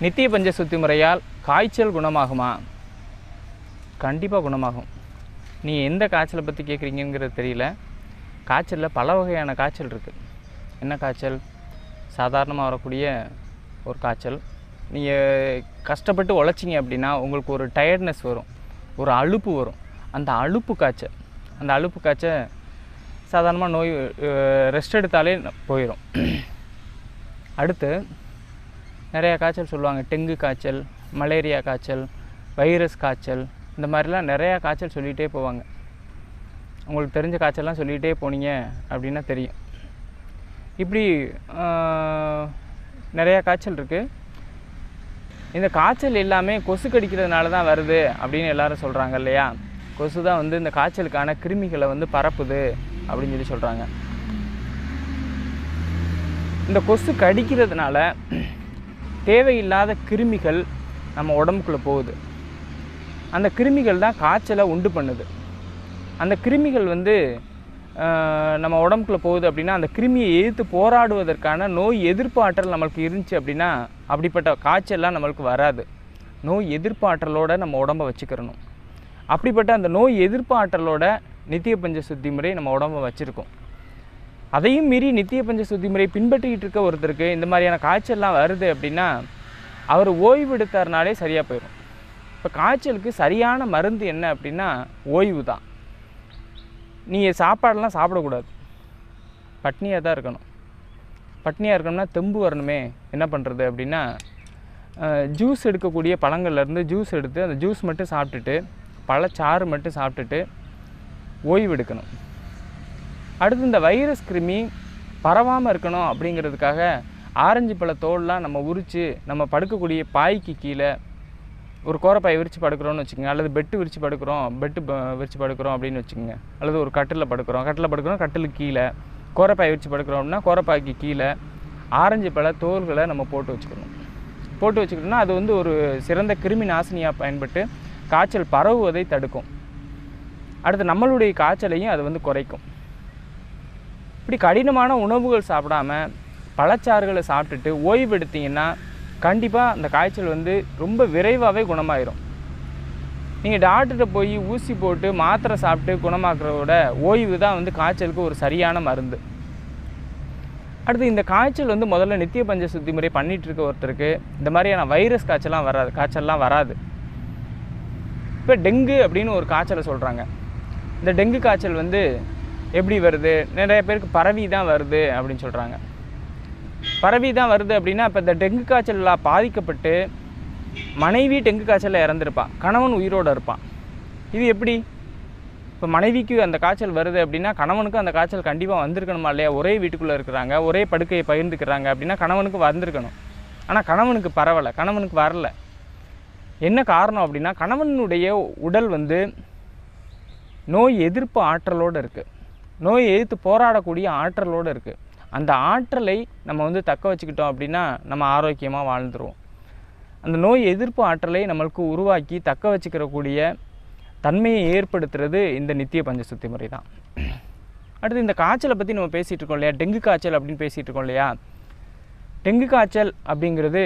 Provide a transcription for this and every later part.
நித்திய பஞ்ச சுத்தி முறையால் காய்ச்சல் குணமாகுமா? கண்டிப்பாக குணமாகும். நீ எந்த காய்ச்சலை பற்றி கேட்குறீங்கிறது தெரியல. காய்ச்சலில் பல வகையான காய்ச்சல் இருக்குது. என்ன காய்ச்சல்? சாதாரணமாக வரக்கூடிய ஒரு காய்ச்சல். நீங்கள் கஷ்டப்பட்டு உழைச்சிங்க அப்படின்னா உங்களுக்கு ஒரு டயர்ட்னஸ் வரும், ஒரு அலுப்பு வரும். அந்த அலுப்பு காய்ச்சல், அந்த அலுப்பு காய்ச்சல் சாதாரணமாக நோய் ரெஸ்ட் எடுத்தாலே போயிடும். அடுத்து நிறையா காய்ச்சல் சொல்லுவாங்க. டெங்கு காய்ச்சல், மலேரியா காய்ச்சல், வைரஸ் காய்ச்சல், இந்த மாதிரிலாம் நிறையா காய்ச்சல் சொல்லிகிட்டே போவாங்க. உங்களுக்கு தெரிஞ்ச காய்ச்சல்லாம் சொல்லிகிட்டே போனீங்க அப்படின்னா தெரியும். இப்படி நிறையா காய்ச்சல் இருக்குது. இந்த காய்ச்சல் எல்லாமே கொசு கடிக்கிறதுனால தான் வருது அப்படின்னு எல்லாரும் சொல்கிறாங்க இல்லையா? கொசு தான் வந்து இந்த காய்ச்சலுக்கான கிருமிகளை வந்து பரப்புது அப்படின்னு சொல்லி சொல்கிறாங்க. இந்த கொசு கடிக்கிறதுனால தேவையில்லாத கிருமிகள் நம்ம உடம்புக்குள்ளே போகுது. அந்த கிருமிகள் தான் காய்ச்சலை உண்டு பண்ணுது. அந்த கிருமிகள் வந்து நம்ம உடம்புக்குள்ளே போகுது அப்படின்னா அந்த கிருமியை எதிர்த்து போராடுவதற்கான நோய் எதிர்ப்பு ஆற்றல் நம்மளுக்கு இருந்துச்சு அப்படின்னா அப்படிப்பட்ட காய்ச்சல்லாம் நம்மளுக்கு வராது. நோய் எதிர்ப்பு ஆற்றலோடு நம்ம உடம்பை வச்சுக்கிறணும். அப்படிப்பட்ட அந்த நோய் எதிர்ப்பு ஆற்றலோட நித்திய பஞ்ச சுத்தி முறை நம்ம உடம்பை வச்சுருக்கோம். அதையும் மீறி நித்திய பஞ்ச சுத்தி முறை பின்பற்றிக்கிட்டு இருக்க ஒருத்தருக்கு இந்த மாதிரியான காய்ச்சல்லாம் வருது அப்படின்னா அவர் ஓய்வு எடுத்தாருனாலே சரியாக போயிடும். இப்போ காய்ச்சலுக்கு சரியான மருந்து என்ன அப்படின்னா ஓய்வு தான். நீங்கள் சாப்பாடெல்லாம் சாப்பிடக்கூடாது, பட்னியாக தான் இருக்கணும். பட்னியாக இருக்கணும்னா தெம்பு வரணுமே. என்ன பண்ணுறது அப்படின்னா ஜூஸ் எடுக்கக்கூடிய பழங்கள்லேருந்து ஜூஸ் எடுத்து அந்த ஜூஸ் மட்டும் சாப்பிட்டுட்டு பழச்சாறு மட்டும் சாப்பிட்டுட்டு ஓய்வு எடுக்கணும். அடுத்து இந்த வைரஸ் கிருமி பரவாமல் இருக்கணும் அப்படிங்கிறதுக்காக ஆரஞ்சு பழ தோல்லாம் நம்ம உரித்து நம்ம படுக்கக்கூடிய பாய்க்கு கீழே ஒரு கோரப்பாய் விரித்து படுக்கிறோன்னு வச்சுக்கோங்க, அல்லது பெட்டு விரித்து படுக்கிறோம், விரித்து படுக்கிறோம் அப்படின்னு வச்சுக்கோங்க, அல்லது ஒரு கட்டில் படுக்கிறோம், கட்டிலுக்கு கீழே கோரப்பாய் விரித்து படுக்கிறோம் அப்படின்னா கோரப்பாய்க்கு கீழே ஆரஞ்சு பழ தோல்களை நம்ம போட்டு வச்சுக்கிட்டோம்னா அது வந்து ஒரு சிறந்த கிருமி நாசினியாக பயன்பட்டு காய்ச்சல் பரவுவதை தடுக்கும். அடுத்து நம்மளுடைய காய்ச்சலையும் அது வந்து குறைக்கும். இப்படி கடினமான உணவுகள் சாப்பிடாம பழச்சாறுகளை சாப்பிட்டுட்டு ஓய்வு எடுத்தீங்கன்னா கண்டிப்பாக அந்த காய்ச்சல் வந்து ரொம்ப விரைவாகவே குணமாயிரும். நீங்கள் டாக்டர்கிட்ட போய் ஊசி போட்டு மாத்திரை சாப்பிட்டு குணமாக்குறத விட ஓய்வு தான் வந்து காய்ச்சலுக்கு ஒரு சரியான மருந்து. அடுத்து இந்த காய்ச்சல் வந்து முதல்ல நித்திய பஞ்ச சுத்தி முறை பண்ணிகிட்டு இருக்க ஒருத்தருக்கு இந்த மாதிரியான வைரஸ் காய்ச்சல்லாம் வராது. இப்போ டெங்கு அப்படின்னு ஒரு காய்ச்சலை சொல்கிறாங்க. இந்த டெங்கு காய்ச்சல் வந்து எப்படி வருது? நிறைய பேருக்கு பரவி தான் வருது அப்படின்னு சொல்கிறாங்க. பரவி தான் வருது அப்படின்னா இப்போ இந்த டெங்கு காய்ச்சலில் பாதிக்கப்பட்டு மனைவி டெங்கு காய்ச்சலில் இறந்துருப்பான், கணவன் உயிரோடு இருப்பான். இது எப்படி? இப்போ மனைவிக்கு அந்த காய்ச்சல் வருது அப்படின்னா கணவனுக்கும் அந்த காய்ச்சல் கண்டிப்பாக வந்திருக்கணுமா இல்லையா? ஒரே வீட்டுக்குள்ளே இருக்கிறாங்க, ஒரே படுக்கையை பகிர்ந்துக்கிறாங்க அப்படின்னா கணவனுக்கு வந்திருக்கணும். ஆனால் கணவனுக்கு பரவலை, கணவனுக்கு வரல. என்ன காரணம் அப்படின்னா கணவனுடைய உடல் வந்து நோய் எதிர்ப்பு ஆற்றலோடு இருக்குது, நோய் எதிர்த்து போராடக்கூடிய ஆற்றலோடு இருக்குது. அந்த ஆற்றலை நம்ம வந்து தக்க வச்சுக்கிட்டோம் அப்படின்னா நம்ம ஆரோக்கியமாக வாழ்ந்துருவோம். அந்த நோய் எதிர்ப்பு ஆற்றலை நம்மளுக்கு உருவாக்கி தக்க வச்சுக்கிறக்கூடிய தன்மையை ஏற்படுத்துறது இந்த நித்திய பஞ்ச சுத்தி முறை தான். அடுத்து இந்த காய்ச்சலை பற்றி நம்ம பேசிகிட்டு இருக்கோம் இல்லையா? டெங்கு காய்ச்சல் அப்படின்னு பேசிகிட்டு இருக்கோம் இல்லையா? டெங்கு காய்ச்சல் அப்படிங்கிறது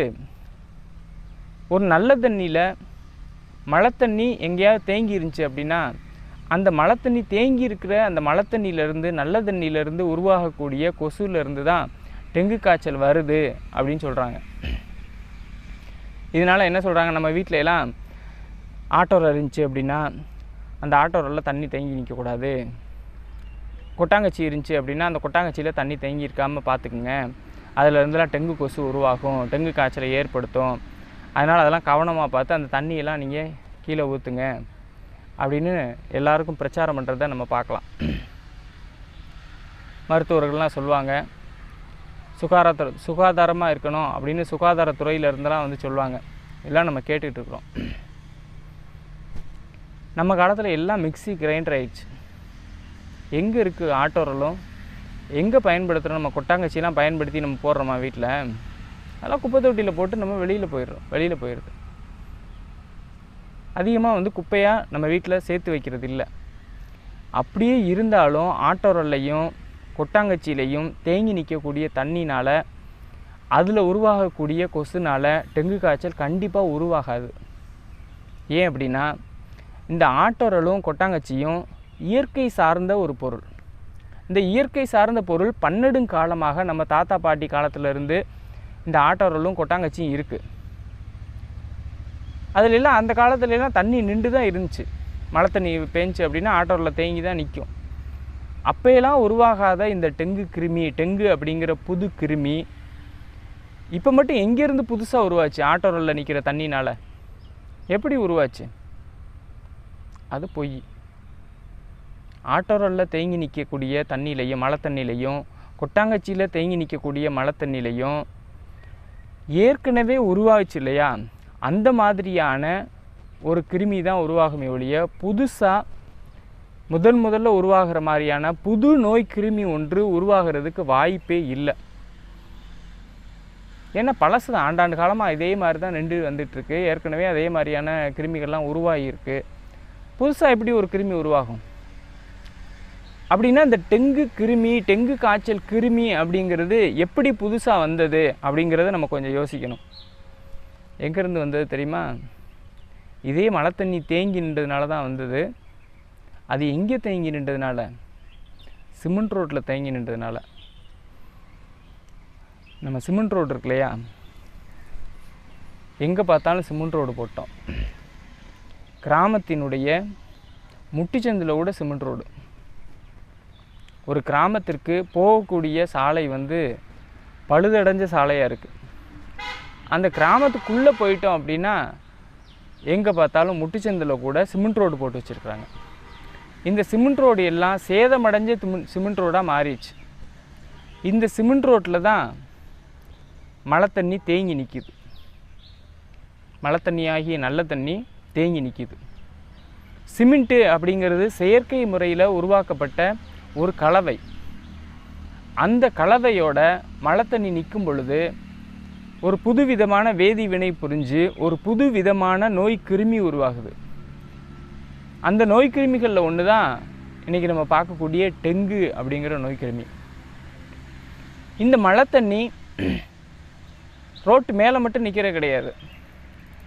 ஒரு நல்ல தண்ணியில் மழை தண்ணி எங்கேயாவது தேங்கி இருந்துச்சு அப்படின்னா அந்த மழை தண்ணி தேங்கி இருக்கிற அந்த மழை தண்ணியிலேருந்து நல்ல தண்ணியிலேருந்து உருவாகக்கூடிய கொசுலேருந்து தான் டெங்கு காய்ச்சல் வருது அப்படின்னு சொல்கிறாங்க. இதனால் என்ன சொல்கிறாங்க, நம்ம வீட்டில் எல்லாம் ஆட்டோவில் இருந்துச்சு அப்படின்னா அந்த ஆட்டோவில் தண்ணி தேங்கி நிற்கக்கூடாது. கொட்டாங்கச்சி இருந்துச்சு அப்படின்னா அந்த கொட்டாங்கச்சியில் தண்ணி தேங்கி இருக்காமல் பார்த்துக்குங்க, அதில் இருந்தெல்லாம் டெங்கு கொசு உருவாகும், டெங்கு காய்ச்சலை ஏற்படுத்தும். அதனால் அதெல்லாம் கவனமாக பார்த்து அந்த தண்ணியெல்லாம் நீங்கள் கீழே ஊற்றுங்க அப்படின்னு எல்லாருக்கும் பிரச்சாரம் பண்ணுறதை நம்ம பார்க்கலாம். மருத்துவர்கள்லாம் சொல்லுவாங்க சுகாதாரமாக இருக்கணும் அப்படின்னு சுகாதாரத்துறையில் இருந்தெல்லாம் வந்து சொல்லுவாங்க. எல்லாம் நம்ம கேட்டுக்கிட்டு இருக்கிறோம். நம்ம காலத்தில் எல்லாம் மிக்சி கிரைண்டர் ஆயிடுச்சு. எங்கே இருக்குது ஆட்டோரலும்? எங்கே பயன்படுத்துகிறோம்? நம்ம கொட்டாங்கச்சிலாம் பயன்படுத்தி நம்ம போடுறோமா வீட்டில்? அதெல்லாம் குப்பை தொட்டியில் போட்டு நம்ம வெளியில் போயிடுது. அதிகமாக வந்து குப்பையாக நம்ம வீட்டில் சேர்த்து வைக்கிறது இல்லை. அப்படியே இருந்தாலும் ஆட்டோரல்லையும் கொட்டாங்கச்சியிலையும் தேங்கி நிற்கக்கூடிய தண்ணினால் அதில் உருவாகக்கூடிய கொசுனால் டெங்கு காய்ச்சல் கண்டிப்பாக உருவாகாது. ஏன் அப்படின்னா இந்த ஆட்டோரலும் கொட்டாங்கச்சியும் இயற்கை சார்ந்த ஒரு பொருள். இந்த இயற்கை சார்ந்த பொருள் பன்னெடுங்காலமாக நம்ம தாத்தா பாட்டி காலத்திலேருந்து இந்த ஆட்டோரலும் கொட்டாங்கச்சியும் இருக்குது. அதிலெல்லாம் அந்த காலத்துலலாம் தண்ணி நின்று தான் இருந்துச்சு. மழை தண்ணி பேஞ்சு அப்படின்னா ஆட்டோரில் தேங்கி தான் நிற்கும். அப்போயெல்லாம் உருவாகாத இந்த டெங்கு அப்படிங்கிற புது கிருமி இப்போ மட்டும் எங்கேருந்து புதுசாக உருவாச்சு? ஆட்டோரில் நிற்கிற தண்ணினால் எப்படி உருவாச்சு? அது பொய். ஆட்டோரில் தேங்கி நிற்கக்கூடிய தண்ணியிலையும் மழை தண்ணிலையும் கொட்டாங்கச்சியில் தேங்கி நிற்கக்கூடிய மழை தண்ணிலையும் ஏற்கனவே உருவாச்சு இல்லையா, அந்த மாதிரியான ஒரு கிருமி தான் உருவாகுமே ஒழிய புதுசாக முதல்ல உருவாகிற மாதிரியான புது நோய் கிருமி ஒன்று உருவாகிறதுக்கு வாய்ப்பே இல்லை. ஏன்னா பழசு தான், ஆண்டாண்டு காலமாக இதே மாதிரி தான் நின்று வந்துட்டுருக்கு. ஏற்கனவே அதே மாதிரியான கிருமிகள்லாம் உருவாகியிருக்கு. புதுசாக எப்படி ஒரு கிருமி உருவாகும்? அப்படின்னா இந்த டெங்கு காய்ச்சல் கிருமி அப்படிங்கிறது எப்படி புதுசாக வந்தது அப்படிங்கிறத நம்ம கொஞ்சம் யோசிக்கணும். எங்கேருந்து வந்தது தெரியுமா? இதே மழை தண்ணி தேங்கி நின்றதுனால தான் வந்தது. அது எங்கே தேங்கி நின்றதுனால? சிமெண்ட் ரோட்டில் தேங்கி நின்றதுனால. நம்ம சிமெண்ட் ரோடு இருக்கு இல்லையா, எங்கே பார்த்தாலும் சிமெண்ட் ரோடு போட்டோம். கிராமத்தினுடைய முட்டிச்சந்தில் கூட சிமெண்ட் ரோடு. ஒரு கிராமத்திற்கு போகக்கூடிய சாலை வந்து பழுதடைஞ்ச சாலையாக இருக்குது. அந்த கிராமத்துக்குள்ளே போயிட்டோம் அப்படின்னா எங்கே பார்த்தாலும் முட்டிச்சந்தில் கூட சிமெண்ட் ரோடு போட்டு வச்சுருக்குறாங்க. இந்த சிமெண்ட் ரோடு எல்லாம் சேதமடைஞ்ச சிமெண்ட் ரோடாக மாறிடுச்சு. இந்த சிமெண்ட் ரோட்டில் தான் மழை தண்ணி தேங்கி நிற்கிது. மழை தண்ணி ஆகிய நல்ல தண்ணி தேங்கி நிற்கிது. சிமெண்ட்டு அப்படிங்கிறது செயற்கை முறையில் உருவாக்கப்பட்ட ஒரு கலவை. அந்த கலவையோட மழை தண்ணி நிற்கும் பொழுது ஒரு புது விதமான வேதி வினை புரிஞ்சு ஒரு புது விதமான நோய் கிருமி உருவாகுது. அந்த நோய் கிருமிகளில் ஒன்று தான் இன்றைக்கி நம்ம பார்க்கக்கூடிய டெங்கு அப்படிங்கிற நோய் கிருமி. இந்த மழை தண்ணி ரோட்டு மேலே மட்டும் நிற்கிற கிடையாது.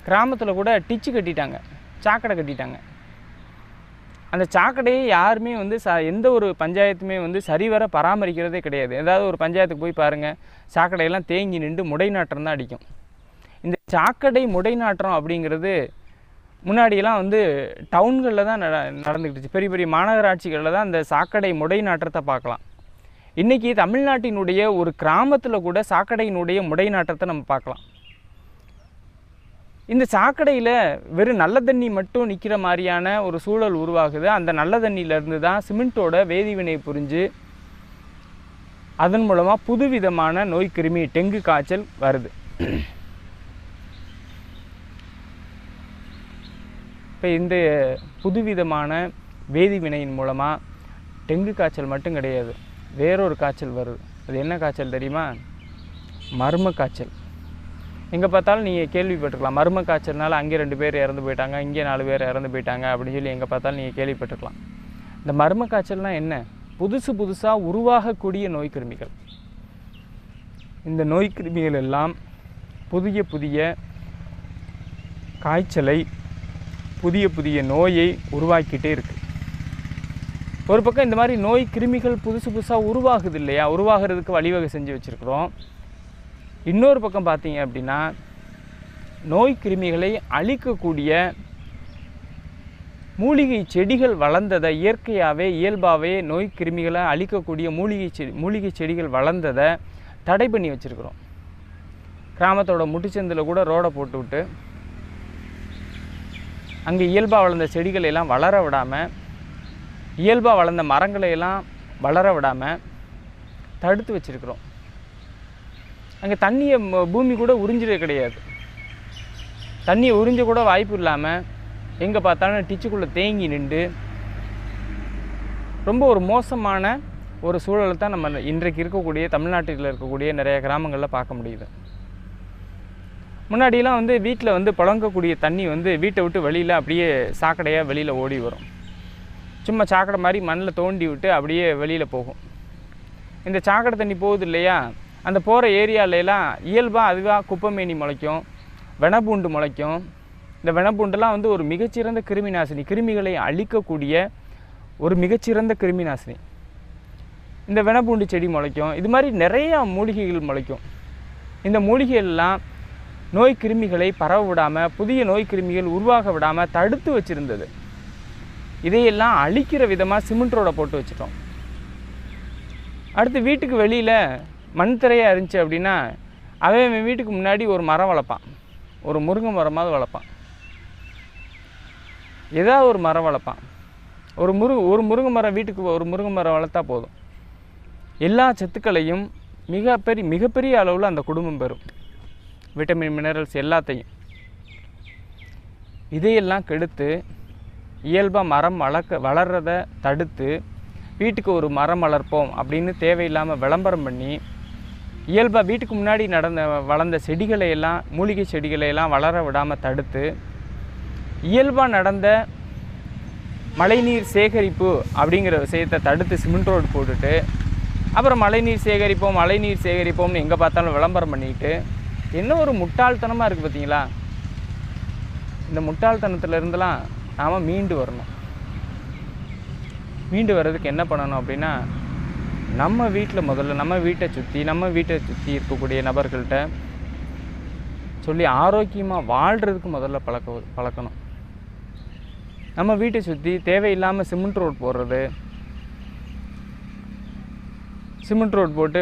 கிராமத்தில் கூட டிச்சு கட்டிட்டாங்க, சாக்கடை கட்டிட்டாங்க. அந்த சாக்கடையை யாருமே வந்து எந்த ஒரு பஞ்சாயத்துமே வந்து சரிவர பராமரிக்கிறதே கிடையாது. ஏதாவது ஒரு பஞ்சாயத்துக்கு போய் பாருங்கள், சாக்கடையெல்லாம் தேங்கி நின்று முடை நாற்றம் தான் அடிக்கும். இந்த சாக்கடை முடை நாற்றம் அப்படிங்கிறது முன்னாடியெல்லாம் வந்து டவுன்களில் தான் நடந்துக்கிட்டுச்சு. பெரிய பெரிய மாநகராட்சிகளில் தான் அந்த சாக்கடை முடை நாற்றத்தை பார்க்கலாம். இன்றைக்கி தமிழ்நாட்டினுடைய ஒரு கிராமத்தில் கூட சாக்கடையினுடைய முடை நாற்றத்தை நம்ம பார்க்கலாம். இந்த சாக்கடையில் வெறும் நல்ல தண்ணி மட்டும் நிற்கிற மாதிரியான ஒரு சூழல் உருவாகுது. அந்த நல்ல தண்ணியிலேருந்து தான் சிமெண்ட்டோட வேதிவினை புரிஞ்சு அதன் மூலமாக புதுவிதமான நோய் கிருமி டெங்கு காய்ச்சல் வருது. இப்போ இந்த புதுவிதமான வேதிவினையின் மூலமாக டெங்கு காய்ச்சல் மட்டும் கிடையாது, வேறொரு காய்ச்சல் வருது. அது என்ன காய்ச்சல் தெரியுமா? மர்ம காய்ச்சல். எங்கே பார்த்தாலும் நீங்கள் கேள்விப்பட்டிருக்கலாம், மர்ம காய்ச்சல்னால அங்கே 2 பேர் இறந்து போயிட்டாங்க, இங்கே 4 பேர் இறந்து போயிட்டாங்க அப்படின்னு சொல்லி எங்கே பார்த்தாலும் நீங்கள் கேள்விப்பட்டிருக்கலாம். இந்த மர்ம காய்ச்சல்னால் என்ன? புதுசாக உருவாகக்கூடிய நோய் கிருமிகள். இந்த நோய் கிருமிகள் எல்லாம் புதிய காய்ச்சலை, புதிய நோயை உருவாக்கிட்டே இருக்குது. ஒரு பக்கம் இந்த மாதிரி நோய் கிருமிகள் புதுசாக உருவாகுது இல்லையா, உருவாகிறதுக்கு வழிவகை செஞ்சு வச்சுருக்குறோம். இன்னொரு பக்கம் பார்த்தீங்க அப்படின்னா நோய் கிருமிகளை அழிக்கக்கூடிய மூலிகை செடிகள் வளர்ந்ததை, இயல்பாகவே நோய் கிருமிகளை அழிக்கக்கூடிய மூலிகை செடிகள் வளர்ந்ததை தடை பண்ணி வச்சுருக்குறோம். கிராமத்தோட முட்டுச்சந்தில் கூட ரோடை போட்டு விட்டு அங்கே இயல்பாக வளர்ந்த செடிகளை எல்லாம் வளர விடாமல், இயல்பாக வளர்ந்த மரங்களை எல்லாம் வளர விடாமல் தடுத்து வச்சுருக்குறோம். அங்கே தண்ணியை பூமி கூட உறிஞ்சிட கிடையாது. தண்ணியை உறிஞ்ச கூட வாய்ப்பு இல்லாமல் எங்கே பார்த்தாலும் டிச்சுக்குள்ளே தேங்கி நின்று ரொம்ப ஒரு மோசமான ஒரு சூழலை தான் நம்ம இன்றைக்கு இருக்கக்கூடிய தமிழ்நாட்டில் இருக்கக்கூடிய நிறைய கிராமங்களில் பார்க்க முடியுது. முன்னாடியெல்லாம் வந்து வீட்டில் வந்து புழங்கக்கூடிய தண்ணி வந்து வீட்டை விட்டு வெளியில் அப்படியே சாக்கடையாக வெளியில் ஓடி வரும். சும்மா சாக்கடை மாதிரி மண்ணில் தோண்டி விட்டு அப்படியே வெளியில் போகும். இந்த சாக்கடை தண்ணி போகுது இல்லையா, அந்த போகிற ஏரியாலெலாம் இயல்பாக அதுவாக குப்பைமேனி முளைக்கும், வெனப்பூண்டு முளைக்கும். இந்த வெனப்பூண்டுலாம் வந்து ஒரு மிகச்சிறந்த கிருமி நாசினி, கிருமிகளை அழிக்கக்கூடிய ஒரு மிகச்சிறந்த கிருமி நாசினி. இந்த வெனப்பூண்டு செடி முளைக்கும். இது மாதிரி நிறையா மூலிகைகள் முளைக்கும். இந்த மூலிகைகள்லாம் நோய் கிருமிகளை பரவ விடாமல், புதிய நோய் கிருமிகள் உருவாக விடாமல் தடுத்து வச்சுருந்தது. இதையெல்லாம் அழிக்கிற விதமாக சிமெண்ட் ரோடை போட்டு வச்சுட்டோம். அடுத்து வீட்டுக்கு வெளியில் மண் திரையாக இருந்துச்சு அப்படின்னா அவன் வீட்டுக்கு முன்னாடி ஒரு மரம் வளர்ப்பான், ஒரு முருங்கை மரமாவது வளர்ப்பான், ஏதாவது ஒரு மரம் வளர்ப்பான். ஒரு முருங்கை மரம், வீட்டுக்கு ஒரு முருங்கை மரம் வளர்த்தா போதும், எல்லா சத்துக்களையும் மிகப்பெரிய அளவில் அந்த குடும்பம் பெறும். விட்டமின், மினரல்ஸ் எல்லாத்தையும். இதையெல்லாம் கெடுத்து இயல்பாக மரம் வளர்கிறத தடுத்து வீட்டுக்கு ஒரு மரம் வளர்ப்போம் அப்படின்னு தேவையில்லாமல் விளம்பரம் பண்ணி, இயல்பாக வீட்டுக்கு முன்னாடி வளர்ந்த செடிகளையெல்லாம், மூலிகை செடிகளையெல்லாம் வளர விடாமல் தடுத்து, இயல்பாக நடந்த மழைநீர் சேகரிப்பு அப்படிங்கிற விஷயத்தை தடுத்து சிமெண்ட் ரோடு போட்டுட்டு, அப்புறம் மழைநீர் சேகரிப்போம்னு எங்கே பார்த்தாலும் விளம்பரம் பண்ணிக்கிட்டு, என்ன ஒரு முட்டாள்தனமாக இருக்குது பார்த்தீங்களா? இந்த முட்டாள்தனத்துலேருந்துலாம் நாம் மீண்டு வரணும். மீண்டு வர்றதுக்கு என்ன பண்ணணும் அப்படின்னா, நம்ம வீட்டில் முதல்ல நம்ம வீட்டை சுற்றி இருக்கக்கூடிய நபர்கள்ட்ட சொல்லி ஆரோக்கியமாக வாழ்கிறதுக்கு முதல்ல பழக்கணும். நம்ம வீட்டை சுற்றி தேவையில்லாமல் சிமெண்ட் ரோட் போடுறது, சிமெண்ட் ரோட் போட்டு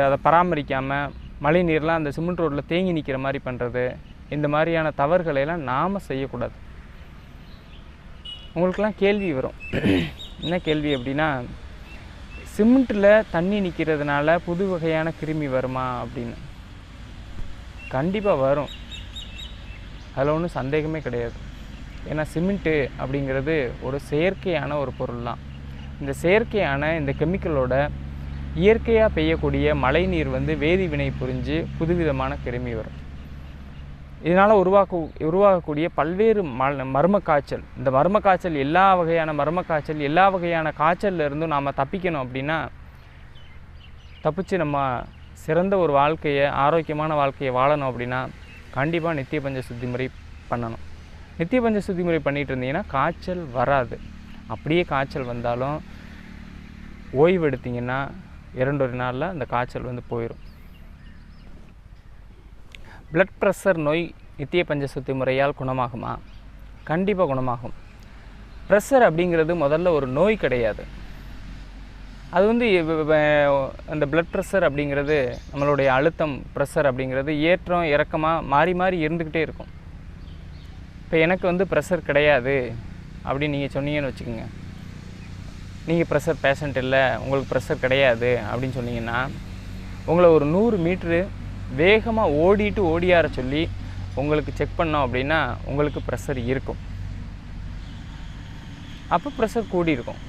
அதை பராமரிக்காமல் மழை நீர்லாம் அந்த சிமெண்ட் ரோட்டில் தேங்கி நிற்கிற மாதிரி பண்ணுறது, இந்த மாதிரியான தவறுகளையெல்லாம் நாம் செய்யக்கூடாது. உங்களுக்கெல்லாம் கேள்வி வரும். என்ன கேள்வி அப்படின்னா, சிமெண்ட்டில் தண்ணி நிற்கிறதுனால புது வகையான கிருமி வருமா அப்படின்னு. கண்டிப்பாக வரும், அதில் ஒன்றும் சந்தேகமே கிடையாது. ஏன்னா சிமெண்ட்டு அப்படிங்கிறது ஒரு செயற்கையான ஒரு பொருள் தான். இந்த செயற்கையான இந்த கெமிக்கலோட இயற்கையாக பெய்யக்கூடிய மழை நீர் வந்து வேதி வினை புரிஞ்சு புதுவிதமான கிருமி வரும். இதனால் உருவாகக்கூடிய பல்வேறு மர்ம காய்ச்சல், இந்த மர்ம காய்ச்சல் எல்லா வகையான காய்ச்சல்லேருந்தும் நாம் தப்பிக்கணும் அப்படின்னா, தப்பிச்சு நம்ம சிறந்த ஒரு வாழ்க்கையை, ஆரோக்கியமான வாழ்க்கையை வாழணும் அப்படின்னா கண்டிப்பாக நித்திய பஞ்ச சுத்தி முறை பண்ணணும். நித்திய பஞ்ச சுத்தி முறை பண்ணிகிட்டு இருந்தீங்கன்னா காய்ச்சல் வராது. அப்படியே காய்ச்சல் வந்தாலும் ஓய்வு எடுத்திங்கன்னா 2 நாளில் அந்த காய்ச்சல் வந்து போயிடும். பிளட் ப்ரெஷர் நோய் நித்திய பஞ்ச சுத்தி முறையால் குணமாகுமா? கண்டிப்பாக குணமாகும். ப்ரெஷர் அப்படிங்கிறது முதல்ல ஒரு நோய் கிடையாது. அது வந்து அந்த பிளட் ப்ரெஷர் அப்படிங்கிறது, நம்மளுடைய அழுத்தம் ப்ரெஷர் அப்படிங்கிறது ஏற்றம் இறக்கமாக மாறி இருந்துக்கிட்டே இருக்கும். இப்போ எனக்கு வந்து ப்ரெஷர் கிடையாது அப்படின்னு நீங்கள் சொன்னீங்கன்னு வச்சுக்கோங்க, நீங்கள் ப்ரெஷர் பேஷண்ட் இல்லை, உங்களுக்கு ப்ரெஷர் கிடையாது அப்படின்னு சொன்னீங்கன்னா, உங்களை ஒரு 100 மீட்ரு வேகமாக ஓடியார சொல்லி உங்களுக்கு செக் பண்ணோம் அப்படின்னா உங்களுக்கு ப்ரெஷர் இருக்கும். அப்போ ப்ரெஷர் கூடி இருக்கும்.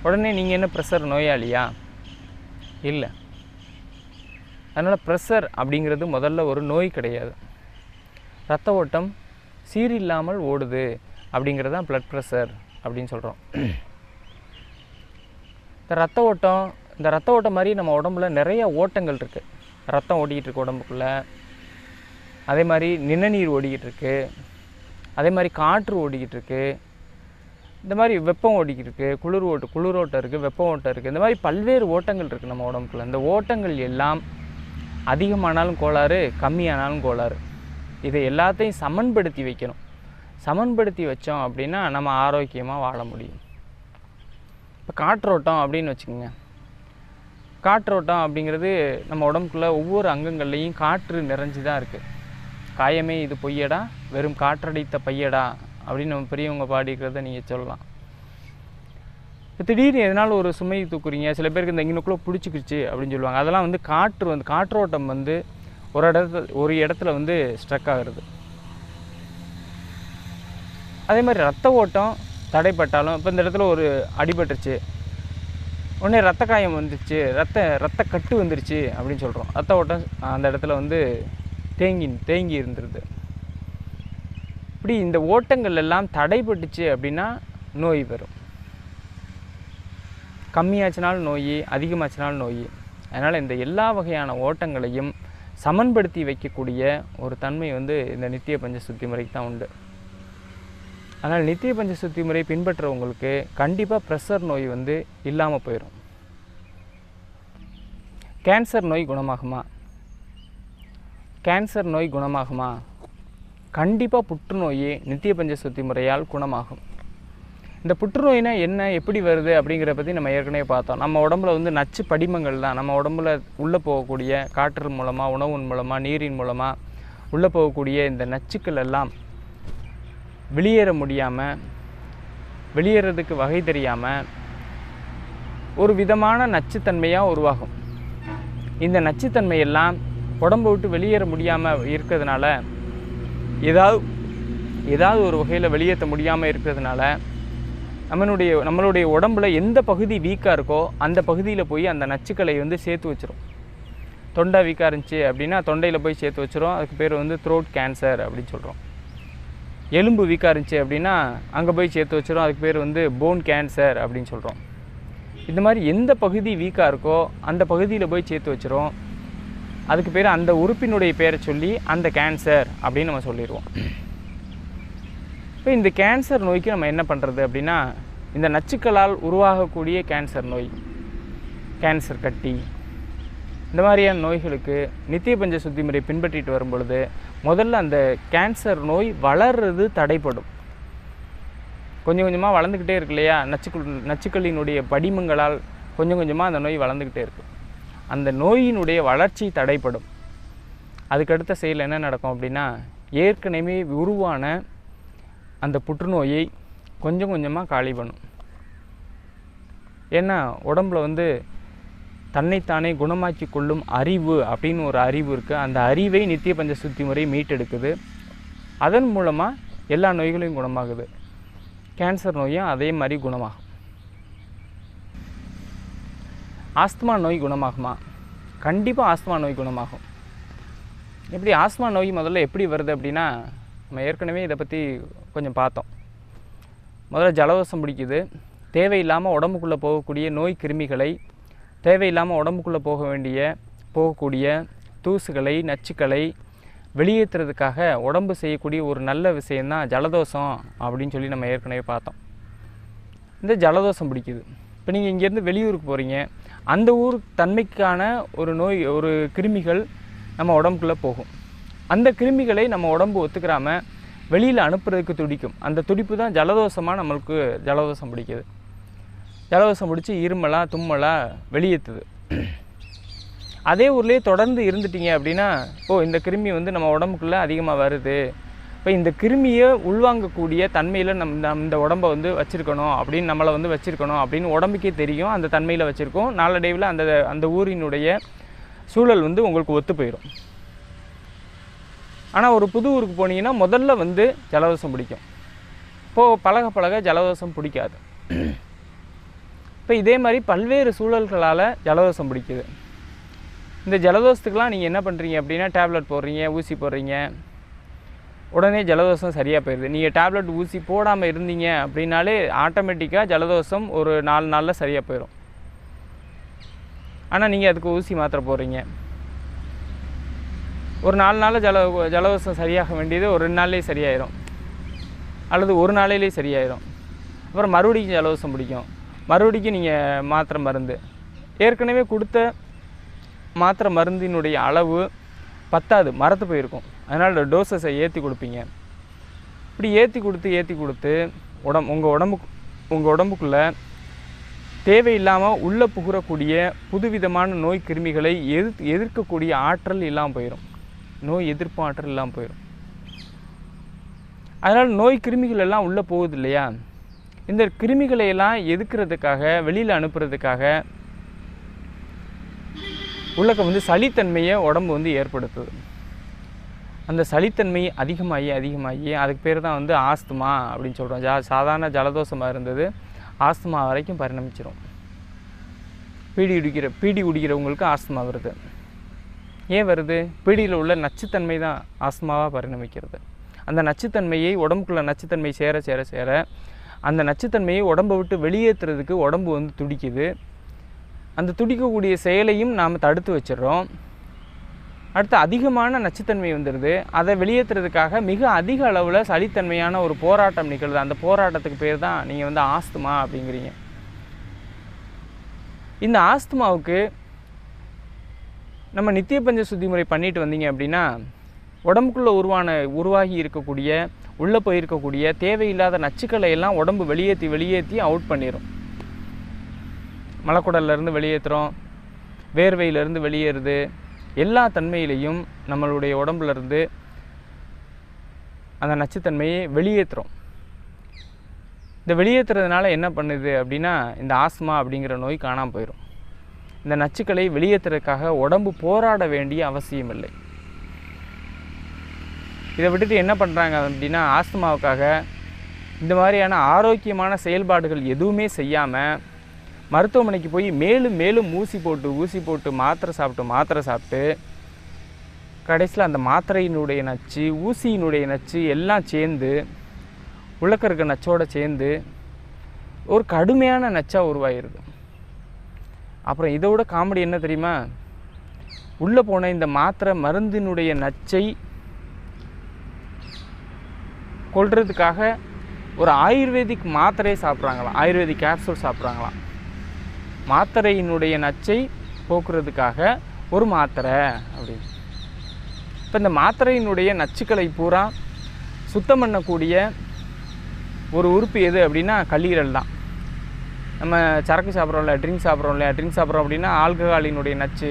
உடனே நீங்கள் என்ன ப்ரெஷர் நோயாளியா? இல்லை. அதனால் ப்ரெஷர் அப்படிங்கிறது முதல்ல ஒரு நோய் கிடையாது. இரத்த ஓட்டம் சீரில்லாமல் ஓடுது அப்படிங்கிறது தான் பிளட் ப்ரெஷர் அப்படின்னு சொல்கிறோம். இந்த ரத்த ஓட்டம் மாதிரி நம்ம உடம்புல நிறைய ஓட்டங்கள் இருக்குது. ரத்தம் ஓடிக்கிட்டு இருக்கு உடம்புக்குள்ளே, அதே மாதிரி நிணநீர் ஓடிக்கிட்டு இருக்கு, அதே மாதிரி காற்று ஓடிக்கிட்டு இருக்கு, இந்த மாதிரி வெப்பம் ஓடிக்கிட்டு இருக்குது, குளிரோட்டம் இருக்குது, வெப்ப ஓட்டம் இருக்குது. இந்த மாதிரி பல்வேறு ஓட்டங்கள் இருக்குது நம்ம உடம்புக்குள்ள. இந்த ஓட்டங்கள் எல்லாம் அதிகமானாலும் கோளாறு, கம்மியானாலும் கோளாறு. இதை எல்லாத்தையும் சமன்படுத்தி வைக்கணும். சமன்படுத்தி வச்சோம் அப்படின்னா நம்ம ஆரோக்கியமாக வாழ முடியும். இப்போ காற்றோட்டம் அப்படின்னு வச்சுக்கோங்க. காற்றோட்டம் அப்படிங்கிறது நம்ம உடம்புக்குள்ளே ஒவ்வொரு அங்கங்கள்லேயும் காற்று நிறைஞ்சு தான் இருக்குது. காயமே இது பொய்யடா, வெறும் காற்றடித்த பையடா அப்படின்னு நம்ம பெரியவங்க பாடிக்கிறத நீங்கள் சொல்லலாம். இப்போ திடீர்னு எதனால் ஒரு சுமை தூக்குறீங்க, சில பேருக்கு இந்த இங்கனுக்குள்ளே பிடிச்சிக்கிச்சு அப்படின்னு சொல்லுவாங்க. அதெல்லாம் வந்து காற்றோட்டம் வந்து ஒரு இடத்துல வந்து ஸ்ட்ரக் ஆகிறது. அதே மாதிரி ரத்த ஓட்டம் தடைப்பட்டாலும், இப்போ இந்த இடத்துல ஒரு அடிபட்டுருச்சு, உடனே ரத்த காயம் வந்துருச்சு, ரத்த கட்டு வந்துருச்சு அப்படின்னு சொல்கிறோம். ரத்த ஓட்டம் அந்த இடத்துல வந்து தேங்கி இருந்துருது. இப்படி இந்த ஓட்டங்கள் எல்லாம் தடைப்பட்டுச்சு அப்படின்னா நோய் வரும். கம்மியாச்சுனாலும் நோய், அதிகமாச்சுனாலும் நோய். அதனால் இந்த எல்லா வகையான ஓட்டங்களையும் சமன்படுத்தி வைக்கக்கூடிய ஒரு தன்மை வந்து இந்த நித்திய பஞ்ச சுத்தி முறைக்கு தான் உண்டு. அதனால் நித்திய பஞ்ச சுத்தி முறை பின்பற்றுறவங்களுக்கு கண்டிப்பாக ப்ரெஷர் நோய் வந்து இல்லாமல் போயிடும். கேன்சர் நோய் குணமாகுமா? கேன்சர் நோய் குணமாகுமா? கண்டிப்பாக புற்றுநோய் நித்திய பஞ்ச சுத்தி முறையால் குணமாகும். இந்த புற்றுநோயினா என்ன, எப்படி வருது அப்படிங்கிறத பற்றி நம்ம ஏற்கனவே பார்த்தோம். நம்ம உடம்புல வந்து நச்சு படிமங்கள் தான் நம்ம உடம்புல உள்ளே போகக்கூடிய காற்று மூலமாக, உணவின் மூலமாக, நீரின் மூலமாக உள்ளே போகக்கூடிய இந்த நச்சுக்கள் எல்லாம் வெளியேற முடியாமல், வெளியேறதுக்கு வகை தெரியாமல் ஒரு விதமான நச்சுத்தன்மையாக உருவாகும். இந்த நச்சுத்தன்மையெல்லாம் உடம்பை விட்டு வெளியேற முடியாமல் இருக்கிறதுனால, ஏதாவது ஒரு வகையில் வெளியேற்ற முடியாமல் இருக்கிறதுனால நம்மளுடைய உடம்புல எந்த பகுதி வீக்காக இருக்கோ அந்த பகுதியில் போய் அந்த நச்சுக்களை வந்து சேர்த்து வச்சிரும். தொண்டை வீக்காக இருந்துச்சு அப்படின்னா தொண்டையில் போய் சேர்த்து வச்சிரும். அதுக்கு பேர் வந்து த்ரோட் கேன்சர் அப்படின்னு சொல்கிறோம். எலும்பு வீக்காக இருந்துச்சு அப்படின்னா அங்கே போய் சேர்த்து வச்சிரும். அதுக்கு பேர் வந்து போன் கேன்சர் அப்படின்னு சொல்கிறோம். இந்த மாதிரி எந்த பகுதி வீக்காக இருக்கோ அந்த பகுதியில் போய் சேர்த்து வச்சிரும். அதுக்கு பேர் அந்த உறுப்பினுடைய பேரை சொல்லி அந்த கேன்சர் அப்படின்னு நம்ம சொல்லிடுவோம். இப்போ இந்த கேன்சர் நோய்க்கு நம்ம என்ன பண்ணுறது அப்படின்னா, இந்த நச்சுக்களால் உருவாகக்கூடிய கேன்சர் நோய், கேன்சர் கட்டி, இந்த மாதிரியான நோய்களுக்கு நித்திய பஞ்ச சுத்தி முறை பின்பற்றிட்டு வரும் பொழுது முதல்ல அந்த கேன்சர் நோய் வளர்றது தடைப்படும். கொஞ்சம் கொஞ்சமாக வளர்ந்துக்கிட்டே இருக்கு இல்லையா, நச்சுக்களினுடைய படிமங்களால் கொஞ்சம் கொஞ்சமாக அந்த நோய் வளர்ந்துக்கிட்டே இருக்குது. அந்த நோயினுடைய வளர்ச்சி தடைப்படும். அதுக்கடுத்த செயல் என்ன நடக்கும் அப்படின்னா, ஏற்கனவே உருவான அந்த புற்றுநோயை கொஞ்சம் கொஞ்சமாக காலி பண்ணும். ஏன்னா உடம்புல வந்து தன்னைத்தானே குணமாக்கி கொள்ளும் அறிவு அப்படின்னு ஒரு அறிவு இருக்குது. அந்த அறிவை நித்திய பஞ்ச சுத்தி முறை மீட்டெடுக்குது. அதன் மூலமாக எல்லா நோய்களையும் குணமாகுது. கேன்சர் நோயும் அதே மாதிரி குணமாகும். ஆஸ்துமா நோய் குணமாகுமா? கண்டிப்பாக ஆஸ்துமா நோய் குணமாகும். எப்படி ஆஸ்துமா நோய் முதல்ல எப்படி வருது அப்படின்னா, நம்ம ஏற்கனவே இதை பற்றி கொஞ்சம் பார்த்தோம். முதல்ல ஜலதோஷம் பிடிக்குது. தேவையில்லாமல் உடம்புக்குள்ளே போகக்கூடிய நோய் கிருமிகளை, தேவையில்லாமல் உடம்புக்குள்ளே போகக்கூடிய தூசுகளை, நச்சுக்களை வெளியேற்றுறதுக்காக உடம்பு செய்யக்கூடிய ஒரு நல்ல விஷயந்தான் ஜலதோஷம் அப்படின்னு சொல்லி நம்ம ஏற்கனவே பார்த்தோம். இந்த ஜலதோஷம் பிடிக்குது. இப்போ நீங்கள் இங்கேருந்து வெளியூருக்கு போகிறீங்க, அந்த ஊர் தன்மைக்கான ஒரு கிருமிகள் நம்ம உடம்புக்குள்ளே போகும். அந்த கிருமிகளை நம்ம உடம்பு ஒத்துக்கிறாமல் வெளியில் அனுப்புறதுக்கு துடிக்கும். அந்த துடிப்பு தான் ஜலதோஷமாக நம்மளுக்கு ஜலதோஷம் பிடிக்குது. ஜலதோஷம் பிடிச்சி இருமலாக தும்மலாக வெளியேற்றுது. அதே ஊர்லேயே தொடர்ந்து இருந்துட்டீங்க அப்படின்னா, இந்த கிருமி வந்து நம்ம உடம்புக்குள்ளே அதிகமாக வருது, இப்போ இந்த கிருமியை உள்வாங்கக்கூடிய தன்மையில் இந்த உடம்பை வந்து வச்சுருக்கணும் அப்படின்னு, நம்மளை வந்து வச்சுருக்கணும் அப்படின்னு உடம்புக்கே தெரியும். அந்த தன்மையில் வச்சுருக்கோம். நாளடைவில் அந்த ஊரினுடைய சூழல் வந்து உங்களுக்கு ஒத்து போயிடும். ஆனால் ஒரு புது ஊருக்கு போனீங்கன்னா முதல்ல வந்து ஜலதோஷம் பிடிக்கும். இப்போது பழக ஜலதோஷம் பிடிக்காது. இப்போ இதே மாதிரி பல்வேறு சூழல்களால் ஜலதோஷம் பிடிக்குது. இந்த ஜலதோஷத்துக்கெலாம் நீங்கள் என்ன பண்ணுறீங்க அப்படின்னா, டேப்லெட் போடுறீங்க, ஊசி போடுறீங்க, உடனே ஜலதோஷம் சரியாக போயிடுது. நீங்கள் டேப்லெட் ஊசி போடாமல் இருந்தீங்க அப்படின்னாலே ஆட்டோமேட்டிக்காக ஜலதோஷம் ஒரு 4 நாளில் சரியாக போயிடும். ஆனால் நீங்கள் அதுக்கு ஊசி மாத்திரை போடுறீங்க. ஒரு 4 நாளில் ஜலதோஷம் சரியாக வேண்டியது ஒரு 2 நாள்லேயே சரியாயிடும், அல்லது ஒரு நாளையிலே சரியாயிடும். அப்புறம் மறுபடிக்கும் ஜலதோஷம் பிடிக்கும். மறுபடிக்கும் நீங்கள் மாத்திரை மருந்து, ஏற்கனவே கொடுத்த மாத்திரை மருந்தினுடைய அளவு பத்தாது, மறந்து போயிருக்கும். அதனால் டோசஸை ஏற்றி கொடுப்பீங்க. இப்படி ஏற்றி கொடுத்து உங்கள் உடம்புக்குள்ளே தேவையில்லாமல் உள்ளே புகுறக்கூடிய புதுவிதமான நோய் கிருமிகளை எதிர்க்கக்கூடிய ஆற்றல் இல்லாமல் போயிடும். நோய் எதிர்ப்பு ஆற்றல் இல்லாமல் போயிடும். அதனால் நோய் கிருமிகள் எல்லாம் உள்ளே போகுது இல்லையா, இந்த கிருமிகளை எல்லாம் எதிர்க்கிறதுக்காக, வெளியில் அனுப்புறதுக்காக உள்ளக்க வந்து சளித்தன்மையை உடம்பு வந்து ஏற்படுத்துது. அந்த சளித்தன்மை அதிகமாகி அதுக்கு பேர் தான் வந்து ஆஸ்துமா அப்படின்னு சொல்கிறோம். சாதாரண ஜலதோஷமாக இருந்தது ஆஸ்துமா வரைக்கும் பரிணமிச்சிடும். பீடி குடிக்கிறவங்களுக்கு ஆஸ்துமா வருது. ஏன் வருது? பீடியில் உள்ள நச்சுத்தன்மை தான் ஆஸ்துமாவாக பரிணமிக்கிறது. அந்த நச்சுத்தன்மையை உடம்புக்குள்ள நச்சுத்தன்மை சேர சேர சேர அந்த நச்சுத்தன்மையை உடம்பை விட்டு வெளியேற்றுறதுக்கு உடம்பு வந்து துடிக்குது. அந்த துடிக்கக்கூடிய செயலையும் நாம் தடுத்து வச்சிடறோம். அடுத்து அதிகமான நச்சுத்தன்மை வந்துடுது. அதை வெளியேற்றுறதுக்காக மிக அதிக அளவில் சளித்தன்மையான ஒரு போராட்டம் நிகழுது. அந்த போராட்டத்துக்கு பேர் தான் நீங்கள் வந்து ஆஸ்துமா அப்படிங்கிறீங்க. இந்த ஆஸ்துமாவுக்கு நம்ம நித்திய பஞ்ச சுத்தி முறை பண்ணிட்டு வந்தீங்க அப்படின்னா உடம்புக்குள்ளே உருவாகி இருக்கக்கூடிய உள்ளே போயிருக்கக்கூடிய தேவையில்லாத நச்சுக்களை எல்லாம் உடம்பு வெளியேற்றி அவுட் பண்ணிடும். மலக்குடல்லேருந்து வெளியேற்றுறோம், வேர்வையிலேருந்து வெளியேறுது, எல்லா தன்மையிலையும் நம்மளுடைய உடம்புலேருந்து அந்த நச்சுத்தன்மையை வெளியேற்றுறோம். இந்த வெளியேற்றுறதுனால என்ன பண்ணுது அப்படின்னா இந்த ஆஸ்துமா அப்படிங்கிற நோய் காணாமல் போயிடும். இந்த நச்சுக்களை வெளியேற்றுறதுக்காக உடம்பு போராட வேண்டிய அவசியம் இல்லை. இதை விட்டுட்டு என்ன பண்ணுறாங்க அப்படின்னா ஆஸ்துமாவுக்காக இந்த மாதிரியான ஆரோக்கியமான செயல்பாடுகள் எதுவுமே செய்யாமல் மருத்துவமனைக்கு போய் மேலும் மேலும் ஊசி போட்டு மாத்திரை சாப்பிட்டு கடைசியில் அந்த மாத்திரையினுடைய நச்சு ஊசியினுடைய நச்சு எல்லாம் சேர்ந்து உள்ளக்க இருக்க நச்சோடு சேர்ந்து ஒரு கடுமையான நச்சாக உருவாகிருது. அப்புறம் இதோட காமெடி என்ன தெரியுமா? உள்ளே போன இந்த மாத்திரை மருந்தினுடைய நச்சை கொல்றதுக்காக ஒரு ஆயுர்வேதிக் மாத்திரையை சாப்பிட்றாங்களாம், ஆயுர்வேதிக் கேப்சூல் சாப்பிட்றாங்களாம். மாத்திரையினுடைய நச்சை போக்குறதுக்காக ஒரு மாத்திரை அப்படின்னு. இப்போ இந்த மாத்திரையினுடைய நச்சுக்களை பூரா சுத்தம் பண்ணக்கூடிய ஒரு உறுப்பு எது அப்படின்னா கல்லீரல் தான். நம்ம சரக்கு சாப்பிட்றோம்ல, ட்ரிங்க் சாப்பிட்றோம் அப்படின்னா ஆல்கஹாலினுடைய நச்சு,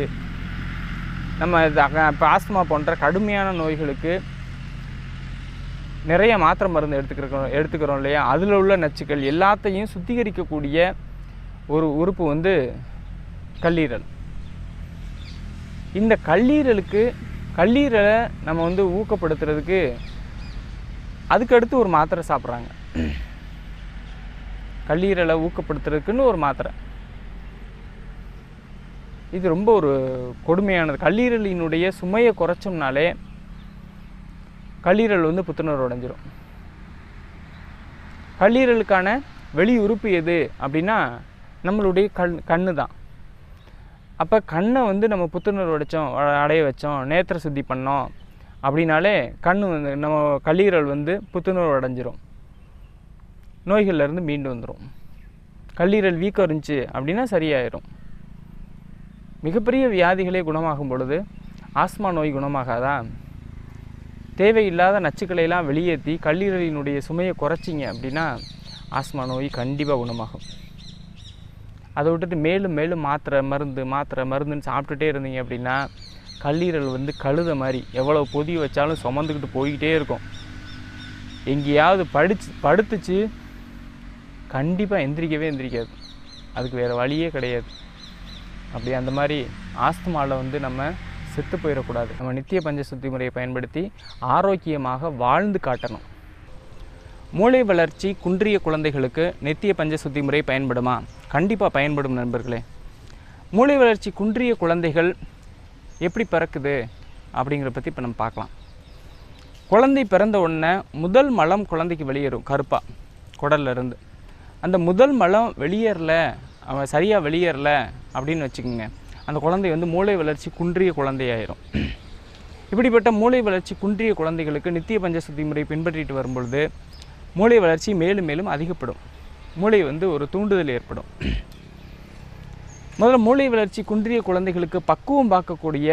நம்ம இப்போ ஆஸ்துமா போன்ற கடுமையான நோய்களுக்கு நிறைய மாத்திரை மருந்து எடுத்துக்கிறோம் இல்லையா, அதில் உள்ள நச்சுக்கள் எல்லாத்தையும் சுத்திகரிக்கக்கூடிய ஒரு உறுப்பு வந்து கல்லீரல். இந்த கல்லீரலை நம்ம வந்து ஊக்கப்படுத்துறதுக்கு அதுக்கடுத்து ஒரு மாத்திரை சாப்பிட்றாங்க. கல்லீரலை ஊக்கப்படுத்துறதுக்குன்னு ஒரு மாத்திரை. இது ரொம்ப ஒரு கொடுமையானது. கல்லீரலினுடைய சுமையை குறைச்சோம்னாலே கல்லீரல் வந்து புத்துணர்வு அடைஞ்சிரும். கல்லீரலுக்கான வெளி உறுப்பு எது அப்படின்னா நம்மளுடைய கண்ணு தான். அப்போ கண்ணை வந்து நம்ம புத்துணர்வு அடைய வச்சோம், நேத்திர சுத்தி பண்ணோம் அப்படின்னாலே கண் வந்து நம்ம கல்லீரல் வந்து புத்துணர்வு அடைஞ்சிரும், நோய்கள்லேருந்து மீண்டு வந்துடும். கல்லீரல் வீக்கம் இருந்துச்சு அப்படின்னா சரியாயிடும். மிகப்பெரிய வியாதிகளே குணமாகும் பொழுது ஆஸ்துமா நோய் குணமாகாதா? தேவையில்லாத நச்சுக்களையெல்லாம் வெளியேற்றி கல்லீரலினுடைய சுமையை குறைச்சிங்க அப்படின்னா ஆஸ்துமா நோய் கண்டிப்பாக குணமாகும். அதை விட்டுட்டு மேலும் மேலும் மாத்திரை மருந்துன்னு சாப்பிட்டுட்டே இருந்தீங்க அப்படின்னா கல்லீரல் வந்து கழுத மாதிரி எவ்வளோ பொதி வச்சாலும் சுமந்துக்கிட்டு போய்கிட்டே இருக்கும். எங்கேயாவது படுத்துச்சு கண்டிப்பாக எந்திரிக்காது. அதுக்கு வேறு வழியே கிடையாது. அப்படி அந்த மாதிரி ஆஸ்துமாவில் வந்து நம்ம செத்து போயிடக்கூடாது. நம்ம நித்திய பஞ்ச சுத்தி முறையை பயன்படுத்தி ஆரோக்கியமாக வாழ்ந்து காட்டணும். மூளை வளர்ச்சி குன்றிய குழந்தைகளுக்கு நித்திய பஞ்ச சுத்தி முறை பயன்படுமா? கண்டிப்பாக பயன்படும் நண்பர்களே. மூளை வளர்ச்சி குன்றிய குழந்தைகள் எப்படி பிறக்குது அப்படிங்கிறத பற்றி இப்போ நம்ம பார்க்கலாம். குழந்தை பிறந்த உடனே முதல் மலம் குழந்தைக்கு வெளியேறும் கருப்பாக குடல்லேருந்து. அந்த முதல் மலம் சரியாக வெளியேறல அப்படின்னு வச்சுக்கோங்க, அந்த குழந்தை வந்து மூளை வளர்ச்சி குன்றிய குழந்தையாயிரும். இப்படிப்பட்ட மூளை வளர்ச்சி குன்றிய குழந்தைகளுக்கு நித்திய பஞ்ச சுத்தி முறை பின்பற்றிட்டு வரும்பொழுது மூளை வளர்ச்சி மேலும் மேலும் அதிகப்படும். மூளை வந்து ஒரு தூண்டுதல் ஏற்படும். முதல்ல மூளை வளர்ச்சி குன்றிய குழந்தைகளுக்கு பக்குவம் பார்க்கக்கூடிய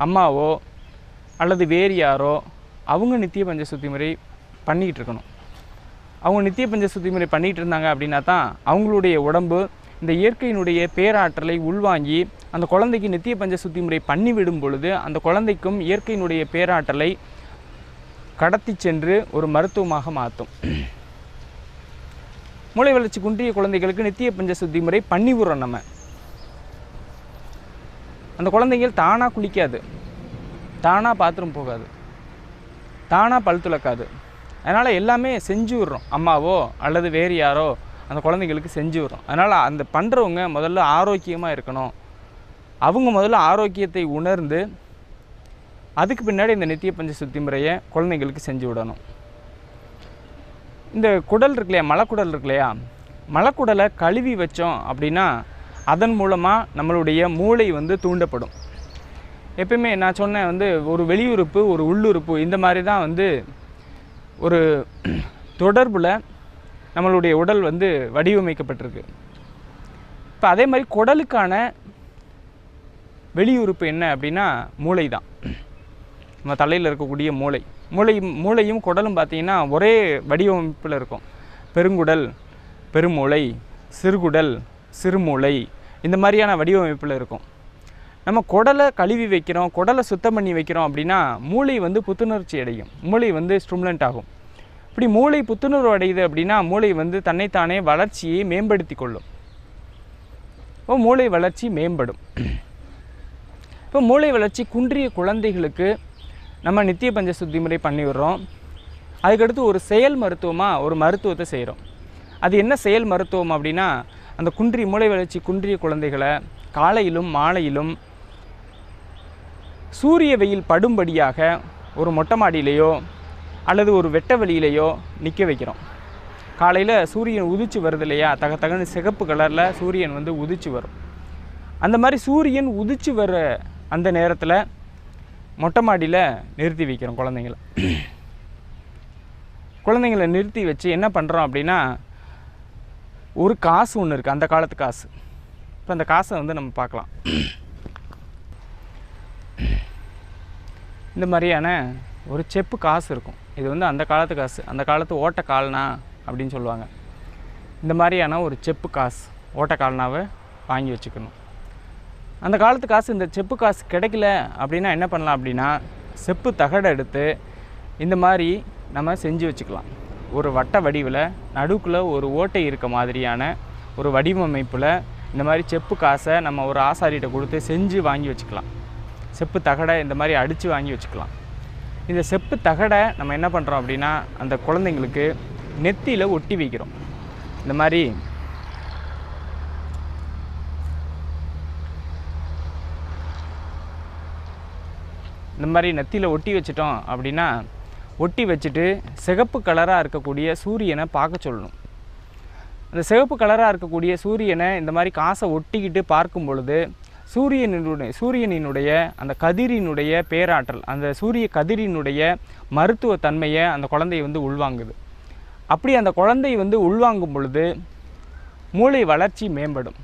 அம்மாவோ அல்லது வேறு யாரோ அவங்க நித்திய பஞ்ச சுத்தி முறை பண்ணிகிட்டு இருக்கணும். அவங்க நித்திய பஞ்ச சுத்தி முறை பண்ணிகிட்டு இருந்தாங்க அப்படின்னா தான் அவங்களுடைய உடம்பு இந்த இயற்கையினுடைய பேராற்றலை உள்வாங்கி அந்த குழந்தைக்கு நித்திய பஞ்ச சுத்தி முறை பண்ணிவிடும் பொழுது அந்த குழந்தைக்கும் இயற்கையினுடைய பேராற்றலை கடத்தி சென்று ஒரு மருத்துவமாக மாற்றும். மூளை வளர்ச்சி குன்றிய குழந்தைகளுக்கு நித்திய பஞ்ச சுத்தி முறை பண்ணி விடுறோம். நம்ம அந்த குழந்தைகள் தானாக குளிக்காது, தானாக பாத்ரூம் போகாது, தானாக பல் துலக்காது. அதனால் எல்லாமே செஞ்சு விட்றோம், அம்மாவோ அல்லது வேறு யாரோ அந்த குழந்தைங்களுக்கு செஞ்சு விட்றோம். அதனால் அந்த பண்ணுறவங்க முதல்ல ஆரோக்கியமாக இருக்கணும், அவங்க முதல்ல ஆரோக்கியத்தை உணர்ந்து அதுக்கு பின்னாடி இந்த நித்திய பஞ்ச சுத்தி முறையை குழந்தைங்களுக்கு செஞ்சு விடணும். இந்த குடல் இருக்கு இல்லையா, மலக்குடல் இருக்கு இல்லையா, மலக்குடலை கழுவி வச்சோம் அப்படின்னா அதன் மூலமாக நம்மளுடைய மூளை வந்து தூண்டப்படும். எப்பயுமே நான் சொன்னேன் வந்து ஒரு வெளியுறுப்பு ஒரு உள்ளுறுப்பு இந்த மாதிரி தான் வந்து ஒரு தொடர்பில் நம்மளுடைய உடல் வந்து வடிவமைக்கப்பட்டிருக்கு. இப்போ அதே மாதிரி குடலுக்கான வெளியுறுப்பு என்ன அப்படின்னா மூளை தான். நம்ம தலையில் இருக்கக்கூடிய மூளையும் குடலும் பார்த்திங்கன்னா ஒரே வடிவமைப்பில் இருக்கும். பெருங்குடல் பெருமூளை, சிறுகுடல் சிறுமூளை, இந்த மாதிரியான வடிவமைப்பில் இருக்கும். நம்ம குடலை கழுவி வைக்கிறோம், குடலை சுத்தம் பண்ணி வைக்கிறோம் அப்படின்னா மூளை வந்து புத்துணர்ச்சி அடையும், மூளை வந்து ஸ்டிமுலண்ட் ஆகும். இப்படி மூளை புத்துணர்வு அடையுது அப்படின்னா மூளை வந்து தன்னைத்தானே வளர்ச்சியை மேம்படுத்தி கொள்ளும். இப்போ மூளை வளர்ச்சி மேம்படும். இப்போ மூளை வளர்ச்சி குன்றிய குழந்தைகளுக்கு நம்ம நித்திய பஞ்ச சுத்தி முறை பண்ணி விடுறோம். அதுக்கடுத்து ஒரு செயல் மருத்துவமாக ஒரு மருத்துவத்தை செய்கிறோம். அது என்ன செயல் மருத்துவம் அப்படின்னா, அந்த மூளை வளர்ச்சி குன்றிய குழந்தைகளை காலையிலும் மாலையிலும் சூரிய வெயில் படும்படியாக ஒரு மொட்டை மாடியிலையோ அல்லது ஒரு வெட்ட வெளியிலையோ நிற்க வைக்கிறோம். காலையில் சூரியன் உதிச்சு வருது இல்லையா, தகன்னு சிகப்பு கலரில் சூரியன் வந்து உதிச்சு வரும். அந்த மாதிரி சூரியன் உதிச்சு வர அந்த நேரத்தில் மொட்டை மாடியில் நிறுத்தி வைக்கிறோம் குழந்தைங்களை நிறுத்தி வச்சு என்ன பண்ணுறோம் அப்படின்னா, ஒரு காசு ஒன்று இருக்குது, அந்த காலத்து காசு. இப்போ அந்த காசை வந்து நம்ம பார்க்கலாம். இந்த மாதிரியான ஒரு செப்பு காசு இருக்கும். இது வந்து அந்த காலத்து காசு, அந்த காலத்து ஓட்ட கால்னா அப்படின்னு சொல்லுவாங்க. இந்த மாதிரியான ஒரு செப்பு காசு, ஓட்ட கால்னாவை வாங்கி வச்சுக்கணும். அந்த காலத்து காசு, இந்த செப்பு காசு கிடைக்கல அப்படின்னா என்ன பண்ணலாம் அப்படின்னா, செப்பு தகடை எடுத்து இந்த மாதிரி நம்ம செஞ்சு வச்சுக்கலாம். ஒரு வட்ட வடிவில் நடுக்குள்ளே ஒரு ஓட்டை இருக்க மாதிரியான ஒரு வடிவமைப்பில் இந்த மாதிரி செப்பு காசை நம்ம ஒரு ஆசாரிகிட்ட கொடுத்து செஞ்சு வாங்கி வச்சுக்கலாம். செப்பு தகடை இந்த மாதிரி அடித்து வாங்கி வச்சுக்கலாம். இந்த செப்பு தகடை நம்ம என்ன பண்ணுறோம் அப்படின்னா, அந்த குழந்தைங்களுக்கு நெத்தியில் ஒட்டி வைக்கிறோம். இந்த மாதிரி நெத்தியில் ஒட்டி வச்சிட்டோம் அப்படின்னா, ஒட்டி வச்சுட்டு சிகப்பு கலராக இருக்கக்கூடிய சூரியனை பார்க்க சொல்லணும். அந்த சிகப்பு கலராக இருக்கக்கூடிய சூரியனை இந்த மாதிரி காசை ஒட்டிக்கிட்டு பார்க்கும் பொழுது சூரியனினுடைய அந்த கதிரினுடைய பேராற்றல், அந்த சூரிய கதிரினுடைய மருத்துவத்தன்மையை அந்த குழந்தை வந்து உள்வாங்குது. அப்படி அந்த குழந்தை வந்து உள்வாங்கும் பொழுது மூளை வளர்ச்சி மேம்படும்.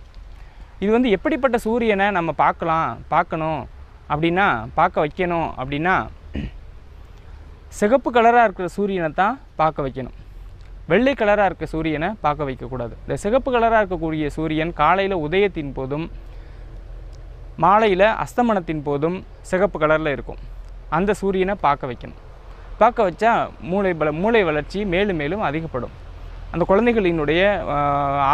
இது வந்து எப்படிப்பட்ட சூரியனை நம்ம பார்க்கணும் அப்படின்னா, பார்க்க வைக்கணும் அப்படின்னா, சிகப்பு கலராக இருக்கிற சூரியனை தான் பார்க்க வைக்கணும். வெள்ளை கலராக இருக்க சூரியனை பார்க்க வைக்கக்கூடாது. இந்த சிகப்பு கலராக இருக்கக்கூடிய சூரியன் காலையில் உதயத்தின் போதும் மாலையில் அஸ்தமனத்தின் போதும் சிகப்பு கலரில் இருக்கும். அந்த சூரியனை பார்க்க வைக்கணும். பார்க்க வச்சா மூளை வளர்ச்சி மேலும் மேலும் அதிகப்படும். அந்த குழந்தைகளினுடைய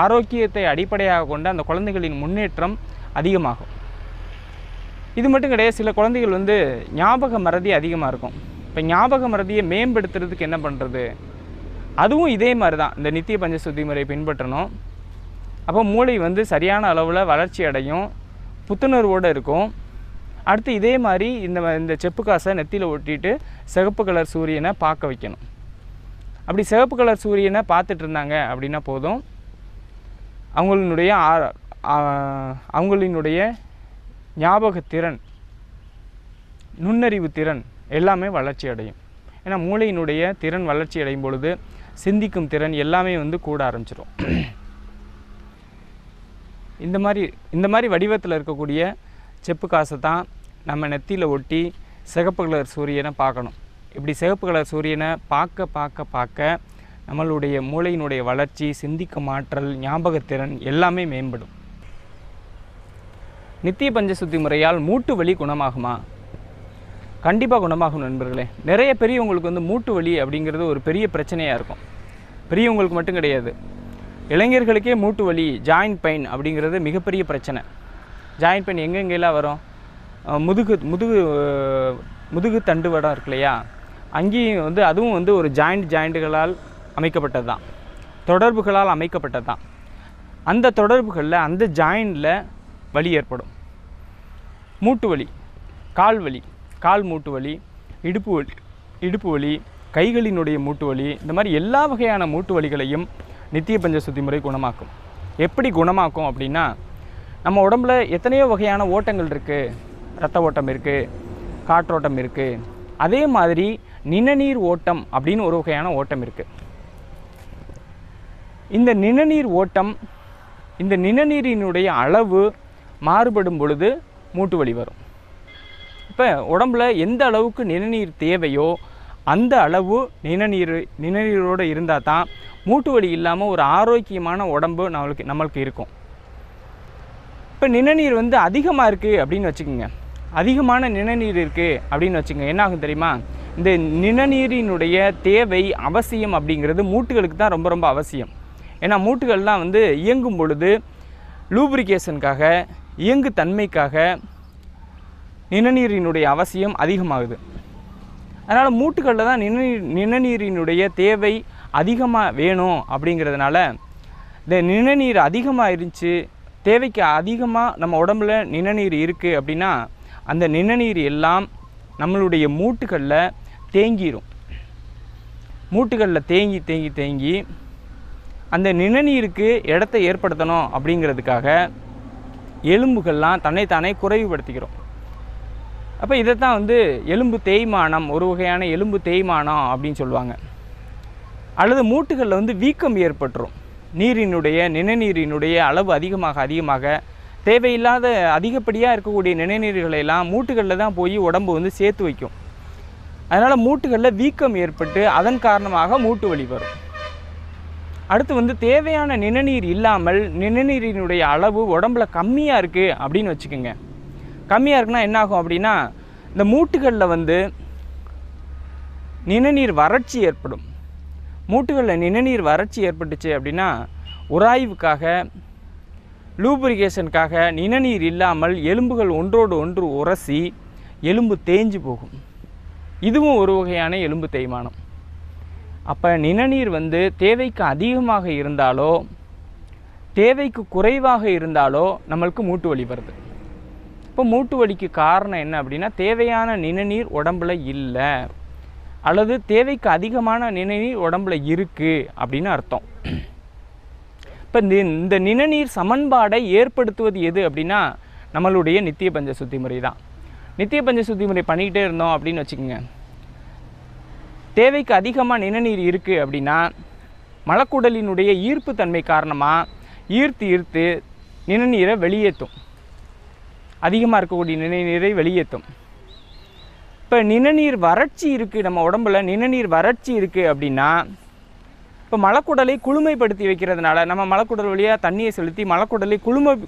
ஆரோக்கியத்தை அடிப்படையாக கொண்ட அந்த குழந்தைகளின் முன்னேற்றம் அதிகமாகும். இது மட்டும் கிடையாது, சில குழந்தைகள் வந்து ஞாபக மறதி அதிகமாக இருக்கும். இப்போ ஞாபக மறதியை மேம்படுத்துறதுக்கு என்ன பண்ணுறது? அதுவும் இதே மாதிரி தான், இந்த நித்திய பஞ்ச சுத்தி முறையை பின்பற்றணும். அப்போ மூளை வந்து சரியான அளவில் வளர்ச்சி அடையும், புத்துணர்வோடு இருக்கும். அடுத்து இதே மாதிரி இந்த செப்பு காசை நெத்தியில் ஒட்டிட்டு சிகப்பு கலர் சூரியனை பார்க்க வைக்கணும். அப்படி சிகப்பு கலர் சூரியனை பார்த்துட்டு இருந்தாங்க அப்படின்னா போதும், அவங்களினுடைய ஞாபகத்திறன், நுண்ணறிவு திறன் எல்லாமே வளர்ச்சி அடையும். ஏன்னா மூளையினுடைய திறன் வளர்ச்சி அடையும் பொழுது சிந்திக்கும் திறன் எல்லாமே வந்து கூட ஆரம்பிச்சிடும். இந்த மாதிரி வடிவத்தில் இருக்கக்கூடிய செப்பு காசை தான் நம்ம நெத்தியில் ஒட்டி சிகப்பு கலர் சூரியனை பார்க்கணும். இப்படி சிகப்பு கலர் சூரியனை பார்க்க நம்மளுடைய மூளையினுடைய வளர்ச்சி, சிந்திக்கும் ஆற்றல், ஞாபகத்திறன் எல்லாமே மேம்படும். நித்திய பஞ்ச சுத்தி முறையால் மூட்டு வலி குணமாகுமா? கண்டிப்பாக குணமாகும் நண்பர்களே. நிறைய பெரியவங்களுக்கு வந்து மூட்டு வலி அப்படிங்கிறது ஒரு பெரிய பிரச்சனையாக இருக்கும். பெரியவங்களுக்கு மட்டும் கிடையாது, இளைஞர்களுக்கே மூட்டு வலி, ஜாயின்ட் பெயின் அப்படிங்கிறது மிகப்பெரிய பிரச்சனை. ஜாயின்ட் பெயின் எங்கெங்கெல்லாம் வரும்? முதுகு தண்டுவடம் இருக்கு இல்லையா, அங்கேயும் வந்து அதுவும் வந்து ஒரு ஜாயிண்ட்டுகளால் அமைக்கப்பட்டது தான், தொடர்புகளால் அமைக்கப்பட்டது தான். அந்த தொடர்புகளில் அந்த ஜாயிண்டில் வலி ஏற்படும். மூட்டு வலி, கால் வலி, கால் மூட்டு வலி, இடுப்பு வலி, கைகளினுடைய மூட்டு வலி, இந்த மாதிரி எல்லா வகையான மூட்டு வலிகளையும் நித்திய பஞ்சசுத்தி முறை குணமாக்கும். எப்படி குணமாக்கும் அப்படின்னா, நம்ம உடம்புல எத்தனையோ வகையான ஓட்டங்கள் இருக்குது. இரத்த ஓட்டம் இருக்குது, காற்றோட்டம் இருக்குது. அதே மாதிரி நிணநீர் ஓட்டம் அப்படின்னு ஒரு வகையான ஓட்டம் இருக்குது. இந்த நிணநீர் ஓட்டம், இந்த நிணநீரினுடைய அளவு மாறுபடும் பொழுது மூட்டு வலி வரும். இப்போ உடம்புல எந்த அளவுக்கு நிணநீர் தேவையோ அந்த அளவு நிணநீரோடு இருந்தால் தான் மூட்டு வலி இல்லாமல் ஒரு ஆரோக்கியமான உடம்பு நம்மளுக்கு இருக்கும். இப்போ நிணநீர் வந்து அதிகமாக இருக்குது அப்படின்னு வச்சுக்கோங்க, அதிகமான நிணநீர் இருக்குது அப்படின்னு வச்சுக்கோங்க, என்ன ஆகும் தெரியுமா? இந்த நிணநீரினுடைய தேவை அவசியம் அப்படிங்கிறது மூட்டுகளுக்கு தான் ரொம்ப ரொம்ப அவசியம். ஏன்னா மூட்டுகள்லாம் வந்து இயங்கும் பொழுது லூப்ரிகேஷனுக்காக, இயங்கு தன்மைக்காக நிணநீரினுடைய அவசியம் அதிகமாகுது. அதனால் மூட்டுகளில் தான் நிணநீரினுடைய தேவை அதிகமாக வேணும். அப்படிங்கிறதுனால இந்த நிணநீர் அதிகமாக இருந்துச்சு, தேவைக்கு அதிகமாக நம்ம உடம்புல நிணநீர் இருக்குது அப்படின்னா அந்த நிணநீர் எல்லாம் நம்மளுடைய மூட்டுகளில் தேங்கிடும். மூட்டுகளில் தேங்கி தேங்கி தேங்கி அந்த நிணநீருக்கு இடத்தை ஏற்படுத்தணும் அப்படிங்கிறதுக்காக எலும்புகள்லாம் தன்னைத்தானே குறைவுபடுத்திக்கிறோம். அப்போ இதைத்தான் வந்து எலும்பு தேய்மானம், ஒரு வகையான எலும்பு தேய்மானம் அப்படின்னு சொல்லுவாங்க. அல்லது மூட்டுகளில் வந்து வீக்கம் ஏற்பட்டுரும். நிணநீரினுடைய அளவு அதிகமாக தேவையில்லாத அதிகப்படியாக இருக்கக்கூடிய நிணநீர்களெல்லாம் மூட்டுகளில் தான் போய் உடம்பு வந்து சேர்த்து வைக்கும். அதனால் மூட்டுகளில் வீக்கம் ஏற்பட்டு அதன் காரணமாக மூட்டு வலி வரும். அடுத்து வந்து தேவையான நிணநீர் இல்லாமல் நிணநீரினுடைய அளவு உடம்புல கம்மியாக இருக்குது அப்படின்னு வச்சுக்கோங்க. கம்மியாக இருக்குன்னா என்னாகும் அப்படின்னா, இந்த மூட்டுகளில் வந்து நிணநீர் வறட்சி ஏற்படும். மூட்டுகளில் நிணநீர் வறட்சி ஏற்பட்டுச்சு அப்படின்னா உராய்வுக்காக, லூப்ரிகேஷனுக்காக நிணநீர் இல்லாமல் எலும்புகள் ஒன்றோடு ஒன்று உரசி எலும்பு தேஞ்சு போகும். இதுவும் ஒரு வகையான எலும்பு தேய்மானம். அப்போ நிணநீர் வந்து தேவைக்கு அதிகமாக இருந்தாலோ தேவைக்கு குறைவாக இருந்தாலோ நம்மளுக்கு மூட்டு வலி வருது. இப்போ மூட்டு வலிக்கு காரணம் என்ன அப்படின்னா, தேவையான நிணநீர் உடம்புல இல்லை, அல்லது தேவைக்கு அதிகமான நிணநீர் உடம்புல இருக்குது அப்படின்னு அர்த்தம். இப்போ இந்த நிணநீர் சமன்பாடை ஏற்படுத்துவது எது அப்படின்னா நம்மளுடைய நித்திய பஞ்ச சுத்தி முறை தான். நித்திய பஞ்ச சுத்தி முறை பண்ணிக்கிட்டே இருந்தோம் அப்படின்னு வச்சுக்கோங்க, தேவைக்கு அதிகமாக நிணநீர் இருக்குது அப்படின்னா மலக்குடலினுடைய ஈர்ப்பு தன்மை காரணமாக ஈர்த்து நிணநீரை வெளியேற்றும். அதிகமாக இருக்கக்கூடிய நிணநீரை வெளியேற்றும். இப்போ நிணநீர் வறட்சி இருக்குது, நம்ம உடம்புல நிணநீர் வறட்சி இருக்குது அப்படின்னா இப்போ மலக்குடலை குளுமைப்படுத்தி வைக்கிறதுனால, நம்ம மலக்குடல் வழியாக தண்ணியை செலுத்தி மலக்குடலை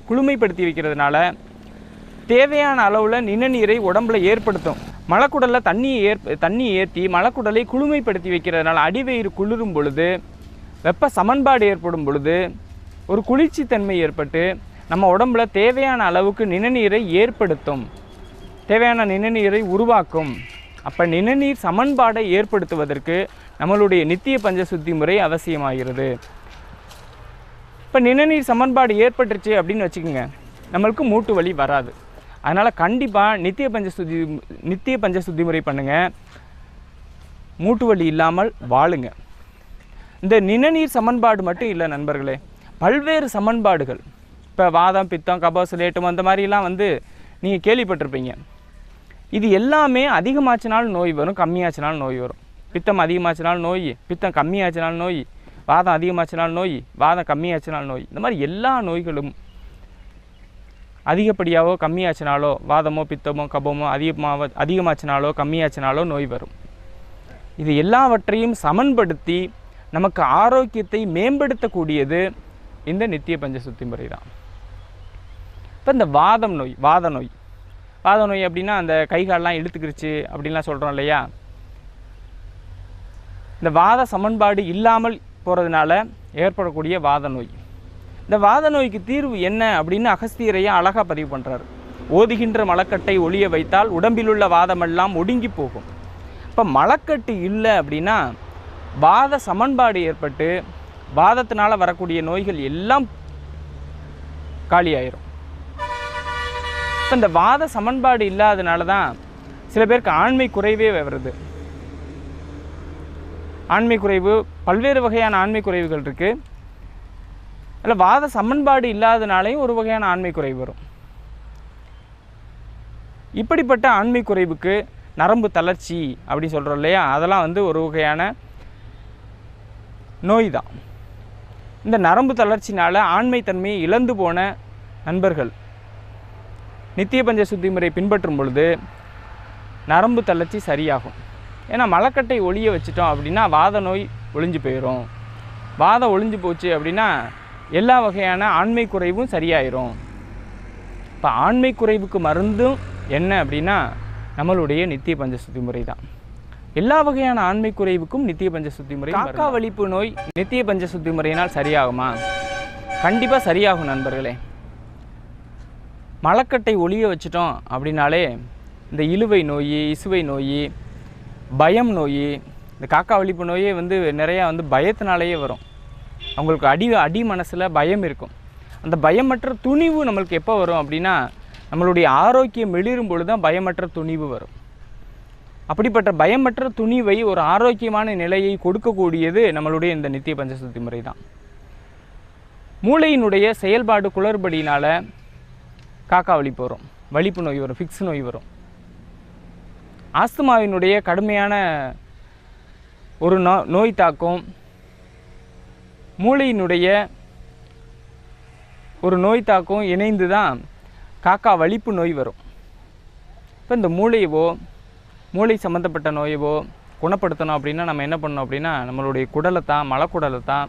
குளுமைப்படுத்தி வைக்கிறதுனால தேவையான அளவில் நிணநீரை உடம்புல ஏற்படுத்தும். மலக்குடலில் தண்ணி ஏற்றி மலக்குடலை குளுமைப்படுத்தி வைக்கிறதுனால அடிவயிறு குளிரும் பொழுது, வெப்ப சமன்பாடு ஏற்படும் பொழுது ஒரு குளிர்ச்சி தன்மை ஏற்பட்டு நம்ம உடம்புல தேவையான அளவுக்கு நிணநீரை ஏற்படுத்தும், தேவையான நிணநீரை உருவாக்கும். அப்போ நிணநீர் சமன்பாடை ஏற்படுத்துவதற்கு நம்மளுடைய நித்திய பஞ்ச சுத்தி முறை அவசியமாகிறது. இப்போ நிணநீர் சமன்பாடு ஏற்பட்டுருச்சு அப்படின்னு வச்சுக்கோங்க, நம்மளுக்கு மூட்டு வலி வராது. அதனால் கண்டிப்பாக நித்திய பஞ்ச சுத்தி முறை பண்ணுங்கள், மூட்டு வலி இல்லாமல் வாழுங்க. இந்த நிணநீர் சமன்பாடு மட்டும் இல்லை நண்பர்களே, பல்வேறு சமன்பாடுகள், இப்போ வாதம், பித்தம், கபசுலேட்டம் அந்த மாதிரிலாம் வந்து நீங்கள் கேள்விப்பட்டிருப்பீங்க. இது எல்லாமே அதிகமாச்சினாலும் நோய் வரும், கம்மியாச்சினாலும் நோய் வரும். பித்தம் அதிகமாச்சினாலும் நோய், பித்தம் கம்மியாச்சினாலும் நோய், வாதம் அதிகமாச்சினாலும் நோய், வாதம் கம்மியாச்சினாலும் நோய். இந்த மாதிரி எல்லா நோய்களும் அதிகப்படியாவோ கம்மியாச்சினாலோ, வாதமோ பித்தமோ கபமோ அதிகமாச்சினாலோ கம்மியாச்சினாலோ நோய் வரும். இது எல்லாவற்றையும் சமன்படுத்தி நமக்கு ஆரோக்கியத்தை மேம்படுத்தக்கூடியது இந்த நித்திய பஞ்ச சுத்தி முறை தான். இப்போ இந்த வாத நோய் அப்படின்னா அந்த கைகாலெலாம் இழுத்துக்கிருச்சு அப்படின்லாம் சொல்கிறோம் இல்லையா, இந்த வாத சமன்பாடு இல்லாமல் போகிறதுனால ஏற்படக்கூடிய வாத நோய். இந்த வாத நோய்க்கு தீர்வு என்ன அப்படின்னு அகஸ்தியரையா அழகாக பதிவு பண்ணுறாரு. ஓதுகின்ற மலக்கட்டை ஒளிய வைத்தால் உடம்பிலுள்ள வாதமெல்லாம் ஒடுங்கி போகும். இப்போ மலக்கட்டு இல்லை அப்படின்னா வாத சமன்பாடு ஏற்பட்டு வாதத்தினால் வரக்கூடிய நோய்கள் எல்லாம் காலியாயிரும். இப்போ இந்த வாத சமன்பாடு இல்லாதனால தான் சில பேருக்கு ஆண்மை குறைவே வருது. ஆண்மை குறைவு, பல்வேறு வகையான ஆண்மை குறைவுகள் இருக்குது. அதில் வாத சமன்பாடு இல்லாதனாலையும் ஒரு வகையான ஆண்மை குறைவு வரும். இப்படிப்பட்ட ஆண்மை குறைவுக்கு நரம்பு தளர்ச்சி அப்படின்னு சொல்கிறோம் இல்லையா, அதெல்லாம் ஒரு வகையான நோய் தான். இந்த நரம்பு தளர்ச்சினால் ஆண்மைத்தன்மையை இழந்து போன நண்பர்கள் நித்திய பஞ்ச சுத்தி முறை பின்பற்றும் பொழுது நரம்பு தளர்ச்சி சரியாகும். ஏன்னா மலக்கட்டை ஒழிய வச்சிட்டோம் அப்படின்னா வாத நோய் ஒழிஞ்சு போயிடும். வாதம் ஒழிஞ்சு போச்சு அப்படின்னா எல்லா வகையான ஆண்மை குறைவும் சரியாயிரும். இப்போ ஆண்மை குறைவுக்கு மருந்தும் என்ன அப்படின்னா நம்மளுடைய நித்திய பஞ்ச சுத்தி முறை தான். எல்லா வகையான ஆண்மை குறைவுக்கும் நித்திய பஞ்ச சுத்தி முறை. காக்கா வலிப்பு நோய் நித்திய பஞ்ச சுத்தி முறையினால் சரியாகுமா? கண்டிப்பாக சரியாகும் நண்பர்களே. மலக்கட்டை ஒழிய வச்சிட்டோம் அப்படின்னாலே இந்த இழுவை நோய், இசுவை நோய், பயம் நோய், இந்த காக்கா வலிப்பு நோயே நிறையா பயத்தினாலேயே வரும். அவங்களுக்கு அடி மனசில் பயம் இருக்கும். அந்த பயமற்ற துணிவு நம்மளுக்கு எப்போ வரும் அப்படின்னா நம்மளுடைய ஆரோக்கியம் வெளிரும் பொழுது தான் பயமற்ற துணிவு வரும். அப்படிப்பட்ட பயமற்ற துணிவை ஒரு ஆரோக்கியமான நிலையை கொடுக்கக்கூடியது நம்மளுடைய இந்த நித்திய பஞ்சசுத்தி முறை தான். மூளையினுடைய செயல்பாடு குளறுபடியினால் காக்கா வலிப்பு வரும், வலிப்பு நோய் வரும், ஃபிக்ஸ் நோய் வரும். ஆஸ்துமாவினுடைய கடுமையான ஒரு நோய் தாக்கம், மூளையினுடைய ஒரு நோய் தாக்கம் இணைந்து தான் காக்கா வலிப்பு நோய் வரும். இப்போ இந்த மூளை சம்மந்தப்பட்ட நோயவோ குணப்படுத்தணும் அப்படின்னா நம்ம என்ன பண்ணணும் அப்படின்னா நம்மளுடைய மலக்குடலை தான்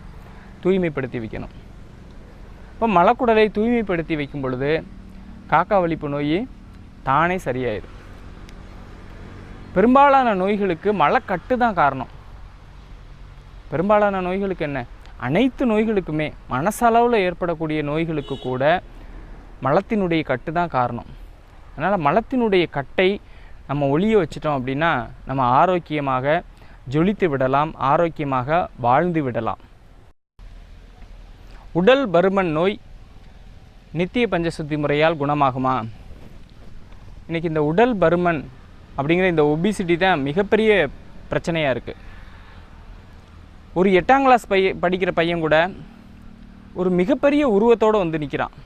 தூய்மைப்படுத்தி வைக்கணும். இப்போ மலக்குடலை தூய்மைப்படுத்தி வைக்கும் பொழுது காக்கா வலிப்பு நோய் தானே சரியாயிடும். பெரும்பாலான நோய்களுக்கு மலக்கட்டு தான் காரணம். பெரும்பாலான நோய்களுக்கு என்ன, அனைத்து நோய்களுக்குமே மனசளவில் ஏற்படக்கூடிய நோய்களுக்கு கூட மலத்தினுடைய கட்டு தான் காரணம். அதனால் மலத்தினுடைய கட்டை நம்ம ஒழிய வச்சிட்டோம் அப்படின்னா நம்ம ஆரோக்கியமாக ஜொலித்து விடலாம், ஆரோக்கியமாக வாழ்ந்து விடலாம். உடல் பருமன் நோய் நித்திய பஞ்சசுத்தி முறையால் குணமாகுமா? இன்றைக்கி இந்த உடல் பருமன் அப்படிங்கிற இந்த ஒபிசிட்டி தான் மிகப்பெரிய பிரச்சனையாக இருக்குது. ஒரு 8ஆம் கிளாஸ் படிக்கிற பையன் கூட ஒரு மிகப்பெரிய உருவத்தோடு நிற்கிறான்.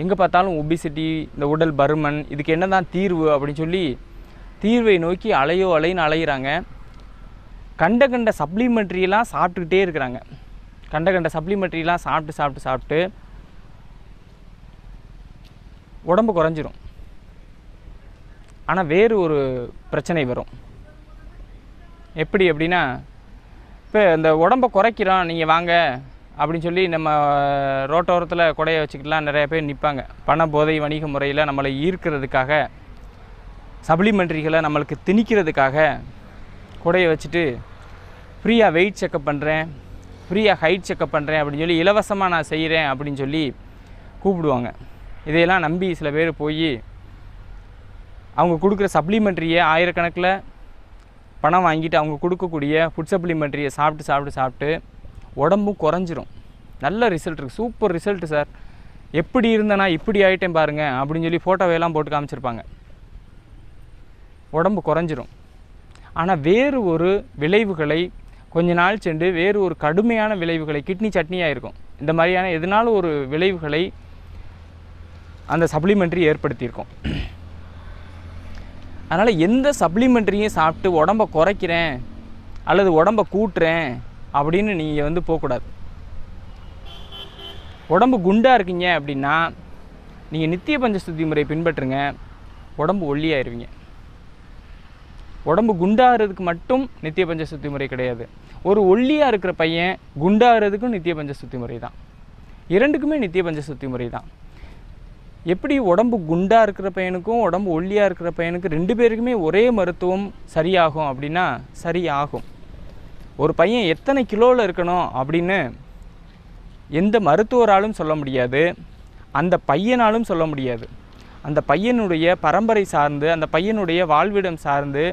எங்கே பார்த்தாலும் ஒபிசிட்டி, இந்த உடல் பருமன், இதுக்கு என்ன தான் தீர்வு அப்படின்னு சொல்லி தீர்வை நோக்கி அலைன்னு அலைகிறாங்க. கண்ட சப்ளிமெண்ட்ரியெல்லாம் சாப்பிட்டுக்கிட்டே இருக்கிறாங்க. கண்ட சப்ளிமெண்ட்ரியெல்லாம் சாப்பிட்டு உடம்பு குறைஞ்சிரும். ஆனால் வேறு ஒரு பிரச்சனை வரும். எப்படி அப்படின்னா, இப்போ இந்த உடம்பை குறைக்கிறோம் நீங்கள் வாங்க அப்படின்னு சொல்லி நம்ம ரோட்டோரத்தில் கொடையை வச்சுக்கிட்டுலாம் நிறைய பேர் நிற்பாங்க. பண போதை வணிக முறையில் நம்மளை ஈர்க்கிறதுக்காக, சப்ளிமெண்ட்ரிகளை நம்மளுக்கு திணிக்கிறதுக்காக கொடையை வச்சுட்டு ஃப்ரீயாக வெயிட் செக்கப் பண்ணுறேன், ஃப்ரீயாக ஹைட் செக்கப் பண்ணுறேன் அப்படின்னு சொல்லி இலவசமாக நான் செய்கிறேன் அப்படின்னு சொல்லி கூப்பிடுவாங்க. இதையெல்லாம் நம்பி சில பேர் போய் அவங்க கொடுக்குற சப்ளிமெண்ட்ரியை ஆயிரக்கணக்கில் பணம் வாங்கிட்டு அவங்க கொடுக்கக்கூடிய ஃபுட் சப்ளிமெண்ட்ரியை சாப்பிட்டு உடம்பும் குறைஞ்சிரும். நல்ல ரிசல்ட் இருக்குது, சூப்பர் ரிசல்ட்டு சார், எப்படி இருந்தேன்னா இப்படி ஆகிட்டேன் பாருங்கள் அப்படின்னு சொல்லி ஃபோட்டோவையெல்லாம் போட்டு காமிச்சிருப்பாங்க. உடம்பு குறைஞ்சிரும். ஆனால் வேறு ஒரு விளைவுகளை கொஞ்ச நாள் சென்று வேறு ஒரு கடுமையான விளைவுகளை, கிட்னி சட்னியாக இருக்கும், இந்த மாதிரியான எதனாலும் ஒரு விளைவுகளை அந்த சப்ளிமெண்ட்ரி ஏற்படுத்தியிருக்கும். அதனால் எந்த சப்ளிமெண்ட்ரியும் சாப்பிட்டு உடம்பை குறைக்கிறேன் அல்லது உடம்பை கூட்டுறேன் அப்படின்னு நீங்கள் போகக்கூடாது. உடம்பு குண்டாக இருக்கீங்க அப்படின்னா நீங்கள் நித்திய பஞ்சசுத்தி முறை பின்பற்றுங்க, உடம்பு ஒல்லியாயிருவீங்க. உடம்பு குண்டாகிறதுக்கு மட்டும் நித்திய பஞ்சசுத்தி முறை கிடையாது. ஒரு ஒல்லியாக இருக்கிற பையன் குண்டாகிறதுக்கும் நித்திய பஞ்சசுத்தி முறை தான். இரண்டுக்குமே நித்திய பஞ்சசுத்தி முறை தான். எப்படி உடம்பு குண்டாக இருக்கிற பையனுக்கும் உடம்பு ஒல்லியாக இருக்கிற பையனுக்கு ரெண்டு பேருக்குமே ஒரே மருத்துவம் சரியாகும் அப்படின்னா சரியாகும். ஒரு பையன் எத்தனை கிலோவில் இருக்கணும் அப்படின்னு எந்த மருத்துவராலும் சொல்ல முடியாது, அந்த பையனாலும் சொல்ல முடியாது. அந்த பையனுடைய பரம்பரை சார்ந்து, அந்த பையனுடைய வாழ்விடம் சார்ந்து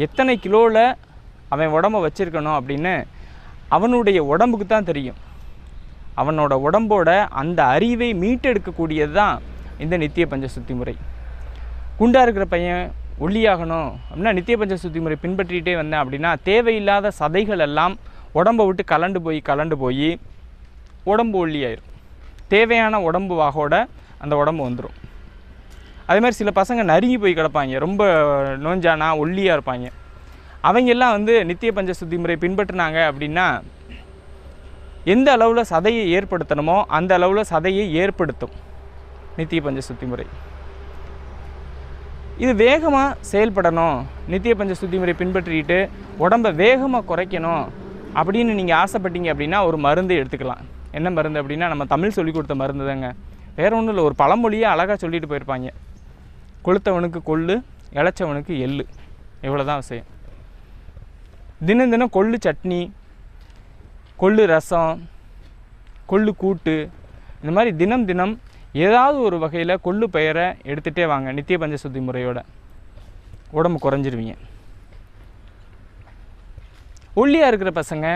எத்தனை கிலோவில் அவன் உடம்பை வச்சுருக்கணும் அப்படின்னு அவனுடைய உடம்புக்கு தான் தெரியும். அவனோட உடம்போட அந்த அறிவை மீட்டெடுக்கக்கூடியது தான் இந்த நித்திய பஞ்ச சுத்தி முறை. குண்டாக இருக்கிற பையன் ஒல்லியாகணும் அப்படின்னா நித்திய பஞ்ச சுத்தி முறை பின்பற்றிகிட்டே வந்தேன் அப்படின்னா தேவையில்லாத சதைகள் எல்லாம் உடம்பை விட்டு கலண்டு போய் உடம்பு ஒல்லியாயிரும். தேவையான உடம்பு வாகோட அந்த உடம்பு வந்துடும். அதே மாதிரி சில பசங்க நறுங்கி போய் கிடப்பாங்க, ரொம்ப நோஞ்சானா ஒல்லியாக இருப்பாங்க. அவங்கெல்லாம் வந்து நித்திய பஞ்ச சுத்தி முறை பின்பற்றினாங்க அப்படின்னா எந்த அளவில் சதையை ஏற்படுத்தணுமோ அந்த அளவில் சதையை ஏற்படுத்தும் நித்திய பஞ்ச சுத்தி முறை. இது வேகமாக செயல்படணும், நித்திய பஞ்ச சுத்தி முறை பின்பற்றிக்கிட்டு உடம்பை வேகமாக குறைக்கணும் அப்படின்னு நீங்கள் ஆசைப்பட்டீங்க அப்படின்னா ஒரு மருந்து எடுத்துக்கலாம். என்ன மருந்து அப்படின்னா நம்ம தமிழ் சொல்லி கொடுத்த மருந்து தாங்க, வேறு ஒன்றும் இல்லை. ஒரு பழமொழியை அழகாக சொல்லிட்டு போயிருப்பாங்க, கொளுத்தவனுக்கு கொள்ளு, இளைச்சவனுக்கு எள்ளு, இவ்வளோ தான் விஷயம். தினம் தினம் கொள்ளு சட்னி, கொள்ளு ரசம், கொள்ளு கூட்டு, இந்த மாதிரி தினம் தினம் ஏதாவது ஒரு வகையில் கொள்ளு பயிரை எடுத்துகிட்டே வாங்க. நித்திய பஞ்ச சுத்தி முறையோட உடம்பு குறைஞ்சிருவீங்க. ஒல்லியாக இருக்கிற பசங்க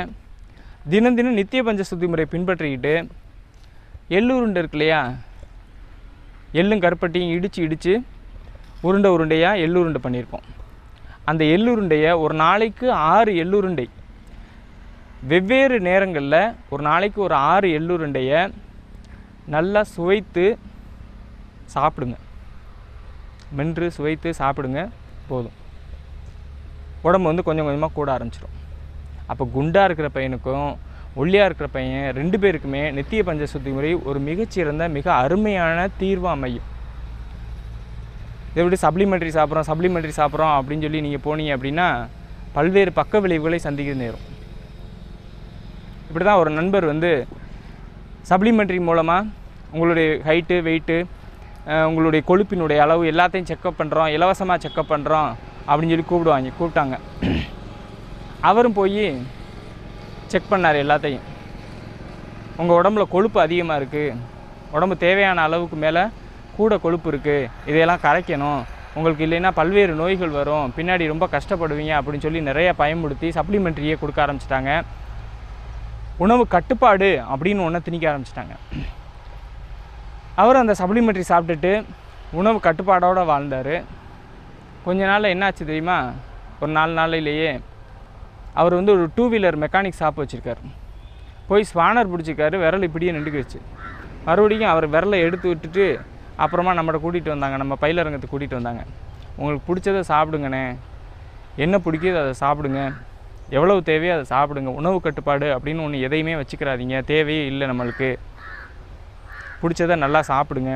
தினம் தினம் நித்திய பஞ்ச சுத்தி முறை பின்பற்றிக்கிட்டு எள்ளுருண்டை இருக்கு இல்லையா, எள்ளும் கருப்பட்டியும் இடித்து உருண்டையாக எள்ளுருண்டை பண்ணியிருப்போம். அந்த எள்ளுருண்டையை ஒரு நாளைக்கு 6 எள்ளுருண்டை, வெவ்வேறு நேரங்களில் ஒரு நாளைக்கு ஒரு 6 எள்ளுருண்டையை நல்லா சுவைத்து சாப்பிடுங்க. மென்று சுவைத்து சாப்பிடுங்க, போதும். உடம்பு வந்து கொஞ்சம் கொஞ்சமாக கூட ஆரம்பிச்சிடும். அப்போ குண்டாக இருக்கிற பையனுக்கும் ஒல்லியாக இருக்கிற பையன் 2 பேருக்குமே நித்திய பஞ்ச சுத்தி முறை ஒரு மிகச்சிறந்த மிக அருமையான தீர்வாக அமையும். இதை விட சப்ளிமெண்ட்ரி சாப்பிட்றோம் அப்படின்னு சொல்லி நீங்கள் போனீங்க அப்படின்னா பல்வேறு பக்க விளைவுகளை சந்திக்க நேரும். இப்படி தான் ஒரு நண்பர் வந்து சப்ளிமெண்ட்ரி மூலமாக உங்களுடைய ஹைட்டு, வெயிட்டு, உங்களுடைய கொழுப்பினுடைய அளவு எல்லாத்தையும் செக்கப் பண்ணுறோம், இலவசமாக செக்கப் பண்ணுறோம் அப்படின்னு சொல்லி கூப்பிட்டாங்க. அவரும் போய் செக் பண்ணார் எல்லாத்தையும். உங்கள் உடம்புல கொழுப்பு அதிகமாக இருக்குது, உடம்பு தேவையான அளவுக்கு மேலே கூட கொழுப்பு இருக்குது, இதையெல்லாம் கரைக்கணும், உங்களுக்கு இல்லைன்னா பல்வேறு நோய்கள் வரும், பின்னாடி ரொம்ப கஷ்டப்படுவீங்க அப்படின்னு சொல்லி நிறைய பயன்படுத்தி சப்ளிமெண்ட்ரியே கொடுக்க ஆரம்பிச்சிட்டாங்க. உணவு கட்டுப்பாடு அப்படின்னு ஒன்று திணிக்க ஆரம்பிச்சிட்டாங்க. அவர் அந்த சப்ளிமெண்ட்ரி சாப்பிட்டுட்டு உணவு கட்டுப்பாடோடு வாழ்ந்தார். கொஞ்ச நாளில் என்னாச்சு தெரியுமா, ஒரு 4 நாளையிலேயே அவர் வந்து ஒரு 2 வீலர் மெக்கானிக் ஷாப் வச்சுருக்கார். போய் ஸ்பானர் பிடிச்சிருக்காரு, விரல் இப்படியே நின்றுக்கிடுச்சு. மறுபடியும் அவர் விரலை எடுத்து விட்டுட்டு அப்புறமா நம்மகிட்ட கூட்டிகிட்டு வந்தாங்க, நம்ம பயிலரங்கத்துக்கு கூட்டிகிட்டு வந்தாங்க. உங்களுக்கு பிடிச்சதை சாப்பிடுங்கண்ணே, என்ன பிடிக்குதோ அதை சாப்பிடுங்க, எவ்வளவு தேவையோ அதை சாப்பிடுங்க, உணவு கட்டுப்பாடு அப்படின்னு ஒன்று எதையுமே வச்சுக்கிறாதீங்க, தேவையே இல்லை, நம்மளுக்கு பிடிச்சதை நல்லா சாப்பிடுங்க,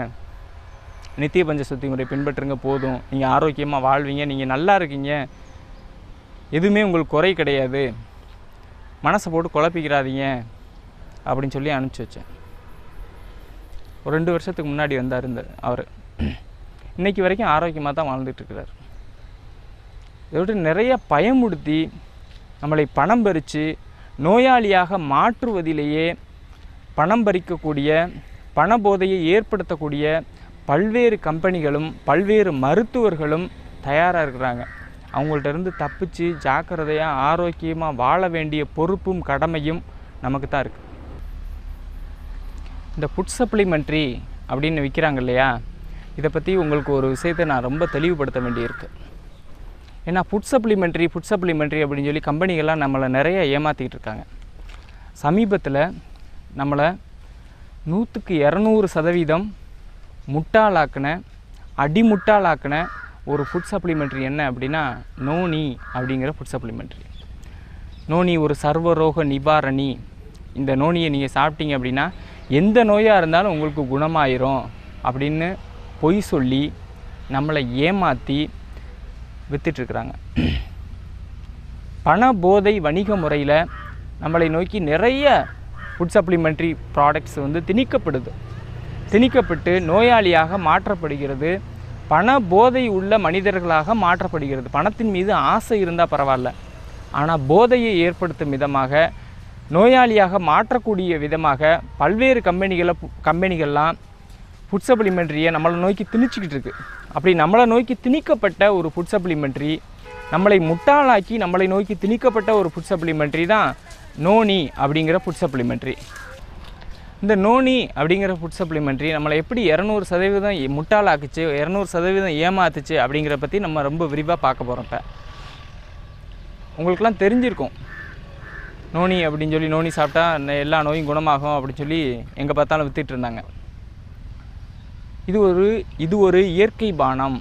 நித்திய பஞ்ச சுத்தி முறை பின்பற்றுங்க, போதும், நீங்கள் ஆரோக்கியமாக வாழ்வீங்க, நீங்கள் நல்லா இருக்கீங்க, எதுவுமே உங்களுக்கு குறை கிடையாது, மனசை போட்டு குழப்பிக்கிறாதீங்க அப்படின்னு சொல்லி அனுப்பிச்சி வச்சேன். ஒரு 2 வருஷத்துக்கு முன்னாடி வந்தார் அவர். இன்றைக்கி வரைக்கும் ஆரோக்கியமாக தான் வாழ்ந்துட்டுருக்கிறார். இதோட நிறைய பயமுடுத்தி நம்மளை பணம் பறித்து நோயாளியாக மாற்றுவதிலேயே பணம் பறிக்கக்கூடிய, பண போதையை ஏற்படுத்தக்கூடிய பல்வேறு கம்பெனிகளும் பல்வேறு மருத்துவர்களும் தயாராக இருக்கிறாங்க. அவங்கள்ட்ட இருந்து தப்பிச்சு ஜாக்கிரதையாக ஆரோக்கியமாக வாழ வேண்டிய பொறுப்பும் கடமையும் நமக்கு தான் இருக்குது. இந்த ஃபுட் சப்ளிமெண்ட்ரி அப்படின்னு விற்கிறாங்க இல்லையா, இதை பற்றி உங்களுக்கு ஒரு விஷயத்தை நான் ரொம்ப தெளிவுபடுத்த வேண்டியிருக்கு. ஏன்னா ஃபுட் சப்ளிமெண்ட்ரி அப்படின்னு சொல்லி கம்பெனிகள்லாம் நம்மளை நிறைய ஏமாற்றிக்கிட்டு இருக்காங்க. சமீபத்தில் நம்மளை 100க்கு 200% முட்டாளாக்கின, அடிமுட்டாளாக்கின ஒரு ஃபுட் சப்ளிமெண்ட்ரி என்ன அப்படின்னா நோனி அப்படிங்கிற ஃபுட் சப்ளிமெண்ட்ரி. நோனி ஒரு சர்வரோக நிவாரணி. இந்த நோனியை நீங்கள் சாப்பிட்டீங்க அப்படின்னா எந்த நோயாக இருந்தாலும் உங்களுக்கு குணமாயிரும் அப்படின்னு பொய் சொல்லி நம்மளை ஏமாற்றி விற்றுட்ருக்குறாங்க. பண போதை வணிக முறையில் நம்மளை நோக்கி நிறைய ஃபுட் சப்ளிமெண்ட்ரி ப்ராடக்ட்ஸ் வந்து திணிக்கப்பட்டு நோயாளியாக மாற்றப்படுகிறது, பண போதை உள்ள மனிதர்களாக மாற்றப்படுகிறது. பணத்தின் மீது ஆசை இருந்தால் பரவாயில்ல, ஆனால் போதையை ஏற்படுத்தும் விதமாக, நோயாளியாக மாற்றக்கூடிய விதமாக பல்வேறு கம்பெனிகள்லாம் ஃபுட் சப்ளிமெண்ட்ரியை நம்மளை நோக்கி திணிச்சிக்கிட்டு இருக்குது. அப்படி நம்மளை நோக்கி திணிக்கப்பட்ட ஒரு ஃபுட் சப்ளிமெண்ட்ரி, நம்மளை முட்டாளாக்கி நம்மளை நோக்கி திணிக்கப்பட்ட ஒரு ஃபுட் சப்ளிமெண்ட்ரி தான் நோனி அப்படிங்கிற ஃபுட் சப்ளிமெண்ட்ரி. இந்த நோனி அப்படிங்கிற ஃபுட் சப்ளிமெண்ட்ரி நம்மளை எப்படி 200% முட்டாளாக்குச்சு, 200% ஏமாத்துச்சு அப்படிங்கிற பற்றி நம்ம ரொம்ப விரிவாக பார்க்க போகிறோம். இப்போ உங்களுக்கெல்லாம் தெரிஞ்சிருக்கும், நோனி அப்படின்னு சொல்லி, நோனி சாப்பிட்டா எல்லா நோயும் குணமாகும் அப்படின்னு சொல்லி எங்கே பார்த்தாலும் வித்துட்டு இருந்தாங்க. இது ஒரு இயற்கை பானம்,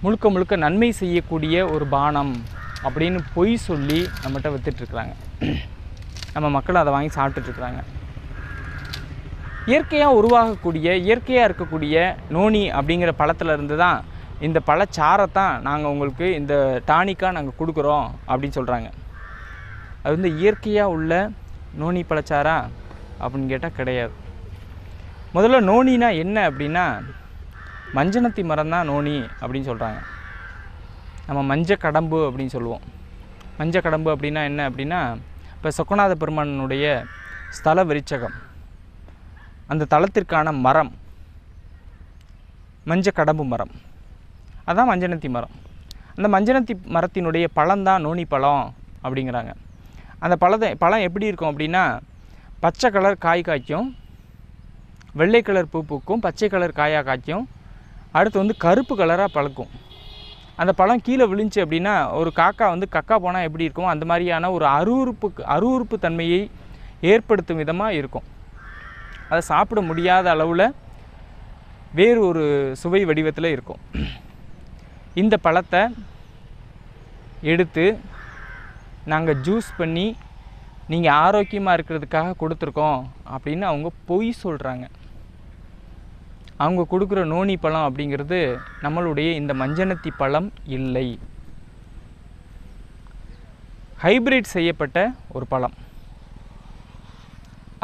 முழுக்க முழுக்க நன்மை செய்யக்கூடிய ஒரு பானம் அப்படின்னு பொய் சொல்லி நம்மகிட்ட வித்துட்ருக்குறாங்க. நம்ம மக்கள் அதை வாங்கி சாப்பிட்டுட்ருக்குறாங்க. இயற்கையாக உருவாகக்கூடிய, இயற்கையாக இருக்கக்கூடிய நோனி அப்படிங்கிற பழத்திலேருந்து தான் இந்த பழச்சாரத்தான் நாங்கள் உங்களுக்கு இந்த டானிக்காக நாங்கள் கொடுக்குறோம் அப்படின்னு சொல்கிறாங்க. அது வந்து இயற்கையாக உள்ள நோனி பழச்சாரா அப்படின்னு கேட்டால் கிடையாது. முதல்ல நோனினா என்ன அப்படின்னா, மஞ்சனத்தி மரம் தான் நோனி அப்படின்னு சொல்கிறாங்க. நம்ம மஞ்சள் கடம்பு அப்படின்னு சொல்லுவோம். மஞ்சள் கடம்பு அப்படின்னா என்ன அப்படின்னா, இப்போ சொக்கநாத பெருமானுடைய ஸ்தல விருட்சகம், அந்த தலத்திற்கான மரம் மஞ்சள் கடம்பு மரம், அதுதான் மஞ்சனத்தி மரம். அந்த மஞ்சனத்தி மரத்தினுடைய பழம்தான் நோனி பழம் அப்படிங்கிறாங்க. அந்த பழம் எப்படி இருக்கும் அப்படின்னா, பச்சை கலர் காய் காய்க்கும், வெள்ளை கலர் பூ பூக்கும், பச்சை கலர் காயாக காய்க்கும், அடுத்து வந்து கருப்பு கலராக பழுக்கும். அந்த பழம் கீழே விழுந்துச்சு அப்படின்னா, ஒரு காக்கா வந்து கக்கா போனால் எப்படி இருக்கும் அந்த மாதிரியான ஒரு அருவருப்பு தன்மையை ஏற்படுத்தும் விதமாக இருக்கும். அதை சாப்பிட முடியாத அளவில் வேறு ஒரு சுவை வடிவத்தில் இருக்கும். இந்த பழத்தை எடுத்து நாங்கள் ஜூஸ் பண்ணி நீங்கள் ஆரோக்கியமாக இருக்கிறதுக்காக கொடுத்துருக்கோம் அப்படின்னு அவங்க பொய் சொல்கிறாங்க. அவங்க கொடுக்குற நோனி பழம் அப்படிங்கிறது நம்மளுடைய இந்த மஞ்சனத்தி பழம் இல்லை, ஹைப்ரிட் செய்யப்பட்ட ஒரு பழம்.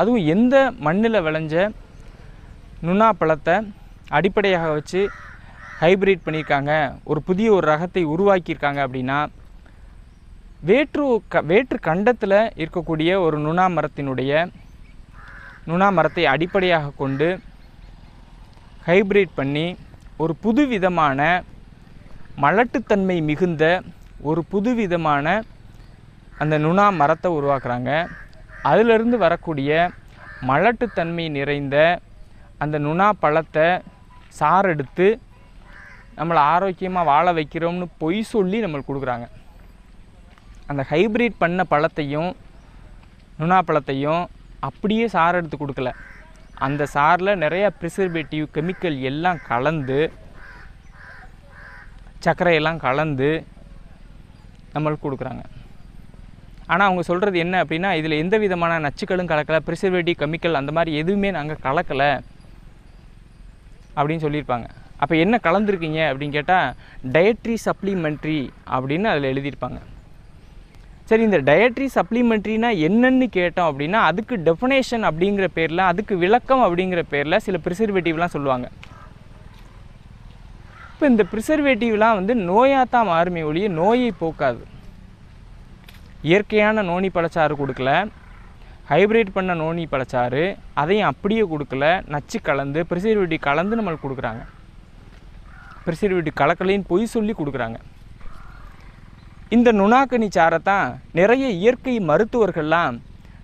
அதுவும் எந்த மண்ணில் விளைஞ்ச நுணா பழத்தை அடிப்படையாக வச்சு ஹைப்ரிட் பண்ணியிருக்காங்க, ஒரு புதிய ஒரு ரகத்தை உருவாக்கியிருக்காங்க அப்படின்னா, வேற்று கண்டத்தில் இருக்கக்கூடிய ஒரு நுணா மரத்தை அடிப்படையாக கொண்டு ஹைப்ரிட் பண்ணி ஒரு புது விதமான மலட்டுத்தன்மை மிகுந்த ஒரு புது விதமான அந்த நுணா மரத்தை உருவாக்குறாங்க. அதிலிருந்து வரக்கூடிய மலட்டுத்தன்மை நிறைந்த அந்த நுணா பழத்தை சாரெடுத்து நம்மளை ஆரோக்கியமாக வாழ வைக்கிறோம்னு பொய் சொல்லி நம்மளுக்கு கொடுக்குறாங்க. அந்த ஹைப்ரிட் பண்ண பழத்தையும் நுணா பழத்தையும் அப்படியே சாறு எடுத்து கொடுக்கல, அந்த சாரில் நிறையா ப்ரிசர்வேட்டிவ் கெமிக்கல் எல்லாம் கலந்து, சர்க்கரையெல்லாம் கலந்து நம்மளுக்கு கொடுக்குறாங்க. ஆனால் அவங்க சொல்கிறது என்ன அப்படின்னா, இதில் எந்த விதமான நச்சுக்களும் கலக்கலை, ப்ரிசர்வேட்டிவ் கெமிக்கல் அந்த மாதிரி எதுவுமே நாங்கள் கலக்கலை அப்படின்னு சொல்லியிருப்பாங்க. அப்போ என்ன கலந்துருக்கீங்க அப்படின்னு கேட்டால், டயட்ரி சப்ளிமெண்ட்ரி அப்படின்னு அதில் எழுதியிருப்பாங்க. சரி, இந்த டயட்ரி சப்ளிமெண்ட்ரினா என்னன்னு கேட்டோம் அப்படின்னா, அதுக்கு டெஃபினேஷன் அப்படிங்கிற பேரில், அதுக்கு விளக்கம் அப்படிங்கிற பேரில் சில ப்ரிசர்வேட்டிவ்லாம் சொல்லுவாங்க. இப்போ இந்த ப்ரிசர்வேட்டிவ்லாம் வந்து நோயாத்தான் மாறுமே ஒழிய நோயை போக்காது. இயற்கையான நோனி பழச்சாறு கொடுக்கல, ஹைப்ரிட் பண்ண நோனி பழச்சாறு அதையும் அப்படியே கொடுக்கல, நச்சு கலந்து ப்ரிசர்வேட்டிவ் கலந்து நம்மளுக்கு கொடுக்குறாங்க. ப்ரிசர்வேட்டிவ் கலக்கலைன்னு பொய் சொல்லி கொடுக்குறாங்க. இந்த நுணாக்கனி சாரைத்தான் நிறைய இயற்கை மருத்துவர்கள்லாம்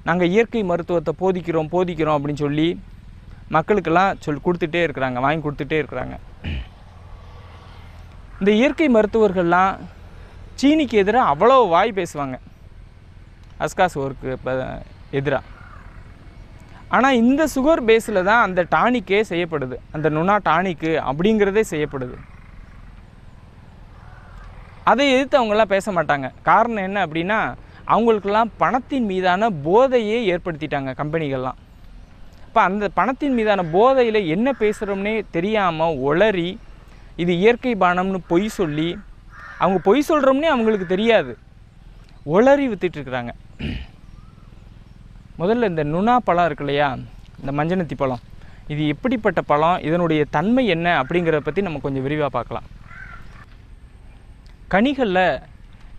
நாங்கள் இயற்கை மருத்துவத்தை போதிக்கிறோம் அப்படின்னு சொல்லி மக்களுக்கெல்லாம் கொடுத்துட்டே இருக்கிறாங்க, வாங்கி கொடுத்துட்டே இருக்கிறாங்க. இந்த இயற்கை மருத்துவர்கள்லாம் சீனிக்கு எதிராக அவ்வளோ வாய் பேசுவாங்க, அஸ்காஸ் ஒர்க்கு எதிராக. ஆனால் இந்த சுகர் பேஸில் தான் அந்த டானிக்கே செய்யப்படுது, அந்த நுணா டானிக்கு அப்படிங்கிறதே செய்யப்படுது. அதை எதிர்த்து அவங்களாம் பேச மாட்டாங்க. காரணம் என்ன அப்படின்னா, அவங்களுக்கெல்லாம் பணத்தின் மீதான போதையே ஏற்படுத்திட்டாங்க கம்பெனிகள்லாம். இப்போ அந்த பணத்தின் மீதான போதையில் என்ன பேசுகிறோம்னே தெரியாமல் உளறி, இது இயற்கை பானம்னு பொய் சொல்லி, அவங்க பொய் சொல்கிறோம்னே அவங்களுக்கு தெரியாது, உளறி வித்துட்ருக்குறாங்க. முதல்ல இந்த நுணா பழம் இருக்கு இல்லையா, இந்த மஞ்சனத்தி பழம், இது எப்படிப்பட்ட பழம், இதனுடைய தன்மை என்ன அப்படிங்கிறத பற்றி நம்ம கொஞ்சம் விரிவாக பார்க்கலாம். கனிகளில்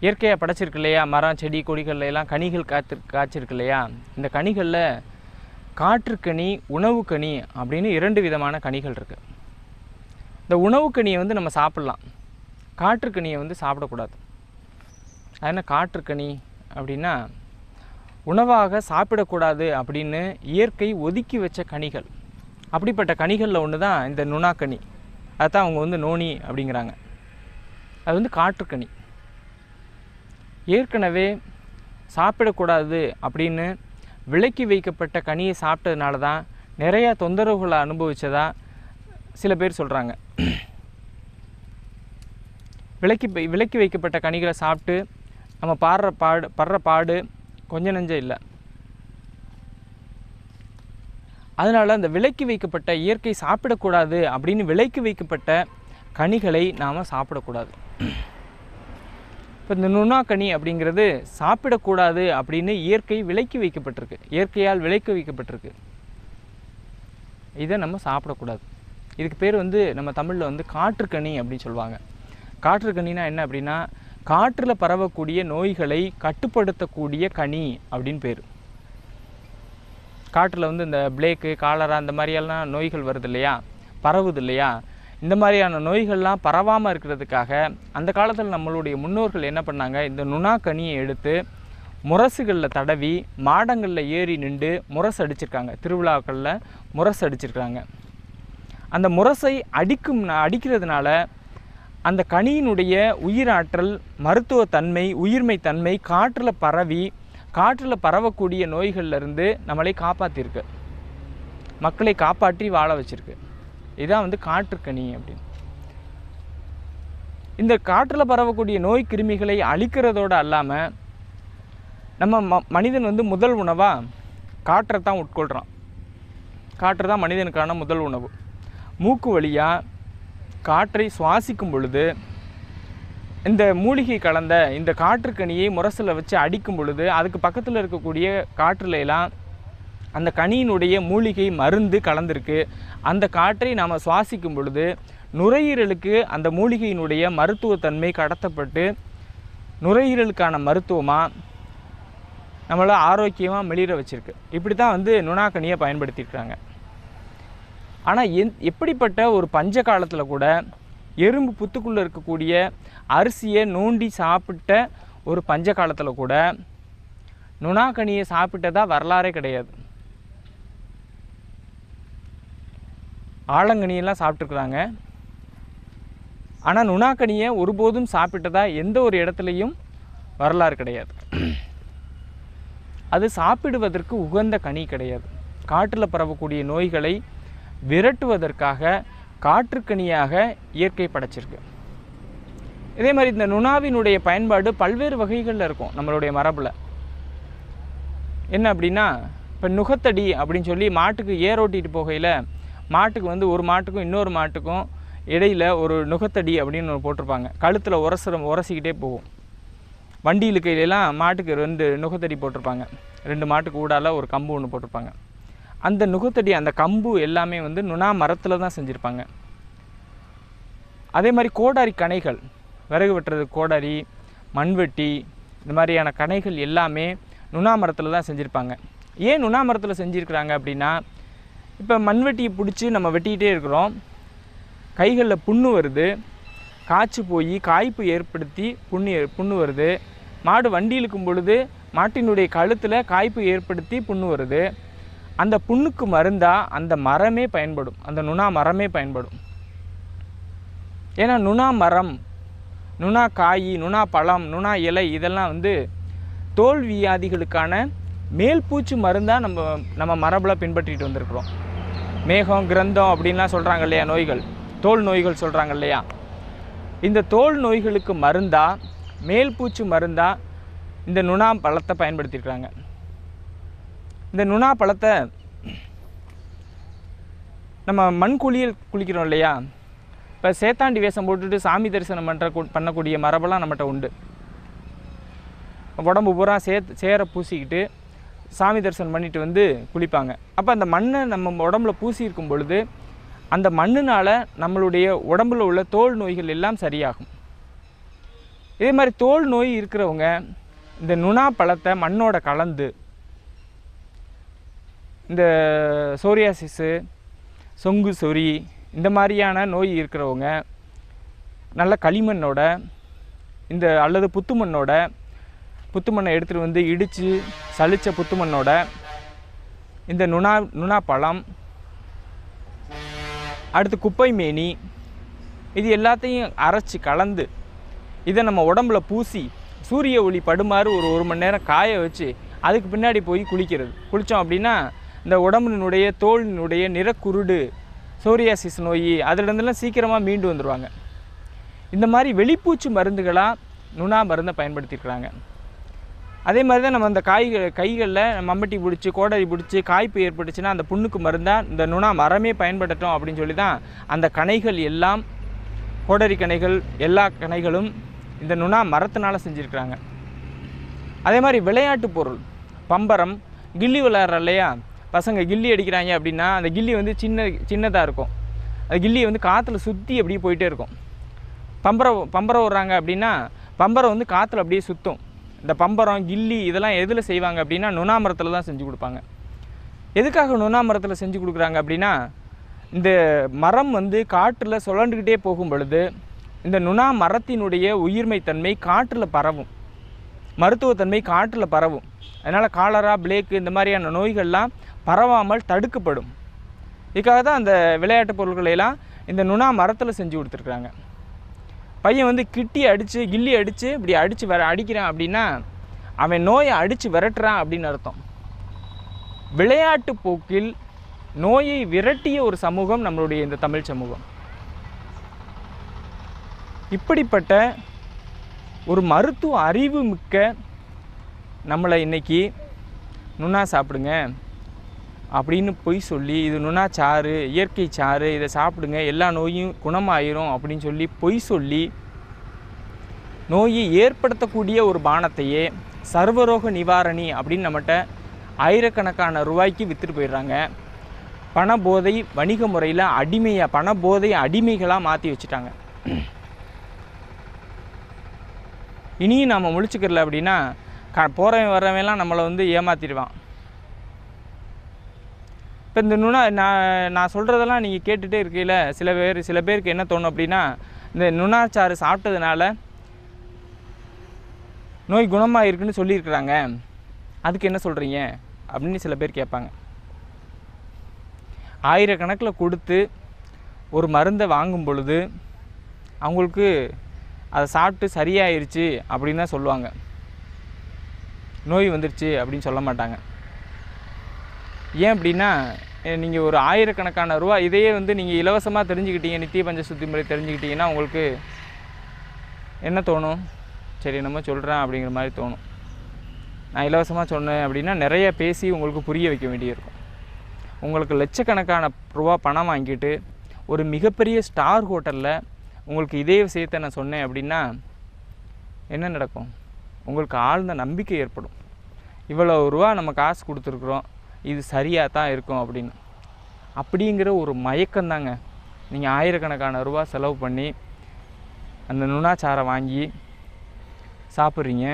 இயற்கையாக படைச்சிருக்கு இல்லையா, மரம் செடி கொடிகளில் எல்லாம் கனிகள் காய்ச்சிருக்கு இல்லையா, இந்த கனிகளில் காற்றுக்கனி, உணவுக்கனி அப்படின்னு 2 விதமான கனிகள் இருக்குது. இந்த உணவுக்கனியை வந்து நம்ம சாப்பிட்லாம், காற்றுக்கனியை வந்து சாப்பிடக்கூடாது. அது என்ன காற்றுக்கனி அப்படின்னா, உணவாக சாப்பிடக்கூடாது அப்படின்னு இயற்கை ஒதுக்கி வச்ச கனிகள். அப்படிப்பட்ட கனிகளில் ஒன்று தான் இந்த நுணாக்கனி. அதுதான் அவங்க வந்து நோனி அப்படிங்கிறாங்க. அது வந்து காற்றுக்கனி. ஏற்கனவே சாப்பிடக்கூடாது அப்படின்னு விலக்கி வைக்கப்பட்ட கனியை சாப்பிட்டதுனால தான் நிறையா தொந்தரவுகளை அனுபவித்ததா சில பேர் சொல்கிறாங்க. விலக்கி வைக்கப்பட்ட கனிகளை சாப்பிட்டு நம்ம படுற பாடு கொஞ்சம் நெஞ்சம் இல்லை. அதனால் அந்த விலக்கி வைக்கப்பட்ட இயற்கை சாப்பிடக்கூடாது அப்படின்னு விலக்கி வைக்கப்பட்ட கனிகளை நாம் சாப்பிடக்கூடாது. இப்போ இந்த நுணாக்கனி அப்படிங்கிறது சாப்பிடக்கூடாது அப்படின்னு இயற்கை விலக்கி வைக்கப்பட்டிருக்கு, இயற்கையால் விலக்கி வைக்கப்பட்டிருக்கு. இதை நம்ம சாப்பிடக்கூடாது. இதுக்கு பேர் வந்து நம்ம தமிழில் வந்து காற்றுக்கனி அப்படின்னு சொல்லுவாங்க. காற்றுக்கனினா என்ன அப்படின்னா, காற்றில் பரவக்கூடிய நோய்களை கட்டுப்படுத்தக்கூடிய கனி அப்படின்னு பேர். காற்றில் வந்து இந்த பிளேக்கு, காலரா இந்த மாதிரியெல்லாம் நோய்கள் வருது இல்லையா, பரவுது இல்லையா, இந்த மாதிரியான நோய்கள்லாம் பரவாமல் இருக்கிறதுக்காக அந்த காலத்தில் நம்மளுடைய முன்னோர்கள் என்ன பண்ணாங்க, இந்த நுணாக்கனியை எடுத்து முரசுகளில் தடவி மாடங்களில் ஏறி நின்று முரசு அடிச்சிருக்காங்க. திருவிழாக்களில் முரசு அடிச்சிருக்காங்க. அந்த முரசை அடிக்கிறதுனால அந்த கனியினுடைய உயிராற்றல், மருத்துவத்தன்மை, உயிர்மை தன்மை காற்றில் பரவக்கூடிய நோய்கள்லேருந்து நம்மளை காப்பாற்றிருக்கு, மக்களை காப்பாற்றி வாழ வச்சுருக்கு. இதுதான் வந்து காற்றுக்கனி அப்படின்னு. இந்த காற்றில் பரவக்கூடிய நோய் கிருமிகளை அழிக்கிறதோடு அல்லாமல் நம்ம மனிதன் வந்து முதல் உணவாக காற்றை தான் உட்கொள்கிறான். காற்று தான் மனிதனுக்கான முதல் உணவு. மூக்கு வழியாக காற்றை சுவாசிக்கும் பொழுது இந்த மூலிகை கலந்த இந்த காற்றுக்கனியை முரசில் வச்சு அடிக்கும் பொழுது அதுக்கு பக்கத்தில் இருக்கக்கூடிய காற்றுல எல்லாம் அந்த கனியினுடைய மூலிகை மருந்து கலந்திருக்கு. அந்த காற்றை நாம் சுவாசிக்கும் பொழுது நுரையீரலுக்கு அந்த மூலிகையினுடைய மருத்துவத்தன்மை கடத்தப்பட்டு நுரையீரலுக்கான மருத்துவமாக நம்மளை ஆரோக்கியமாக மெளிர வச்சுருக்கு. இப்படி தான் வந்து நுணாக்கனியை பயன்படுத்தியிருக்காங்க. ஆனால் எப்படிப்பட்ட ஒரு பஞ்ச காலத்தில் கூட எறும்பு புத்துக்குள்ளே இருக்கக்கூடிய அரிசியை நோண்டி சாப்பிட்ட ஒரு பஞ்ச காலத்தில் கூட நுணாக்கனியை சாப்பிட்டதா வரலாறே கிடையாது. ஆலங்கனியெல்லாம் சாப்பிட்ருக்குறாங்க. ஆனால் நுணாக்கனியை ஒருபோதும் சாப்பிட்டதா எந்த ஒரு இடத்துலையும் வரலாறு கிடையாது. அது சாப்பிடுவதற்கு உகந்த கனி கிடையாது. காற்றில் பரவக்கூடிய நோய்களை விரட்டுவதற்காக காற்றுக்கனியாக இயற்கை படைச்சிருக்கு. இதே மாதிரி இந்த நுணாவினுடைய பயன்பாடு பல்வேறு வகைகளில் இருக்கும் நம்மளுடைய மரபில். என்ன அப்படின்னா, இப்போ நுகத்தடி அப்படின்னு சொல்லி மாட்டுக்கு ஏரோட்டிட்டு போகையில் மாட்டுக்கு வந்து ஒரு மாட்டுக்கும் இன்னொரு மாட்டுக்கும் இடையில் ஒரு நுகத்தடி அப்படின்னு ஒன்று போட்டிருப்பாங்க. கழுத்தில் உரசிக்கிட்டே போகும். வண்டி இழுக்கையிலலாம் மாட்டுக்கு 2 நுகத்தடி போட்டிருப்பாங்க. 2 மாட்டுக்கு ஊடால ஒரு கம்பு ஒன்று போட்டிருப்பாங்க. அந்த நுகத்தடி, அந்த கம்பு எல்லாமே வந்து நுணா மரத்தில் தான் செஞ்சுருப்பாங்க. அதே மாதிரி கோடாரி கணைகள், விறகு வெட்டுறது கோடாரி, மண்வெட்டி, இந்த மாதிரியான கணைகள் எல்லாமே நுணா மரத்தில் தான் செஞ்சுருப்பாங்க. ஏன் நுணா மரத்தில் செஞ்சுருக்குறாங்க அப்படின்னா, இப்போ மண்வெட்டியை பிடிச்சி நம்ம வெட்டிக்கிட்டே இருக்கிறோம், கைகளில் புண்ணு வருது, காய்ச்சி போய் காய்ப்பு ஏற்படுத்தி புண்ணு வருது. மாடு வண்டி இழுக்கும் பொழுது மாட்டினுடைய கழுத்தில் காய்ப்பு ஏற்படுத்தி புண்ணு வருது. அந்த புண்ணுக்கு மருந்தாக அந்த மரமே பயன்படும், அந்த நுணா மரமே பயன்படும். ஏன்னா நுணா மரம், நுணா காய், நுணா பழம், நுணா இலை இதெல்லாம் வந்து தோல் வியாதிகளுக்கான மேல் பூச்சு மருந்தாக நம்ம மரபில் பின்பற்றிட்டு வந்திருக்கிறோம். மேகம், கிரந்தம் அப்படின்லாம் சொல்கிறாங்க இல்லையா, நோய்கள், தோல் நோய்கள் சொல்கிறாங்க இல்லையா, இந்த தோல் நோய்களுக்கு மருந்தாக, மேல் பூச்சு மருந்தாக இந்த நுணா பழத்தை பயன்படுத்தியிருக்கிறாங்க. இந்த நுணா பழத்தை நம்ம மண் குளிக்கிறோம் இல்லையா, இப்போ சேத்தாண்டி வேஷம் போட்டுட்டு சாமி தரிசனம் பண்ணக்கூடிய மரபெல்லாம் நம்மகிட்ட உண்டு. உடம்பு பூரா சேரை பூசிக்கிட்டு சாமி தரிசனம் பண்ணிட்டு வந்து குளிப்பாங்க. அப்போ அந்த மண்ணை நம்ம உடம்புல பூசி இருக்கும் பொழுது அந்த மண்ணினால் நம்மளுடைய உடம்புல உள்ள தோல் நோய்கள் எல்லாம் சரியாகும். இதே மாதிரி தோல் நோய் இருக்கிறவங்க இந்த நுணா பழத்தை மண்ணோட கலந்து, இந்த சோரியாசிஸு, சொங்கு சொறி, இந்த மாதிரியான நோய் இருக்கிறவங்க நல்ல களிமண்ணோட அல்லது புத்து மண்ணோட புத்து மண்ணை எடுத்துகிட்டு வந்து இடித்து சலித்த புத்து மண்ணோட இந்த நுணா பழம், அடுத்து குப்பை மேனி, இது எல்லாத்தையும் அரைச்சி கலந்து இதை நம்ம உடம்புல பூசி சூரிய ஒளி படுமாறு ஒரு மணி நேரம் காய வச்சு அதுக்கு பின்னாடி போய் குளித்தோம் அப்படின்னா இந்த உடம்பினுடைய தோலினுடைய நிறக்குருடு, சோரியாசிஸ் நோய் அதிலிருந்தெல்லாம் சீக்கிரமாக மீண்டு வந்துடுவாங்க. இந்த மாதிரி வெளிப்பூச்சி மருந்துகளாக நுணா மருந்தை பயன்படுத்தியிருக்கிறாங்க. அதே மாதிரி தான் நம்ம அந்த கைகளில் மம்பட்டி பிடிச்சி கோடரி பிடிச்சி காய்ப்பு ஏற்பட்டுச்சுன்னா அந்த புண்ணுக்கு மருந்தாக இந்த நுணா மரமே பயன்படுத்தோம் அப்படின்னு சொல்லி தான் அந்த கணைகள் எல்லாம், கோடரி கணைகள் எல்லா கணைகளும் இந்த நுணா மரத்தினால் செஞ்சுருக்கிறாங்க. அதே மாதிரி விளையாட்டு பொருள், பம்பரம், கில்லி விளையாடுற இல்லையா, பசங்க கில்லி அடிக்கிறாங்க அப்படின்னா அந்த கில்லி வந்து சின்னதாக இருக்கும். அந்த கில்லி வந்து காற்றுல சுற்றி அப்படியே போயிட்டே இருக்கும். பம்பரம் விடுறாங்க அப்படின்னா பம்பரம் வந்து காற்றுல அப்படியே சுற்றும். இந்த பம்பரம், கில்லி இதெல்லாம் எதில் செய்வாங்க அப்படின்னா நுணா மரத்தில் தான் செஞ்சு கொடுப்பாங்க. எதுக்காக நுணா மரத்தில் செஞ்சு கொடுக்குறாங்க அப்படின்னா இந்த மரம் வந்து காற்றில் சுழண்டுக்கிட்டே போகும் பொழுது இந்த நுணா மரத்தினுடைய உயிர்மைத்தன்மை காற்றில் பரவும், மருத்துவத்தன்மை காற்றில் பரவும். அதனால் காலரா, பிளேக்கு இந்த மாதிரியான நோய்கள்லாம் பரவாமல் தடுக்கப்படும். இதுக்காக தான் அந்த விளையாட்டு பொருட்களையெல்லாம் இந்த நுணா மரத்தில் செஞ்சு கொடுத்துருக்குறாங்க. பையன் வந்து கில்லி அடித்து இப்படி அடிக்கிறான் அப்படின்னா அவன் நோயை அடித்து விரட்டுறான் அப்படின்னு அர்த்தம். விளையாட்டு போக்கில் நோயை விரட்டிய ஒரு சமூகம் நம்மளுடைய இந்த தமிழ் சமூகம். இப்படிப்பட்ட ஒரு மருத்துவ அறிவு மிக்க நம்மளை இன்றைக்கி நுணா சாப்பிடுங்க அப்படின்னு பொய் சொல்லி, இது நுணா சாறு, இயற்கை சாறு, இதை சாப்பிடுங்க எல்லா நோயும் குணமாயிரும் அப்படின்னு சொல்லி பொய் சொல்லி நோயை ஏற்படுத்தக்கூடிய ஒரு பானத்தையே சர்வரோக நிவாரணி அப்படின்னு நம்மகிட்ட ஆயிரக்கணக்கான ரூபாய்க்கு விற்றுட்டு போயிடுறாங்க. பணபோதை வணிக முறையில் பணபோதை அடிமைகளாக மாற்றி வச்சுட்டாங்க. இனியும் நாம் முழிச்சுக்கிறல அப்படின்னா போகிறவன் வர்றவன்லாம் நம்மளை வந்து ஏமாற்றிடுவான். இப்போ இந்த நுணா நான் சொல்கிறதெல்லாம் நீங்கள் கேட்டுகிட்டே இருக்கையில் சில பேருக்கு என்ன தோணும் அப்படின்னா, இந்த நுணாச்சாறு சாப்பிட்டதுனால நோய் குணமாக இருக்குன்னு சொல்லியிருக்கிறாங்க, அதுக்கு என்ன சொல்கிறீங்க அப்படின்னு சில பேர் கேட்பாங்க. ஆயிரக்கணக்கில் கொடுத்து ஒரு மருந்தை வாங்கும் பொழுது அவங்களுக்கு அதை சாப்பிட்டு சரியாயிருச்சு அப்படின்னு தான் சொல்லுவாங்க, நோய் வந்துருச்சு அப்படின்னு சொல்ல மாட்டாங்க. ஏன் அப்படின்னா நீங்கள் ஒரு ஆயிரக்கணக்கான ரூபா இதையே வந்து நீங்கள் இலவசமாக தெரிஞ்சுக்கிட்டீங்க, நித்திய பஞ்ச சுத்தி முறை தெரிஞ்சுக்கிட்டீங்கன்னா உங்களுக்கு என்ன தோணும்? சரி நம்ம சொல்கிறேன் அப்படிங்கிற மாதிரி தோணும். நான் இலவசமாக சொன்னேன் அப்படின்னா நிறைய பேசி உங்களுக்கு புரிய வைக்க வேண்டியிருக்கும். உங்களுக்கு லட்சக்கணக்கான ரூபா பணம் வாங்கிட்டு ஒரு மிகப்பெரிய ஸ்டார் ஹோட்டலில் உங்களுக்கு இதே விஷயத்தை நான் சொன்னேன் அப்படின்னா என்ன நடக்கும்? உங்களுக்கு ஆழ்ந்த நம்பிக்கை ஏற்படும். இவ்வளோ ரூபா நம்ம காசு கொடுத்துருக்குறோம், இது சரியாக தான் இருக்கும் அப்படின்னு. அப்படிங்கிற ஒரு மயக்கம்தாங்க. நீங்கள் ஆயிரக்கணக்கான ரூபா செலவு பண்ணி அந்த நுணாச்சாரை வாங்கி சாப்பிட்றீங்க,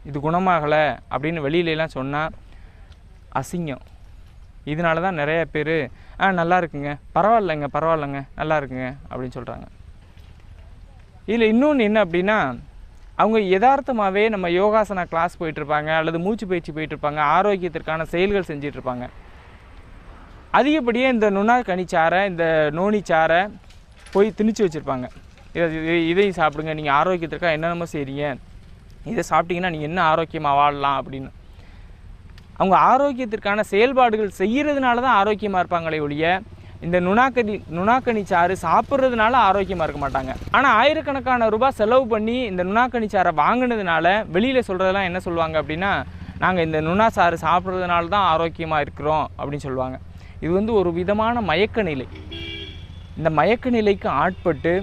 இது குணமாகலை அப்படின்னு வெளியிலலாம் சொன்னால் அசிங்கம். இதனால தான் நிறைய பேர் நல்லா இருக்குங்க, பரவாயில்லைங்க நல்லா இருக்குங்க அப்படின்னு சொல்கிறாங்க. இதில் இன்னொன்று என்ன அப்படின்னா, அவங்க யதார்த்தமாகவே நம்ம யோகாசனா கிளாஸ் போயிட்டுருப்பாங்க அல்லது மூச்சு பயிற்சி போயிட்டுருப்பாங்க, ஆரோக்கியத்திற்கான செயல்கள் செஞ்சிட்ருப்பாங்க. அதிகப்படியே இந்த நுணா கனிச்சாரை, இந்த நோனிச்சாரை போய் திணிச்சு வச்சுருப்பாங்க. இதையும் சாப்பிடுங்க, நீங்கள் ஆரோக்கியத்திற்காக என்னென்னமோ செய்கிறீங்க, இதை சாப்பிட்டீங்கன்னா நீங்கள் என்ன ஆரோக்கியமாக வாழலாம் அப்படின்னு. அவங்க ஆரோக்கியத்திற்கான செயல்பாடுகள் செய்கிறதுனால தான் ஆரோக்கியமாக இருப்பாங்களே ஒழிய இந்த நுணாக்கனி சாறு சாப்பிட்றதுனால ஆரோக்கியமாக இருக்க மாட்டாங்க. ஆனால் ஆயிரக்கணக்கான ரூபாய் செலவு பண்ணி இந்த நுணாக்கனி சாரை வாங்கினதுனால வெளியில் சொல்கிறதெல்லாம் என்ன சொல்லுவாங்க அப்படின்னா, நாங்கள் இந்த நுணா சாறு சாப்பிட்றதுனால தான் ஆரோக்கியமாக இருக்கிறோம் அப்படின்னு சொல்லுவாங்க. இது வந்து ஒரு விதமான மயக்க நிலை. இந்த மயக்க நிலைக்கு ஆட்பட்டு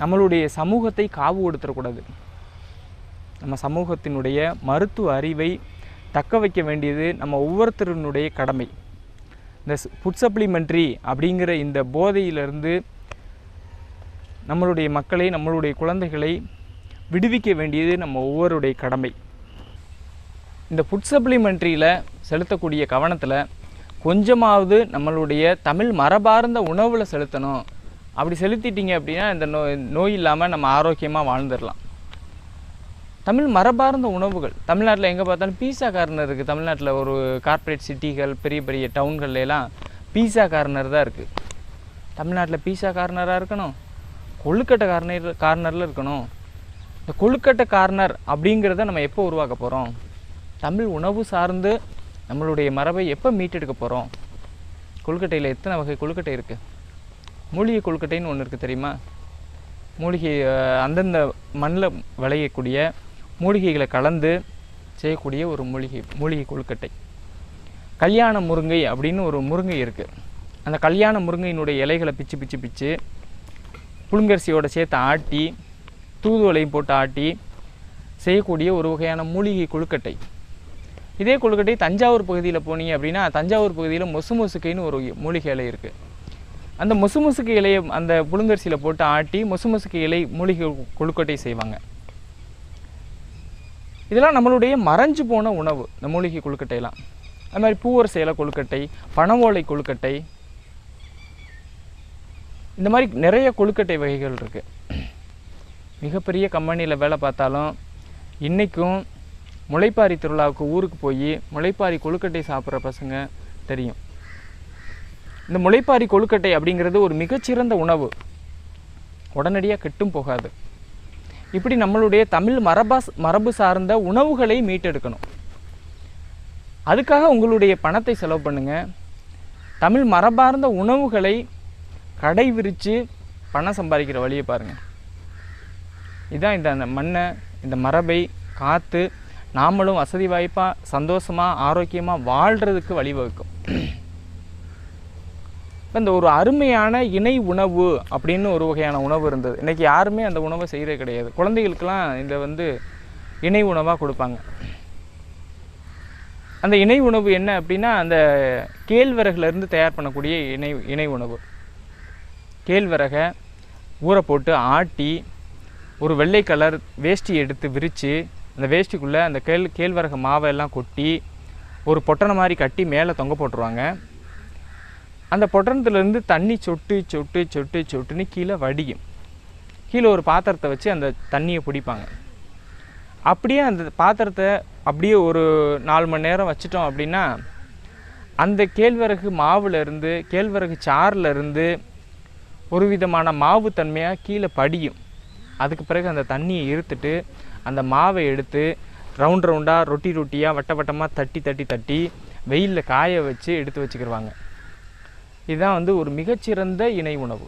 நம்மளுடைய சமூகத்தை காவு கொடுத்துடக்கூடாது. நம்ம சமூகத்தினுடைய மருத்துவ அறிவை தக்க வைக்க வேண்டியது நம்ம ஒவ்வொருத்தருடைய கடமை. இந்த ஃபுட் சப்ளிமெண்ட்ரி அப்படிங்கிற இந்த போதையிலிருந்து நம்மளுடைய மக்களை, நம்மளுடைய குழந்தைகளை விடுவிக்க வேண்டியது நம்ம ஒவ்வொருடைய கடமை. இந்த ஃபுட் சப்ளிமெண்ட்ரியில் செலுத்தக்கூடிய கவனத்தில் கொஞ்சமாவது நம்மளுடைய தமிழ் மரபார்ந்த உணவில் செலுத்தணும். அப்படி செலுத்திட்டீங்க அப்படின்னா இந்த நோய் இல்லாமல் நம்ம ஆரோக்கியமாக வாழ்ந்துடலாம். தமிழ் மரபார்ந்த உணவுகள் தமிழ்நாட்டில் எங்கே பார்த்தாலும் பீஸா கார்னர் இருக்குது. தமிழ்நாட்டில் ஒரு கார்ப்பரேட் சிட்டிகள் பெரிய பெரிய டவுன்கள்லாம் பீஸா கார்னர் தான் இருக்குது. தமிழ்நாட்டில் பீஸா கார்னராக இருக்கணும், கொழுக்கட்டை கார்னரில் இருக்கணும். இந்த கொழுக்கட்டை கார்னர் அப்படிங்கிறத நம்ம எப்போ உருவாக்க போகிறோம்? தமிழ் உணவு சார்ந்து நம்மளுடைய மரபை எப்போ மீட்டெடுக்க போகிறோம்? கொழுக்கட்டையில் எத்தனை வகை கொழுக்கட்டை இருக்குது? மூலிகை கொழுக்கட்டைன்னு ஒன்று இருக்குது தெரியுமா? மூலிகை அந்தந்த மண்ணில் விளையக்கூடிய மூலிகைகளை கலந்து செய்யக்கூடிய ஒரு மூலிகை கொழுக்கட்டை. கல்யாண முருங்கை அப்படின்னு ஒரு முருங்கை இருக்குது. அந்த கல்யாண முருங்கையினுடைய இலைகளை பிச்சு பிச்சு பிச்சு புழுங்கரிசியோடு சேர்த்து ஆட்டி தூதுவளையும் போட்டு ஆட்டி செய்யக்கூடிய ஒரு வகையான மூலிகை கொழுக்கட்டை. இதே கொழுக்கட்டை தஞ்சாவூர் பகுதியில் போனீங்க அப்படின்னா தஞ்சாவூர் பகுதியில் மொசுக்கைன்னு ஒரு மூலிகை இலை இருக்குது. அந்த மொசுக்கு இலையை அந்த புழுங்கரிசியில் போட்டு ஆட்டி மொசுக்கு இலை மூலிகை கொழுக்கட்டை செய்வாங்க. இதெல்லாம் நம்மளுடைய மறைஞ்சு போன உணவு, இந்த மூலிகை கொழுக்கட்டையெல்லாம். அது மாதிரி பூவர் சேலை கொழுக்கட்டை, பனவோலை கொழுக்கட்டை, இந்த மாதிரி நிறைய கொழுக்கட்டை வகைகள் இருக்குது. மிகப்பெரிய கம்பெனியில் வேலை பார்த்தாலும் இன்றைக்கும் முளைப்பாரி திருவிழாவுக்கு ஊருக்கு போய் முளைப்பாரி கொழுக்கட்டை சாப்பிட்ற பசங்க தெரியும். இந்த முளைப்பாரி கொழுக்கட்டை அப்படிங்கிறது ஒரு மிகச்சிறந்த உணவு, உடனடியாக கெட்டும் போகாது. இப்படி நம்மளுடைய தமிழ் மரபு சார்ந்த உணவுகளை மீட்டெடுக்கணும். அதுக்காக உங்களுடைய பணத்தை செலவு பண்ணுங்கள். தமிழ் மரபார்ந்த உணவுகளை கடை விரித்து பணம் சம்பாதிக்கிற வழியை பாருங்கள். இதுதான் இந்த மண்ணை இந்த மரபை காத்து நாமளும் வசதி வாய்ப்பாக சந்தோஷமாக ஆரோக்கியமாக வாழ்கிறதுக்கு வழிவகுக்கும். இப்போ இந்த ஒரு அருமையான இணை உணவு அப்படின்னு ஒரு வகையான உணவு இருந்தது. இன்றைக்கி யாருமே அந்த உணவை செய்கிறே கிடையாது. குழந்தைகளுக்கெல்லாம் இந்த இணை உணவாக கொடுப்பாங்க. அந்த இணை உணவு என்ன அப்படின்னா அந்த கேழ்வரகுலேருந்து தயார் பண்ணக்கூடிய இணை உணவு. கேழ்வரகை ஊற போட்டு ஆட்டி ஒரு வெள்ளை கலர் வேஷ்டி எடுத்து விரித்து அந்த வேஷ்டிக்குள்ளே அந்த கேழ்வரகு மாவையெல்லாம் கொட்டி ஒரு பொட்டனை மாதிரி கட்டி மேலே தொங்க போட்டுருவாங்க. அந்த பொட்டணத்துலேருந்து தண்ணி சொட்டு சொட்டு சொட்டு சொட்டுன்னு கீழே வடியும். கீழே ஒரு பாத்திரத்தை வச்சு அந்த தண்ணியை பிடிப்பாங்க. அப்படியே அந்த பாத்திரத்தை அப்படியே ஒரு 4 மணி நேரம் வச்சிட்டோம் அப்படின்னா அந்த கேழ்வரகு மாவுலேருந்து கேழ்வரகு சாறிலேருந்து ஒரு விதமான மாவு தன்மையாக கீழே படியும். அதுக்கு பிறகு அந்த தண்ணியை இருத்துட்டு அந்த மாவை எடுத்து ரவுண்டாக ரொட்டியாக வட்டமாக தட்டி வெயிலில் காய வச்சு எடுத்து வச்சுக்கிடுவாங்க. இதுதான் ஒரு மிகச்சிறந்த இணை உணவு.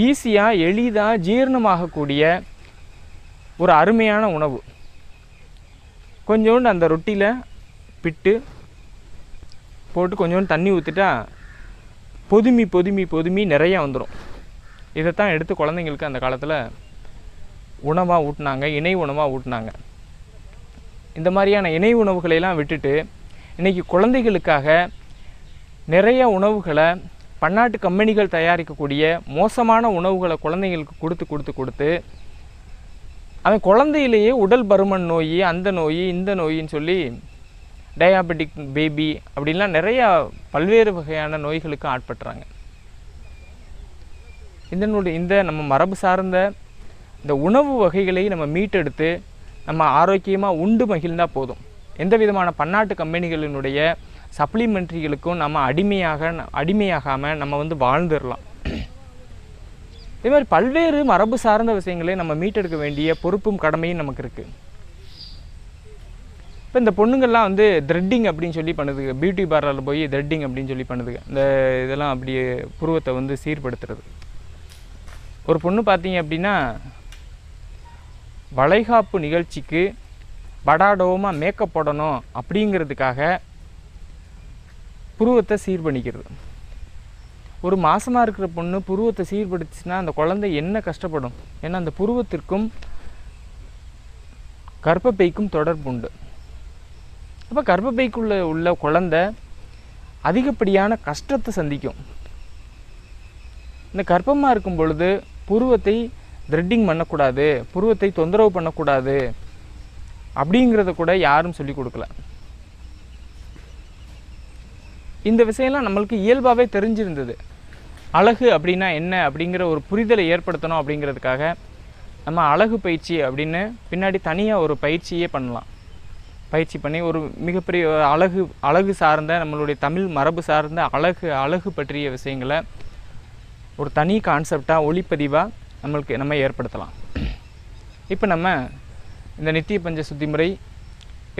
ஈஸியாக எளிதாக ஜீரணமாகக்கூடிய ஒரு அருமையான உணவு. கொஞ்சோண்டு அந்த ரொட்டியில் பிட்டு போட்டு கொஞ்சோண்டு தண்ணி ஊற்றிட்டா பொதுமி நிறையா வந்துடும். இதைத்தான் எடுத்து குழந்தைங்களுக்கு அந்த காலத்தில் உணவாக ஊட்டினாங்க, இணை உணவாக ஊட்டினாங்க. இந்த மாதிரியான இணை உணவுகளையெல்லாம் விட்டுட்டு இன்றைக்கி குழந்தைகளுக்காக நிறைய உணவுகளை பன்னாட்டு கம்பெனிகள் தயாரிக்கக்கூடிய மோசமான உணவுகளை குழந்தைங்களுக்கு கொடுத்து அவன் குழந்தையிலேயே உடல் பருமன் நோய், அந்த நோய் இந்த நோயின்னு சொல்லி டயாபெட்டிக் பேபி அப்படின்லாம் நிறையா பல்வேறு வகையான நோய்களுக்கு ஆட்பட்டுறாங்க. இந்த நம்ம மரபு சார்ந்த இந்த உணவு வகைகளை நம்ம மீட்டெடுத்து நம்ம ஆரோக்கியமாக உண்டு மகிழ்ந்தால் போதும். எந்த விதமான பன்னாட்டு கம்பெனிகளினுடைய சப்ளிமெண்ட்ரிகளுக்கும் நம்ம அடிமையாகாமல் நம்ம வாழ்ந்துடலாம். இதே மாதிரி பல்வேறு மரபு சார்ந்த விஷயங்களை நம்ம மீட்டெடுக்க வேண்டிய பொறுப்பும் கடமையும் நமக்கு இருக்குது. இப்போ இந்த பொண்ணுங்கள்லாம் த்ரெட்டிங் அப்படின்னு சொல்லி பண்ணுதுங்க. பியூட்டி பார்லரில் போய் த்ரெட்டிங் அப்படின்னு சொல்லி பண்ணுதுங்க. இந்த இதெல்லாம் அப்படியே புருவத்தை சீர்படுத்துறது. ஒரு பொண்ணு பார்த்தீங்க அப்படின்னா வளைகாப்பு நிகழ்ச்சிக்கு படாடோமாக மேக்கப் போடணும் அப்படிங்கிறதுக்காக புருவத்தை சீர் பண்ணிக்கிறது. ஒரு மாசமாக இருக்கிற பொண்ணு புருவத்தை சீர்படுத்துச்சுன்னா அந்த குழந்தை என்ன கஷ்டப்படும்? ஏன்னா அந்த புருவத்திற்கும் கர்ப்பப்பைக்கும் தொடர்பு உண்டு. அப்போ கர்ப்பப்பைக்குள்ளே உள்ள குழந்தை அதிகப்படியான கஷ்டத்தை சந்திக்கும். இந்த கர்ப்பமாக இருக்கும் பொழுது புருவத்தை த்ரெட்டிங் பண்ணக்கூடாது, புருவத்தை தொந்தரவு பண்ணக்கூடாது அப்படிங்கிறத கூட யாரும் சொல்லி கொடுக்கல. இந்த விஷயம்லாம் நம்மளுக்கு இயல்பாகவே தெரிஞ்சிருந்தது. அழகு அப்படின்னா என்ன அப்படிங்கிற ஒரு புரிதலை ஏற்படுத்தணும் அப்படிங்கிறதுக்காக நம்ம அழகு பயிற்சி அப்படின்னு பின்னாடி தனியாக ஒரு பயிற்சியே பண்ணலாம். பயிற்சி பண்ணி ஒரு மிகப்பெரிய அழகு சார்ந்த நம்மளுடைய தமிழ் மரபு சார்ந்த அழகு பற்றிய விஷயங்களை ஒரு தனி கான்செப்டாக ஒளிப்பதிவாக நம்ம ஏற்படுத்தலாம். இப்போ நம்ம இந்த நித்திய பஞ்ச சுத்தி முறை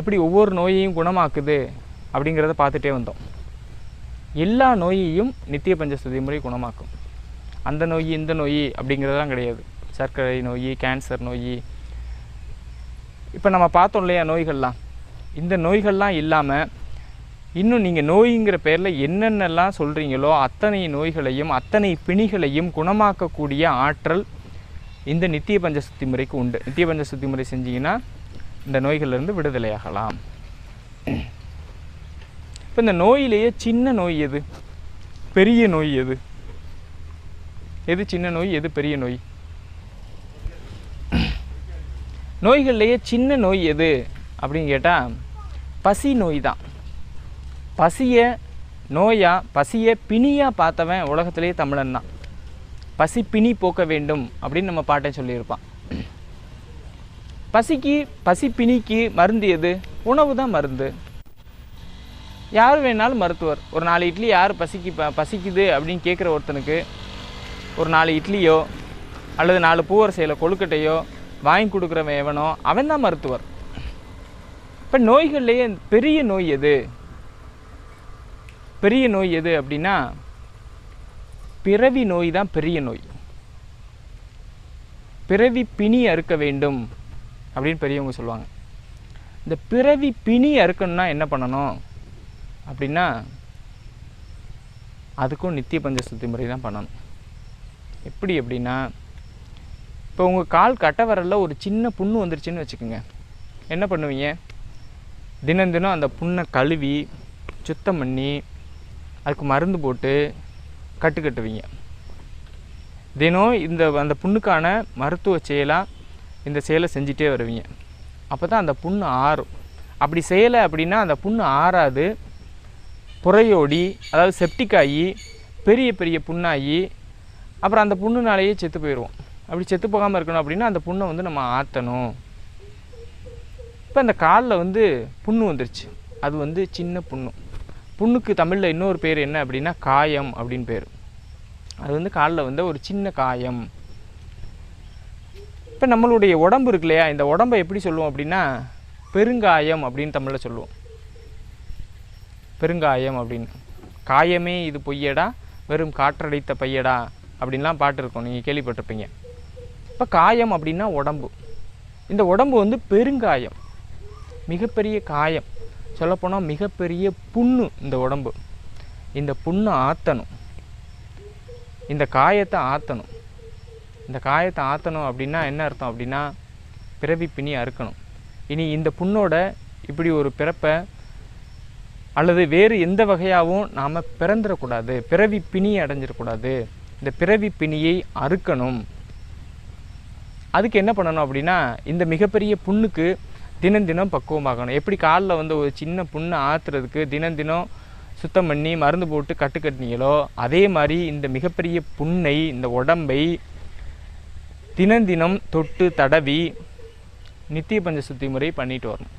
எப்படி ஒவ்வொரு நோயையும் குணமாக்குது அப்படிங்கிறத பார்த்துட்டே வந்தோம். எல்லா நோயையும் நித்திய பஞ்ச சுத்தி முறை குணமாக்கும். அந்த நோய் இந்த நோய் அப்படிங்கிறதெல்லாம் கிடையாது. சர்க்கரை நோய், கேன்சர் நோய், இப்போ நம்ம பார்த்தோம் இல்லையா நோய்கள்லாம். இந்த நோய்கள்லாம் இல்லாமல் இன்னும் நீங்கள் நோய்ங்கிற பேரில் என்னென்னலாம் சொல்கிறீங்களோ அத்தனை நோய்களையும் அத்தனை பிணிகளையும் குணமாக்கக்கூடிய ஆற்றல் இந்த நித்திய பஞ்ச சுத்தி முறைக்கு உண்டு. நித்திய பஞ்ச சுத்தி முறை செஞ்சிங்கன்னா இந்த நோய்களிலிருந்து விடுதலையாகலாம். இப்போ இந்த நோயிலேயே சின்ன நோய் எது, பெரிய நோய் எது? எது சின்ன நோய், எது பெரிய நோய்? நோய்கள்லேயே சின்ன நோய் எது அப்படின்னு கேட்டால் பசி நோய் தான். பசியை பிணியாக பார்த்தவன் உலகத்திலேயே தமிழன் தான். பசி பிணி போக்க வேண்டும் அப்படின்னு நம்ம பாட்டை சொல்லியிருப்பான். பசி பிணிக்கு மருந்து எது? உணவு தான் மருந்து. யார் வேணாலும் மருத்துவர். ஒரு 4 இட்லி யார் பசிக்குது அப்படின்னு கேட்குற ஒருத்தனுக்கு ஒரு 4 இட்லியோ அல்லது 4 பூவரசையில் கொழுக்கட்டையோ வாங்கி கொடுக்குறவன் எவனோ அவன் தான் மருத்துவர். இப்போ நோய்கள்லேயே பெரிய நோய் எது? பெரிய நோய் எது அப்படின்னா பிறவி நோய் தான் பெரிய நோய். பிறவி பிணி அறுக்க வேண்டும் அப்படின்னு பெரியவங்க சொல்லுவாங்க. இந்த பிறவி பிணி அறுக்கணும்னா என்ன பண்ணணும் அப்படின்னா அதுக்கும் நித்திய பஞ்ச சுத்தி முறை தான் பண்ணணும். எப்படி அப்படின்னா, இப்போ உங்கள் கால் கட்டை விரலில் ஒரு சின்ன புண்ணு வந்துருச்சுன்னு வச்சுக்கோங்க. என்ன பண்ணுவீங்க? தினம் அந்த புண்ணை கழுவி சுத்தம் பண்ணி அதுக்கு மருந்து போட்டு கட்டுவீங்க. தினம் அந்த புண்ணுக்கான மருத்துவ செயலாக இந்த செயலை செஞ்சிட்டே வருவீங்க. அப்போ தான் அந்த புண்ணு ஆறும். அப்படி செய்யலை அப்படின்னா அந்த புண்ணு ஆறாது, புறையோடி, அதாவது செப்டிக் ஆகி பெரிய பெரிய புண்ணாகி அப்புறம் அந்த புண்ணுனாலேயே செத்து போயிடுவோம். அப்படி செத்து போகாமல் இருக்கணும் அப்படின்னா அந்த புண்ணை நம்ம ஆற்றணும். இப்போ அந்த காலில் புண்ணு வந்துருச்சு. அது சின்ன புண்ணு. புண்ணுக்கு தமிழில் இன்னொரு பேர் என்ன அப்படின்னா காயம் அப்படின்னு பேர். அது காலில் ஒரு சின்ன காயம். இப்போ நம்மளுடைய உடம்பு இருக்கு இல்லையா, இந்த உடம்பை எப்படி சொல்லுவோம் அப்படின்னா பெருங்காயம் அப்படின்னு தமிழில் சொல்லுவோம். பெருங்காயம் அப்படின்னு. காயமே இது பொய்யடா வெறும் காற்றடைத்த பையடா அப்படின்லாம் பாட்டு இருக்கும், நீங்கள் கேள்விப்பட்டிருப்பீங்க. இப்போ காயம் அப்படின்னா உடம்பு. இந்த உடம்பு பெருங்காயம், மிகப்பெரிய காயம். சொல்லப்போனால் மிகப்பெரிய புண்ணு இந்த உடம்பு. இந்த புண்ணை ஆற்றணும், இந்த காயத்தை ஆற்றணும். இந்த காயத்தை ஆற்றணும் அப்படின்னா என்ன அர்த்தம் அப்படின்னா பிறவி பிணி அறுக்கணும். இனி இந்த புண்ணோட இப்படி ஒரு பிறப்பை அல்லது வேறு எந்த வகையாகவும் நாம் பிறந்துடக்கூடாது, பிறவி பிணி அடைஞ்சிடக்கூடாது. இந்த பிறவி பிணியை அறுக்கணும். அதுக்கு என்ன பண்ணணும் அப்படின்னா இந்த மிகப்பெரிய புண்ணுக்கு தினம் பக்குவமாகணும். எப்படி காலில் ஒரு சின்ன புண்ணை ஆற்றுறதுக்கு தினம் சுத்தம் பண்ணி மருந்து போட்டு கட்டுனீங்களோ அதே மாதிரி இந்த மிகப்பெரிய புண்ணை, இந்த உடம்பை தினம் தொட்டு தடவி நித்திய பஞ்ச சுத்தி முறை பண்ணிட்டு வரணும்.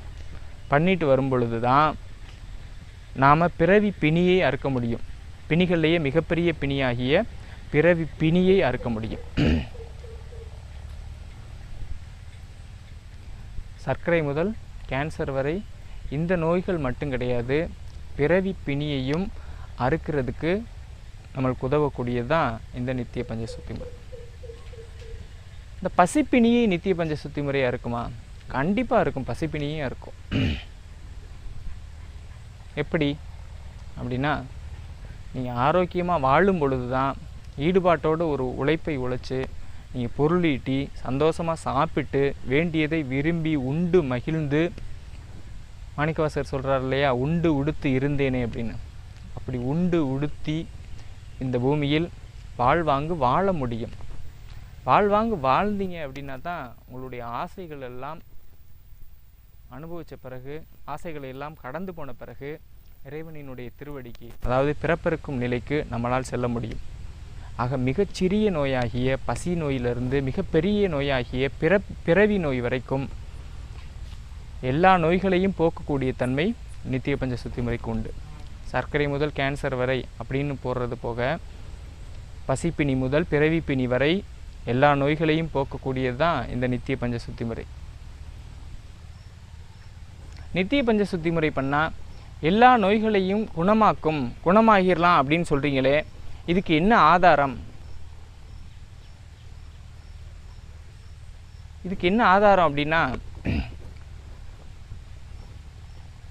பண்ணிட்டு வரும் பொழுது தான் நாம் பிறவி பிணியை அறுக்க முடியும். பிணிகள்லேயே மிகப்பெரிய பிணியாகிய பிறவி பிணியை அறுக்க முடியும். சர்க்கரை முதல் கேன்சர் வரை இந்த நோய்கள் மட்டும் கிடையாது, பிறவி பிணியையும் அறுக்கிறதுக்கு நம்மளுக்கு உதவக்கூடியது தான் இந்த நித்திய பஞ்ச சுத்தி முறை. இந்த பசிப்பிணியை நித்திய பஞ்ச சுத்தி முறையாக இருக்குமா? கண்டிப்பாக இருக்கும். பசிப்பிணியும் இருக்கும். எப்படி அப்படின்னா, நீங்கள் ஆரோக்கியமாக வாழும் பொழுது தான் ஈடுபாட்டோடு ஒரு உழைப்பை உழைச்சி நீங்கள் பொருள் ஈட்டி சந்தோஷமாக சாப்பிட்டு வேண்டியதை விரும்பி உண்டு மகிழ்ந்து, மாணிக்கவாசகர் சொல்கிறார் இல்லையா, உண்டு உடுத்து இருந்தேனே அப்படின்னு. அப்படி உண்டு உடுத்தி இந்த பூமியில் வாழ்வாங்கு வாழ முடியும். வாழ்வாங்கு வாழ்ந்தீங்க அப்படின்னா தான் உங்களுடைய ஆசைகள் எல்லாம் அனுபவித்த பிறகு, ஆசைகளை எல்லாம் கடந்து போன பிறகு இறைவனினுடைய திருவடிக்கு, அதாவது பிறப்பிருக்கும் நிலைக்கு நம்மளால் செல்ல முடியும். ஆக மிகச்சிறிய நோயாகிய பசி நோயிலிருந்து மிகப்பெரிய நோயாகிய பிறவி நோய் வரைக்கும் எல்லா நோய்களையும் போக்கக்கூடிய தன்மை நித்திய பஞ்ச சுத்தி முறைக்கு உண்டு. சர்க்கரை முதல் கேன்சர் வரை அப்படின்னு போடுறது போக பசிப்பினி முதல் பிறவி பிணி வரை எல்லா நோய்களையும் போக்கக்கூடியது தான் இந்த நித்திய பஞ்ச சுத்தி முறை. நித்திய பஞ்ச சுத்தி முறை பண்ணால் எல்லா நோய்களையும் குணமாகிடலாம் அப்படின்னு சொல்கிறீங்களே, இதுக்கு என்ன ஆதாரம்? இதுக்கு என்ன ஆதாரம் அப்படின்னா,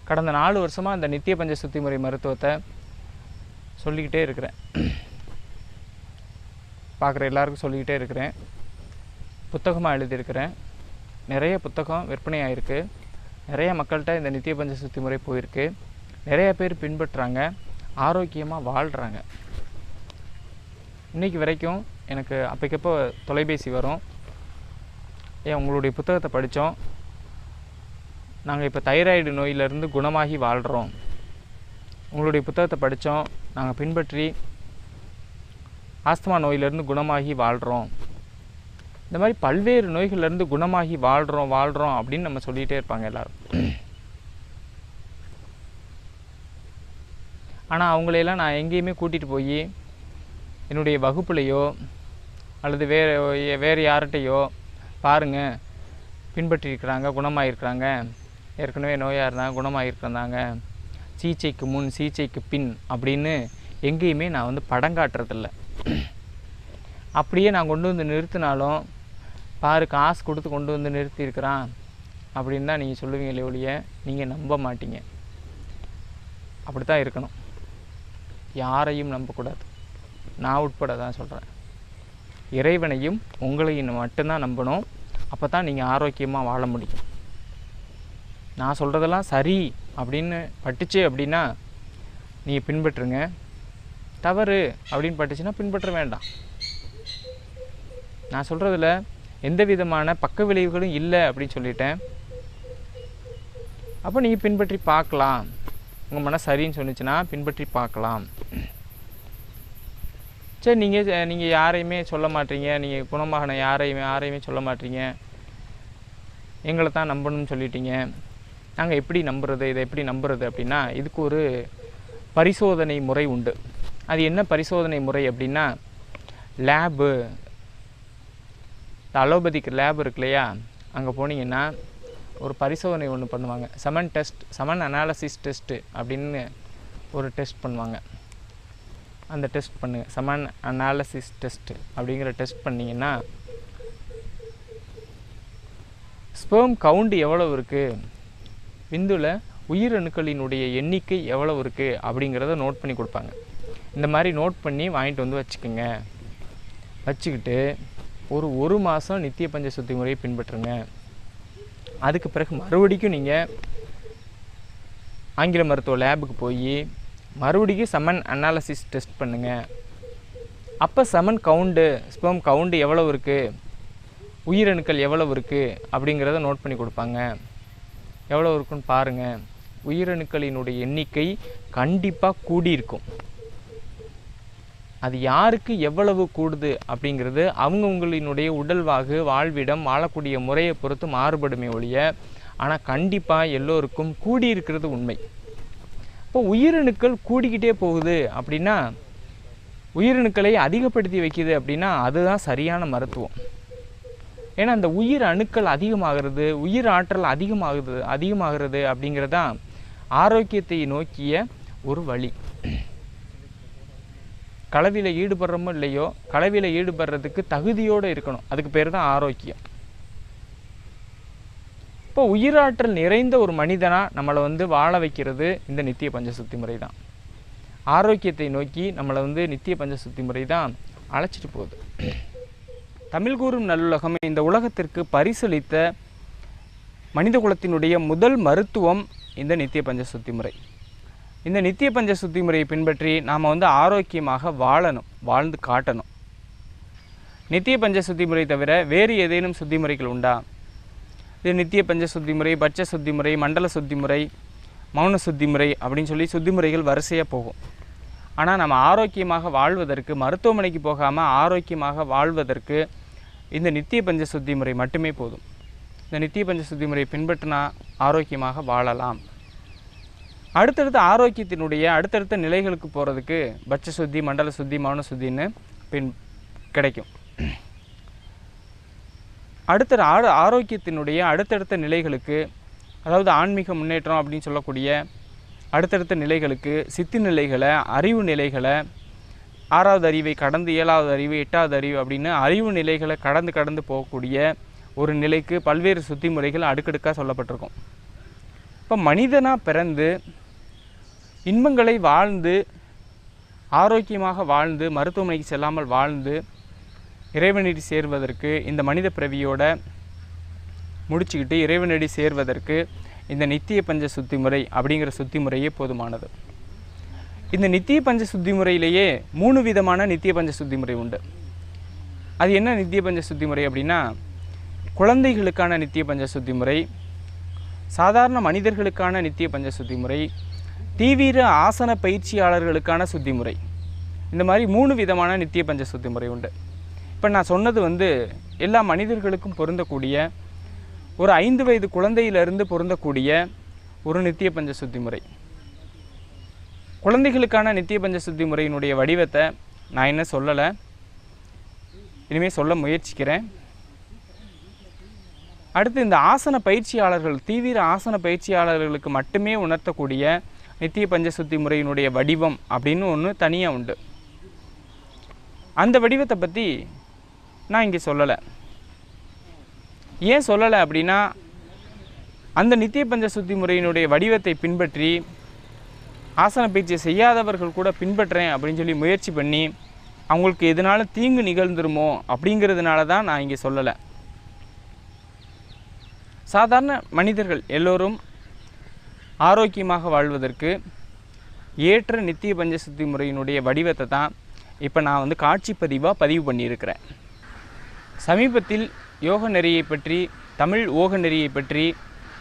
கடந்த 4 வருஷமாக இந்த நித்திய பஞ்ச சுத்தி முறை மருத்துவத்தை சொல்லிக்கிட்டே இருக்கிறேன். பார்க்குற எல்லாருக்கும் சொல்லிக்கிட்டே இருக்கிறேன். புத்தகமாக எழுதியிருக்கிறேன். நிறைய புத்தகம் விற்பனை ஆகிருக்கு. நிறைய மக்கள்கிட்ட இந்த நித்திய பஞ்ச சுத்தி முறை போயிருக்கு. நிறைய பேர் பின்பற்றுறாங்க, ஆரோக்கியமாக வாழ்கிறாங்க. இன்றைக்கி வரைக்கும் எனக்கு அப்போக்கப்போ தொலைபேசி வரும், உங்களுடைய புத்தகத்தை படித்தோம், நாங்கள் இப்போ தைராய்டு நோயிலிருந்து குணமாகி வாழ்கிறோம், உங்களுடைய புத்தகத்தை படித்தோம், நாங்கள் பின்பற்றி ஆஸ்துமா நோயிலிருந்து குணமாகி வாழ்கிறோம், இந்த மாதிரி பல்வேறு நோய்கள்லேருந்து குணமாகி வாழ்கிறோம் அப்படின்னு நம்ம சொல்லிகிட்டே இருப்பாங்க எல்லோரும். ஆனால் அவங்களையெல்லாம் நான் எங்கேயுமே கூட்டிகிட்டு போய் என்னுடைய வகுப்புலையோ அல்லது வேறு யார்கிட்டையோ பாருங்கள் பின்பற்றியிருக்கிறாங்க, குணமாகிருக்கிறாங்க, ஏற்கனவே நோயாக இருந்தாங்க, குணமாகிருக்கிறாங்க, சிகிச்சைக்கு முன் சிகிச்சைக்கு பின் அப்படின்னு எங்கேயுமே நான் வந்து படம் காட்டுறதில்ல. அப்படியே நான் கொண்டு வந்து நிறுத்தினாலும் பாரு காசு கொடுத்து கொண்டு வந்து நிறுத்தியிருக்கிறான் அப்படின்னு தான் நீங்கள் சொல்லுவீங்களே ஒழிய நீங்கள் நம்ப மாட்டீங்க. அப்படி தான் இருக்கணும். யாரையும் நம்பக்கூடாது. நான் உட்பட தான் சொல்கிறேன். இறைவனையும் உங்களையும் மட்டும்தான் நம்பணும். அப்போ தான் நீங்கள் ஆரோக்கியமாக வாழ முடியும். நான் சொல்கிறதெல்லாம் சரி அப்படின்னு பட்டுச்சு அப்படின்னா நீங்கள் பின்பற்றுங்க. தவறு அப்படின்னு பட்டுச்சுன்னா பின்பற்ற வேண்டாம். நான் சொல்கிறதுல எந்த விதமான பக்க விளைவுகளும் இல்லை அப்படின்னு சொல்லிட்டேன். அப்போ நீங்கள் பின்பற்றி பார்க்கலாம். உங்கள் மன சரின்னு சொன்னிச்சுன்னா பின்பற்றி பார்க்கலாம். சரி, நீங்கள் யாரையுமே சொல்ல மாட்டீங்க, நீங்கள் குணமாகன யாரையுமே சொல்ல மாட்டீங்க, எங்களை தான் நம்பணும்னு சொல்லிட்டீங்க, நாங்கள் எப்படி நம்புறது, இதை எப்படி நம்புறது அப்படின்னா இதுக்கு ஒரு பரிசோதனை முறை உண்டு. அது என்ன பரிசோதனை முறை அப்படின்னா, லேபு, அலோபதிக் லேப் இருக்கு இல்லையா, அங்கே போனீங்கன்னா ஒரு பரிசோதனை ஒன்று பண்ணுவாங்க. சமன் அனாலிசிஸ் டெஸ்ட்டு அப்படின்னு ஒரு டெஸ்ட் பண்ணுவாங்க. அந்த டெஸ்ட் பண்ணுங்கள், சமன் அனாலிசிஸ் டெஸ்ட்டு அப்படிங்கிற டெஸ்ட் பண்ணிங்கன்னா ஸ்பெர்ம் கவுண்ட் எவ்வளவு இருக்குது, விந்துல உயிரணுக்களினுடைய எண்ணிக்கை எவ்வளவு இருக்குது அப்படிங்கிறத நோட் பண்ணி கொடுப்பாங்க. இந்த மாதிரி நோட் பண்ணி வாங்கிட்டு வந்து வச்சுக்கோங்க. வச்சுக்கிட்டு ஒரு மாதம் நித்திய பஞ்ச சுத்தி முறையை பின்பற்றுங்க. அதுக்கு பிறகு மறுபடிக்கும் நீங்கள் ஆங்கில மருத்துவ லேபுக்கு போய் மறுபடியும் சமன் அனாலிசிஸ் டெஸ்ட் பண்ணுங்கள். அப்போ சமன் கவுண்டு, ஸ்பெர்ம் கவுண்டு எவ்வளவு இருக்குது, உயிரணுக்கள் எவ்வளவு இருக்குது அப்படிங்கிறத நோட் பண்ணி கொடுப்பாங்க. எவ்வளோ இருக்குன்னு பாருங்கள். உயிரணுக்களினுடைய எண்ணிக்கை கண்டிப்பாக கூடியிருக்கும். அது யாருக்கு எவ்வளவு கூடுது அப்படிங்கிறது அவங்கவுங்களினுடைய உடல்வாகு, வாழ்விடம், வாழக்கூடிய முறையை பொறுத்து மாறுபடுமே ஒழிய, ஆனால் கண்டிப்பாக எல்லோருக்கும் கூடியிருக்கிறது உண்மை. இப்போ உயிரணுக்கள் கூடிக்கிட்டே போகுது அப்படின்னா, உயிரணுக்களை அதிகப்படுத்தி வைக்கிது அப்படின்னா அதுதான் சரியான மருத்துவம். ஏன்னா அந்த உயிர் அணுக்கள் அதிகமாகிறது, உயிர் ஆற்றல் அதிகமாகிறது அப்படிங்கிறது தான் ஆரோக்கியத்தை நோக்கிய ஒரு வழி. கலவியில் ஈடுபடுறோமோ இல்லையோ, கலவியில் ஈடுபடுறதுக்கு தகுதியோடு இருக்கணும். அதுக்கு பேர் தான் ஆரோக்கியம். இப்போ உயிராற்றல் நிறைந்த ஒரு மனிதனாக நம்மளை வந்து வாழ வைக்கிறது இந்த நித்திய பஞ்ச சுத்தி முறை தான். ஆரோக்கியத்தை நோக்கி நம்மளை வந்து நித்திய பஞ்ச சுத்தி முறை தான் அழைச்சிட்டு போகுது. தமிழ் கூறும் நல்லுலகம் இந்த உலகத்திற்கு பரிசளித்த மனித குலத்தினுடைய முதல் மருத்துவம் இந்த நித்திய பஞ்ச சுத்தி முறை. இந்த நித்திய பஞ்ச சுத்தி முறையை பின்பற்றி நாம் வந்து ஆரோக்கியமாக வாழணும், வாழ்ந்து காட்டணும். நித்திய பஞ்ச சுத்தி முறை தவிர வேறு ஏதேனும் சுத்தி முறைகள் உண்டா? இது நித்திய பஞ்ச சுத்தி முறை, பட்ச சுத்தி முறை, மண்டல சுத்தி முறை, மௌன சுத்தி முறை அப்படின்னு சொல்லி சுத்தி முறைகள் வரிசையாக போகும். ஆனால் நம்ம ஆரோக்கியமாக வாழ்வதற்கு, மருத்துவமனைக்கு போகாமல் ஆரோக்கியமாக வாழ்வதற்கு இந்த நித்திய பஞ்ச சுத்தி முறை மட்டுமே போதும். இந்த நித்திய பஞ்ச சுத்தி முறையை பின்பற்றினா ஆரோக்கியமாக வாழலாம். அடுத்தடுத்த ஆரோக்கியத்தினுடைய அடுத்தடுத்த நிலைகளுக்கு போகிறதுக்கு பட்ச சுத்தி, மண்டல சுத்தி, மௌன சுத்தின்னு கிடைக்கும். ஆரோக்கியத்தினுடைய அடுத்தடுத்த நிலைகளுக்கு, அதாவது ஆன்மீக முன்னேற்றம் அப்படின்னு சொல்லக்கூடிய அடுத்தடுத்த நிலைகளுக்கு, சித்தி நிலைகளை, அறிவு நிலைகளை, 6வது அறிவை கடந்து 7வது அறிவு, 8வது அறிவு அப்படின்னு அறிவு நிலைகளை கடந்து போகக்கூடிய ஒரு நிலைக்கு பல்வேறு சுத்தி முறைகள் அடுக்கடுக்காக சொல்லப்பட்டிருக்கும். இப்போ மனிதனாக பிறந்து இன்பங்களை வாழ்ந்து ஆரோக்கியமாக வாழ்ந்து மருத்துவமனைக்கு செல்லாமல் வாழ்ந்து இறைவனடி சேர்வதற்கு, இந்த மனித பிறவியோட முடிச்சுக்கிட்டு இறைவனடி சேர்வதற்கு இந்த நித்திய பஞ்ச சுத்தி முறை அப்படிங்கிற சுத்தி முறையே போதுமானது. இந்த நித்திய பஞ்ச சுத்தி முறையிலேயே 3 விதமான நித்திய பஞ்ச சுத்தி முறை உண்டு. அது என்ன நித்திய பஞ்ச சுத்தி முறை அப்படின்னா, குழந்தைகளுக்கான நித்திய பஞ்ச சுத்தி முறை, சாதாரண மனிதர்களுக்கான நித்திய பஞ்ச சுத்தி முறை, தீவிர ஆசன பயிற்சியாளர்களுக்கான சுத்தி முறை. இந்த மாதிரி 3 விதமான நித்திய பஞ்ச சுத்தி முறை உண்டு. இப்போ நான் சொன்னது எல்லா மனிதர்களுக்கும் பொருந்தக்கூடிய, ஒரு 5 வயது குழந்தையிலிருந்து பொருந்தக்கூடிய ஒரு நித்திய பஞ்ச சுத்தி முறை. குழந்தைகளுக்கான நித்திய பஞ்ச சுத்தி முறையினுடைய வடிவத்தை நான் என்ன சொல்லலை, இனிமேல் சொல்ல முயற்சிக்கிறேன். அடுத்து இந்த ஆசன பயிற்சியாளர்கள், தீவிர ஆசன பயிற்சியாளர்களுக்கு மட்டுமே உணர்த்தக்கூடிய நித்திய பஞ்ச சுத்தி முறையினுடைய வடிவம் அப்படின்னு ஒன்று தனியாக உண்டு. அந்த வடிவத்தை பற்றி நான் இங்கே சொல்லலை. ஏன் சொல்லலை அப்படின்னா, அந்த நித்திய பஞ்ச சுத்தி முறையினுடைய வடிவத்தை பின்பற்றி ஆசன பயிற்சியை செய்யாதவர்கள் கூட பின்பற்றுறேன் அப்படின்னு சொல்லி முயற்சி பண்ணி அவங்களுக்கு எதனால தீங்கு நிகழ்ந்துருமோ அப்படிங்கிறதுனால தான் நான் இங்கே சொல்லலை. சாதாரண மனிதர்கள் எல்லோரும் ஆரோக்கியமாக வாழ்வதற்கு ஏற்ற நித்திய பஞ்ச சுத்தி முறையினுடைய வடிவத்தை தான் இப்போ நான் காட்சி பதிவு பண்ணியிருக்கிறேன். சமீபத்தில் யோக நெறியை பற்றி, தமிழ் ஓக நெறியை பற்றி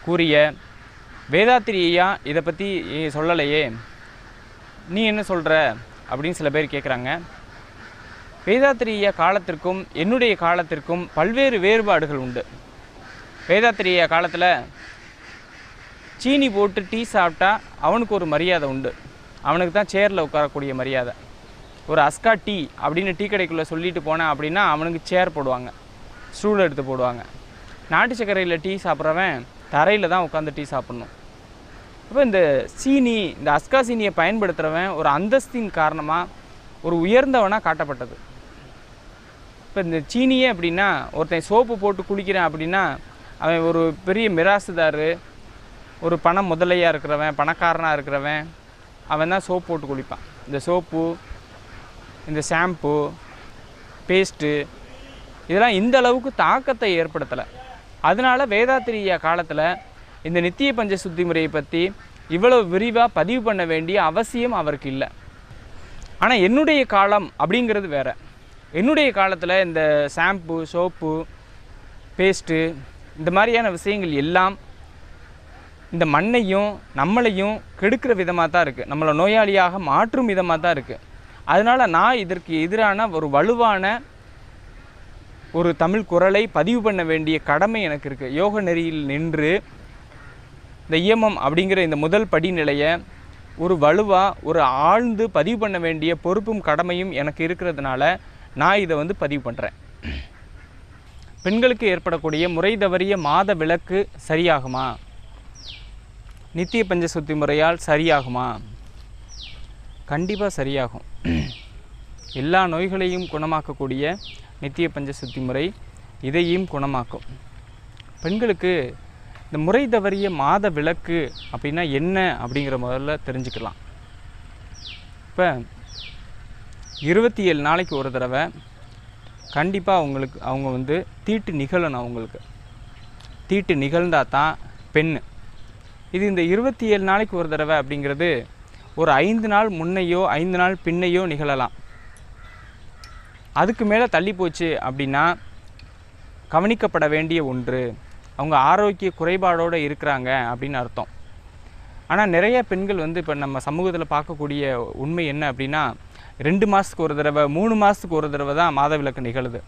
கூறிய வேதாத்திரி ஐயா இதை பற்றி சொல்லலையே, நீ என்ன சொல்கிற அப்படின்னு சில பேர் கேட்குறாங்க. வேதாத்திரி ஐயா காலத்திற்கும் என்னுடைய காலத்திற்கும் பல்வேறு வேறுபாடுகள் உண்டு. வேதாத்திரி ஐயா காலத்தில் சீனி போட்டு டீ சாப்பிட்டா அவனுக்கு ஒரு மரியாதை உண்டு. அவனுக்கு தான் சேரில் உட்காரக்கூடிய மரியாதை. ஒரு அஸ்கா டீ அப்படின்னு டீ கடைக்குள்ளே சொல்லிட்டு போனேன் அப்படின்னா அவனுக்கு சேர் போடுவாங்க, ஸ்டூல் எடுத்து போடுவாங்க. நாட்டு சர்க்கரையில் டீ சாப்பிட்றவன் தரையில் தான் உட்காந்து டீ சாப்பிட்ணும். அப்போ இந்த அஸ்கா சீனியை பயன்படுத்துகிறவன் ஒரு அந்தஸ்தின் காரணமாக ஒரு உயர்ந்தவனாக காட்டப்பட்டது. இப்போ இந்த சீனியே அப்படின்னா, ஒருத்தன் சோப்பு போட்டு குளிக்கிறான் அப்படின்னா அவன் ஒரு பெரிய மிராசுதார், ஒரு பண முதலையாக இருக்கிறவன், பணக்காரனாக இருக்கிறவன், அவன் தான் சோப்பு போட்டு குளிப்பான். இந்த சோப்பு, இந்த ஷாம்பு, பேஸ்ட்டு இதெல்லாம் இந்த அளவுக்கு தாக்கத்தை ஏற்படுத்தலை. அதனால வேதாத்திரி ஐயா காலத்தில் இந்த நித்திய பஞ்ச சுத்தி முறையை பற்றி இவ்வளவு விரிவாக பதிவு பண்ண வேண்டிய அவசியம் அவருக்கு இல்லை. ஆனால் என்னுடைய காலம் அப்படிங்கிறது வேறு. என்னுடைய காலத்தில் இந்த ஷாம்பு, சோப்பு, பேஸ்ட்டு இந்த மாதிரியான விஷயங்கள் எல்லாம் இந்த மண்ணையும் நம்மளையும் கெடுக்கிற விதமாக தான் இருக்குது, நம்மளை நோயாளியாக மாற்றும் விதமாக தான் இருக்குது. அதனால் நான் இதற்கு எதிரான ஒரு வலுவான ஒரு தமிழ் குரலை பதிவு பண்ண வேண்டிய கடமை எனக்கு இருக்குது. யோக நெறியில் நின்று இந்த இயமம் அப்படிங்கிற இந்த முதல் படிநிலையை ஒரு வலுவாக ஒரு ஆழ்ந்து பதிவு பண்ண வேண்டிய பொறுப்பும் கடமையும் எனக்கு இருக்கிறதுனால நான் இதை பதிவு பண்ணுறேன். பெண்களுக்கு ஏற்படக்கூடிய முறை தவறிய மாத விலக்கு சரியாகுமா? நித்திய பஞ்ச சுத்தி முறையால் சரியாகுமா? கண்டிப்பாக சரியாகும். எல்லா நோய்களையும் குணமாக்கக்கூடிய நித்திய பஞ்ச சுத்தி முறை இதையும் குணமாக்கும். பெண்களுக்கு இந்த முறை தவறிய மாத விலக்கு அப்படின்னா என்ன அப்படிங்கிற முதல்ல தெரிஞ்சுக்கலாம். இப்போ 27 நாளைக்கு ஒரு தடவை கண்டிப்பாக அவங்க தீட்டு நிகழணும். அவங்களுக்கு தீட்டு நிகழ்ந்தால் தான் பெண். இது இந்த 27 நாளைக்கு ஒரு தடவை அப்படிங்கிறது ஒரு 5 நாள் முன்னையோ 5 நாள் பின்னையோ நிகழலாம். அதுக்கு மேலே தள்ளி போச்சு அப்படின்னா கவனிக்கப்பட வேண்டிய ஒன்று, அவங்க ஆரோக்கிய குறைபாடோடு இருக்கிறாங்க அப்படின்னு அர்த்தம். ஆனால் நிறைய பெண்கள் வந்து இப்போ நம்ம சமூகத்தில் பார்க்கக்கூடிய உண்மை என்ன அப்படின்னா 2 மாதத்துக்கு ஒரு தடவை 3 மாதத்துக்கு ஒரு தடவை தான் மாதவிலக்கு நிகழுது.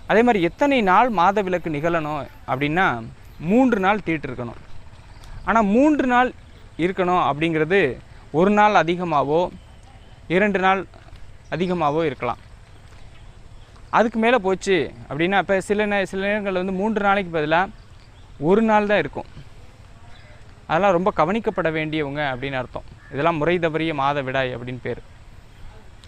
அதே மாதிரி எத்தனை நாள் மாதவிலக்கு நிகழணும் அப்படின்னா 3 நாள் தீட்டு இருக்கணும். ஆனால் 3 நாள் இருக்கணும் அப்படிங்கிறது 1 நாள் அதிகமாகவோ 2 நாள் அதிகமாகவோ இருக்கலாம். அதுக்கு மேலே போச்சு அப்படின்னா இப்போ சில நேரங்களில் வந்து 3 நாளைக்கு பதிலாக 1 நாள் தான் இருக்கும். அதெல்லாம் ரொம்ப கவனிக்கப்பட வேண்டியவங்க அப்படின்னு அர்த்தம். இதெல்லாம் முறை தவறிய மாதவிடாய் அப்படின்னு பேர்.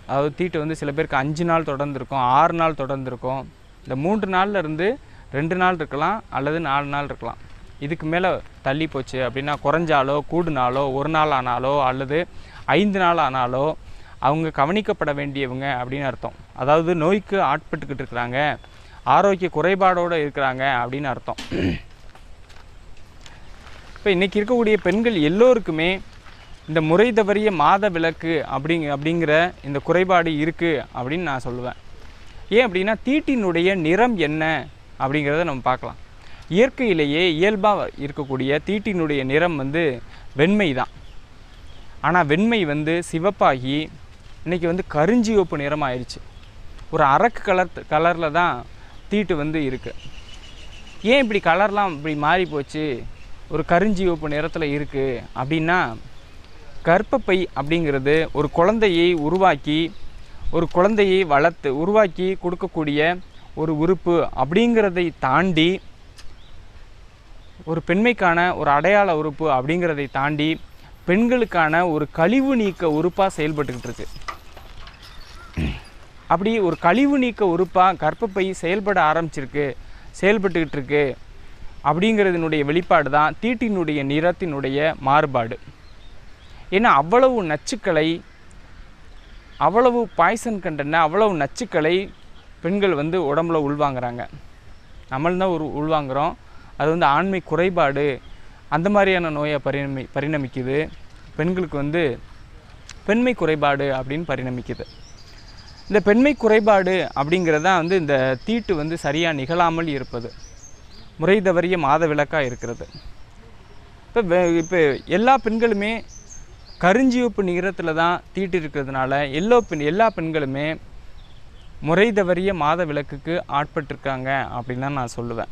அதாவது தீட்டு வந்து சில பேருக்கு 5 நாள் தொடர்ந்து இருக்கும், 6 நாள் தொடர்ந்து இருக்கும். இந்த 3 நாளில் இருந்து 2 நாள் இருக்கலாம் அல்லது 4 நாள் இருக்கலாம். இதுக்கு மேலே தள்ளி போச்சு அப்படின்னா குறைஞ்சாலோ கூடுனாலோ 1 நாள் ஆனாலோ அல்லது 5 நாள் ஆனாலோ அவங்க கவனிக்கப்பட வேண்டியவங்க அப்படின்னு அர்த்தம். அதாவது நோய்க்கு ஆட்பட்டுக்கிட்டு இருக்கிறாங்க, ஆரோக்கிய குறைபாடோடு இருக்கிறாங்க அப்படின்னு அர்த்தம். இப்போ இன்றைக்கி இருக்கக்கூடிய பெண்கள் எல்லோருக்குமே இந்த முறை தவறிய மாத விலக்கு அப்படிங்கிற இந்த குறைபாடு இருக்குது அப்படின்னு நான் சொல்லுவேன். ஏன் அப்படின்னா தீட்டினுடைய நிறம் என்ன அப்படிங்கிறத நம்ம பார்க்கலாம். இயற்கையிலேயே இயல்பாக இருக்கக்கூடிய தீட்டினுடைய நிறம் வந்து வெண்மை தான். ஆனால் வெண்மை வந்து சிவப்பாகி இன்றைக்கி வந்து கருஞ்சிவப்பு நிறம் ஆயிடுச்சு. ஒரு அரக்கு கலரில் தான் தீட்டு வந்து இருக்குது. ஏன் இப்படி கலர்லாம் இப்படி மாறி போச்சு, ஒரு கருஞ்சிவப்பு நிறத்தில் இருக்குது அப்படின்னா கர்ப்பப்பை அப்படிங்கிறது ஒரு குழந்தையை உருவாக்கி கொடுக்கக்கூடிய ஒரு உறுப்பு அப்படிங்கிறதை தாண்டி ஒரு பெண்மைக்கான ஒரு அடையாள உறுப்பு அப்படிங்கிறதை தாண்டி பெண்களுக்கான ஒரு கழிவு நீக்க உறுப்பாக செயல்பட்டுக்கிட்டு இருக்கு. அப்படி ஒரு கழிவு நீக்க உறுப்பாக கர்ப்பப்பை செயல்பட்டுக்கிட்டு இருக்கு அப்படிங்கிறதுனுடைய வெளிப்பாடு தான் தீட்டினுடைய நிறத்தினுடைய மாறுபாடு. ஏன்னா அவ்வளவு நச்சுக்களை, அவ்வளவு பாய்சன் கண்டன, அவ்வளவு நச்சுக்களை பெண்கள் வந்து உடம்புல உள்வாங்கிறாங்க. நம்மள்தான் உள்வாங்கிறோம். அது வந்து ஆண்மை குறைபாடு அந்த மாதிரியான நோயை பரிணமிக்குது. பெண்களுக்கு வந்து பெண்மை குறைபாடு அப்படின்னு பரிணமிக்குது. இந்த பெண்மை குறைபாடு அப்படிங்கிறது தான் வந்து இந்த தீட்டு வந்து சரியாக நிகழாமல் இருப்பது, முறை தவறிய மாத விலக்காக இருக்கிறது. இப்போ எல்லா பெண்களுமே கருஞ்சிவப்பு நிறத்தில் தான் தீட்டு இருக்கிறதுனால எல்லா பெண்களுமே முறை தவறிய மாத விலக்குக்கு ஆட்பட்டிருக்காங்க அப்படின்னு தான் நான் சொல்லுவேன்.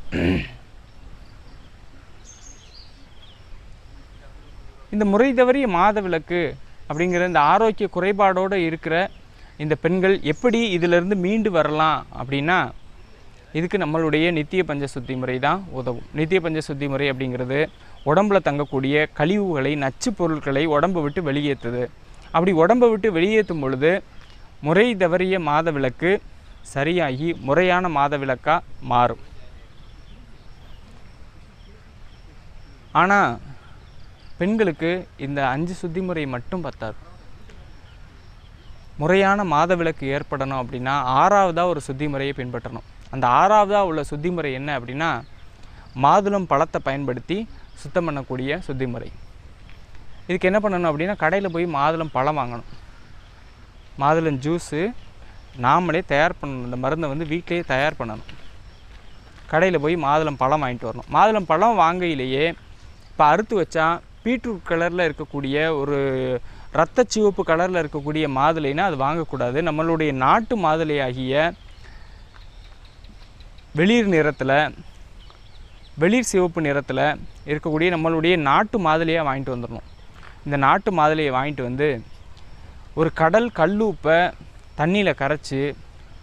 இந்த முறை தவறிய மாத விலக்கு அப்படிங்கிற இந்த ஆரோக்கிய குறைபாடோடு இருக்கிற இந்த பெண்கள் எப்படி இதிலிருந்து மீண்டு வரலாம் அப்படின்னா இதுக்கு நம்மளுடைய நித்திய பஞ்ச சுத்தி முறை தான் உதவும். நித்திய பஞ்ச சுத்தி முறை அப்படிங்கிறது உடம்பில் தங்கக்கூடிய கழிவுகளை, நச்சு பொருட்களை உடம்பை விட்டு வெளியேற்றுது. அப்படி உடம்பை விட்டு வெளியேற்றும் பொழுது முறை தவறிய மாத விலக்கு சரியாகி முறையான மாத விலக்காக மாறும். ஆனால் பெண்களுக்கு இந்த 5 சுத்தி முறை மட்டும் பத்தாது. முறையான மாத விலக்கு ஏற்படணும் அப்படின்னா 6வதாக ஒரு சுத்தி முறையை பின்பற்றணும். அந்த 6வதாக உள்ள சுத்தி முறை என்ன அப்படின்னா மாதுளம் பழத்தை பயன்படுத்தி சுத்தம் பண்ணக்கூடிய சுத்தி முறை. இதுக்கு என்ன பண்ணணும் அப்படின்னா கடையில் போய் மாதுளம் பழம் வாங்கணும். மாதுளம் ஜூஸு நாமளே தயார் பண்ணணும். இந்த மருந்தை வந்து வீட்டிலேயே தயார் பண்ணணும். கடையில் போய் மாதுளம் பழம் வாங்கிட்டு வரணும். மாதுளம் பழம் வாங்கையிலேயே இப்போ அறுத்து வச்சா பீட்ரூட் கலரில் இருக்கக்கூடிய ஒரு இரத்த சிவப்பு கலரில் இருக்கக்கூடிய மாதுளைனா அது வாங்கக்கூடாது. நம்மளுடைய நாட்டு மாதுளை ஆகிய வெளிர் சிவப்பு நிறத்தில் இருக்கக்கூடிய நம்மளுடைய நாட்டு மாதுளையாக வாங்கிட்டு வந்துடணும். இந்த நாட்டு மாதுளையை வாங்கிட்டு வந்து ஒரு கல்லுப்பை தண்ணியில் கரைச்சி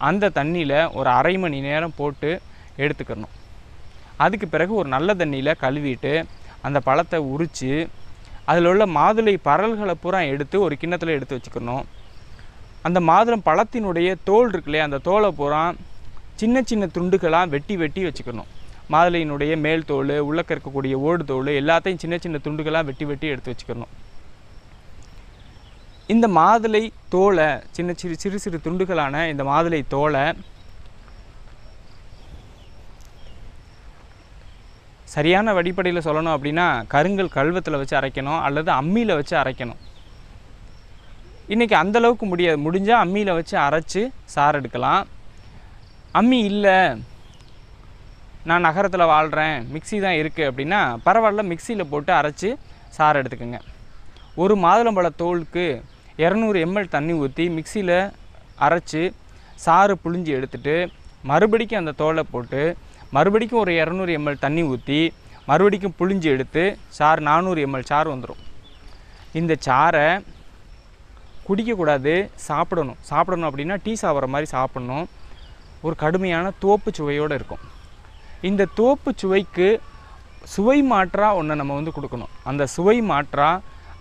அந்த தண்ணியில் ஒரு அரை மணி நேரம் போட்டு எடுத்துக்கணும். அதுக்கு பிறகு ஒரு நல்ல தண்ணியில் கழுவிட்டு அந்த பழத்தை உரித்து அதில் உள்ள மாதுளை பரல்களை பூரா எடுத்து ஒரு கிண்ணத்தில் எடுத்து வச்சுக்கணும். அந்த மாதுளம் பழத்தினுடைய தோல் இருக்குல்லையே, அந்த தோலை பூரா சின்ன சின்ன துண்டுகளாக வெட்டி வச்சுக்கணும். மாதுளையினுடைய மேல் தோல், உள்ளக்க இருக்கக்கூடிய ஓடு தோல் எல்லாத்தையும் சின்ன சின்ன துண்டுகளாக வெட்டி எடுத்து வச்சுக்கணும். இந்த மாதுளை தோலை சிறு சிறு துண்டுகளான இந்த மாதுளை தோலை சரியான வடிப்படையில் சொல்லணும் அப்படின்னா கருங்கல் கல்வத்தில் வச்சு அரைக்கணும் அல்லது அம்மியில் வச்சு அரைக்கணும். இன்றைக்கி அந்தளவுக்கு முடிஞ்சால் அம்மியில் வச்சு அரைச்சி சாறு எடுக்கலாம். அம்மி இல்லை, நான் நகரத்தில் வாழ்கிறேன், மிக்சி தான் இருக்குது அப்படின்னா பரவாயில்ல, மிக்சியில் போட்டு அரைச்சி சாறு எடுத்துக்கோங்க. ஒரு மாதுளம்பழ தோலுக்கு 200 ml தண்ணி ஊற்றி மிக்சியில் அரைச்சி சாறு புழிஞ்சி எடுத்துட்டு மறுபடிக்கும் அந்த தோலை போட்டு மறுபடிக்கும் ஒரு 200 ml தண்ணி ஊற்றி மறுபடிக்கும் புழிஞ்சி எடுத்து சாறு 400 ml சாறு வந்துடும். இந்த சாறை குடிக்கக்கூடாது, சாப்பிடணும் அப்படின்னா டீ சாப்பிட்ற மாதிரி சாப்பிட்ணும். ஒரு கடுமையான தோப்பு சுவையோடு இருக்கும். இந்த தோப்பு சுவைக்கு சுவை மாற்றா ஒன்று நம்ம வந்து கொடுக்கணும். அந்த சுவை மாற்றா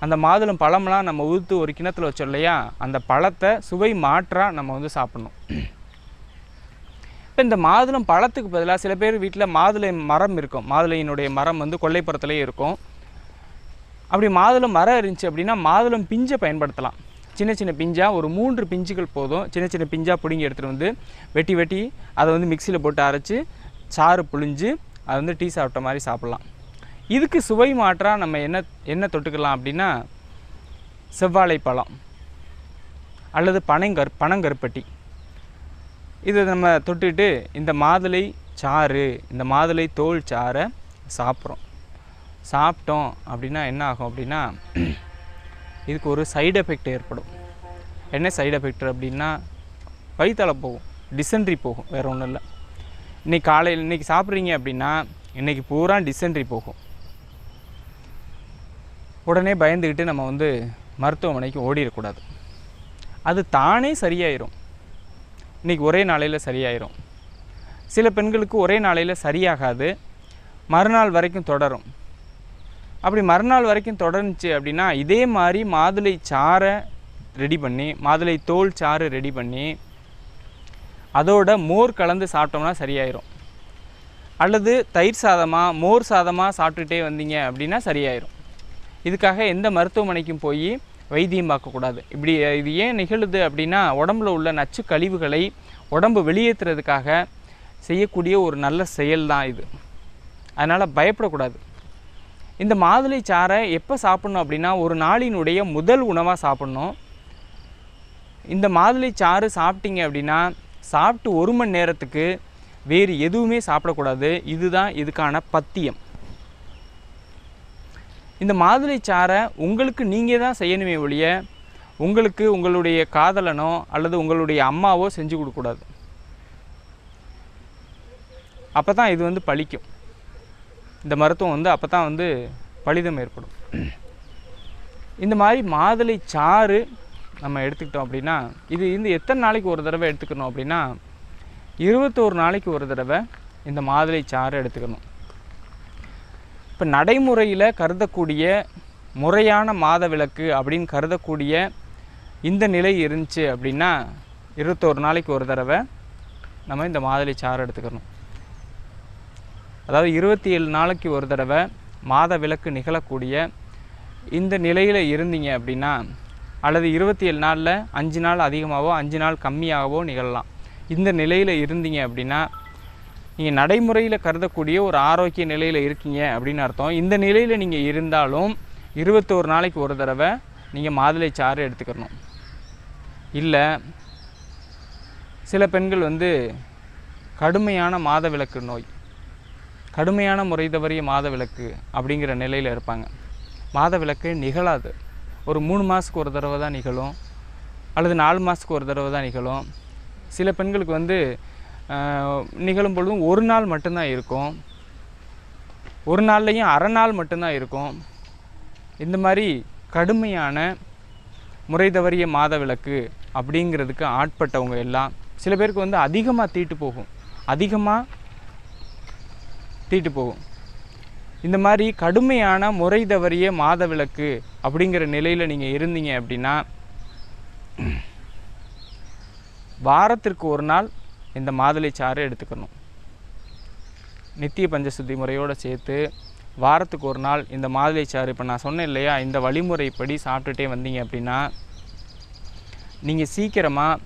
அந்த மாதுளம் பழம்லாம் நம்ம ஊற்று ஒரு கிணத்துல வச்சோம் இல்லையா, அந்த பழத்தை சுவை மாற்றா நம்ம வந்து சாப்பிட்ணும். இப்போ இந்த மாதுளம் பழத்துக்கு பதிலாக சில பேர் வீட்டில் மாதுளை மரம் இருக்கும். மாதுளையினுடைய மரம் வந்து கொல்லைப்புறத்துலேயே இருக்கும். அப்படி மாதுளம் மரம் இருந்துச்சு அப்படின்னா மாதுளம் பிஞ்சை பயன்படுத்தலாம். சின்ன சின்ன பிஞ்சாக ஒரு 3 பிஞ்சுகள் போதும். சின்ன சின்ன பிஞ்சாக பிடுங்கி எடுத்துகிட்டு வந்து வெட்டி அதை வந்து மிக்சியில் போட்டு அரைச்சி சாறு புழிஞ்சு அதை வந்து டீ சாப்பிட்ட மாதிரி சாப்பிட்லாம். இதுக்கு சுவை மாற்றாக நம்ம என்ன தொட்டுக்கலாம் அப்படின்னா செவ்வாழை பழம் அல்லது பனங்கருப்பட்டி இதை நம்ம தொட்டுட்டு இந்த மாதுளை சாறு, இந்த மாதுளை தோல் சாறை சாப்பிட்டோம் அப்படின்னா என்ன ஆகும் அப்படின்னா இதுக்கு ஒரு சைடு எஃபெக்ட் ஏற்படும். என்ன சைடு எஃபெக்ட் அப்படின்னா வயிற்றால போகும், டிசென்ட்ரி போகும், வேறு ஒன்றும் இல்லை. இன்றைக்கி சாப்பிட்றீங்க அப்படின்னா இன்றைக்கி பூரா டிசென்ட்ரி போகும். உடனே பயந்துக்கிட்டு நம்ம வந்து மருத்துவமனைக்கு ஓடிடக்கூடாது. அது தானே சரியாயிரும். இன்றைக்கி ஒரே நாளையில் சரியாயிரும். சில பெண்களுக்கு ஒரே நாளையில் சரியாகாது, மறுநாள் வரைக்கும் தொடரும். அப்படி மறுநாள் வரைக்கும் தொடர்ந்துச்சு அப்படின்னா இதே மாதிரி மாதுளை சாறை ரெடி பண்ணி, மாதுளை தோல் சாறு ரெடி பண்ணி அதோட மோர் கலந்து சாப்பிட்டோம்னா சரியாயிரும். அல்லது தயிர் சாதமாக மோர் சாதமாக சாப்பிட்டுட்டே வந்தீங்க அப்படின்னா சரியாயிரும். இதுக்காக எந்த மருத்துவமனைக்கும் போய் வைத்தியம் பார்க்கக்கூடாது. இது ஏன் நிகழுது அப்படின்னா உடம்புல உள்ள நச்சு கழிவுகளை உடம்பு வெளியேற்றுறதுக்காக செய்யக்கூடிய ஒரு நல்ல செயல் தான் இது. அதனால் பயப்படக்கூடாது. இந்த மாதுளை சாறை எப்போ சாப்பிட்ணும் அப்படின்னா ஒரு நாளினுடைய முதல் உணவாக சாப்பிட்ணும். இந்த மாதுளை சாறு சாப்பிட்டீங்க அப்படின்னா சாப்பிட்டு 1 மணி நேரத்துக்கு வேறு எதுவுமே சாப்பிடக்கூடாது. இதுதான் இதுக்கான பத்தியம். இந்த மாதுளை சாறை உங்களுக்கு நீங்கள் தான் செய்யணுமே ஒழிய உங்களுக்கு உங்களுடைய காதலனோ அல்லது உங்களுடைய அம்மாவோ செஞ்சு கொடுக்கக்கூடாது. அப்போ தான் இது வந்து பலிக்கும். இந்த மருத்துவம் வந்து அப்போ தான் வந்து பலிதம் ஏற்படும். இந்த மாதிரி மாதுளை சாறு நம்ம எடுத்துக்கிட்டோம் அப்படின்னா இது எத்தனை நாளைக்கு ஒரு தடவை எடுத்துக்கணும் அப்படின்னா 21 நாளைக்கு ஒரு தடவை இந்த மாதுளை சாறு எடுத்துக்கணும். இப்போ நடைமுறையில் கருதக்கூடிய முறையான மாதவிலக்கு அப்படின்னு கருதக்கூடிய இந்த நிலை இருந்துச்சு அப்படின்னா 21 நாளைக்கு ஒரு தடவை நம்ம இந்த மாதுளை சாறு எடுத்துக்கணும். அதாவது 27 நாளைக்கு ஒரு தடவை மாதவிலக்கு நிகழக்கூடிய இந்த நிலையில் இருந்தீங்க அப்படின்னா அல்லது 27 நாளில் 5 நாள் அதிகமாகவோ 5 நாள் கம்மியாகவோ நிகழலாம். இந்த நிலையில் இருந்தீங்க அப்படின்னா நீங்கள் நடைமுறையில் கருதக்கூடிய ஒரு ஆரோக்கிய நிலையில் இருக்கீங்க அப்படின்னு அர்த்தம். இந்த நிலையில் நீங்கள் இருந்தாலும் 21 நாளைக்கு ஒரு தடவை நீங்கள் மாதுளை சாறு எடுத்துக்கணும். இல்லை சில பெண்கள் வந்து கடுமையான மாதவிலக்கு நோய், கடுமையான முறை தவறிய மாதவிலக்கு அப்படிங்கிற நிலையில் இருப்பாங்க. மாதவிலக்கு நிகழாது. ஒரு 3 மாதத்துக்கு ஒரு தடவை தான் நிகழும் அல்லது 4 மாதத்துக்கு ஒரு தடவை தான் நிகழும். சில பெண்களுக்கு வந்து நிகழும் பொழுதும் 1 நாள் மட்டும்தான் இருக்கும், ஒரு நாள்லையும் அரை நாள் மட்டும்தான் இருக்கும். இந்த மாதிரி கடுமையான முறை தவறிய மாதவிலக்கு அப்படிங்கிறதுக்கு ஆட்பட்டவங்க எல்லாம் சில பேருக்கு வந்து அதிகமாக தீட்டு போகும். இந்த மாதிரி கடுமையான முறை தவறிய மாதவிலக்கு அப்படிங்கிற நிலையில் நீங்கள் இருந்தீங்க அப்படின்னா வாரத்திற்கு ஒரு நாள் இந்த மாதுளை சாறு எடுத்துக்கணும். நித்திய பஞ்சசுத்தி முறையோடு சேர்த்து வாரத்துக்கு ஒரு நாள் இந்த மாதுளை சாறு, இப்போ நான் சொன்னேன் இல்லையா, இந்த வழிமுறைப்படி சாப்பிட்டுட்டே வந்தீங்க அப்படின்னா நீங்கள் சீக்கிரமாக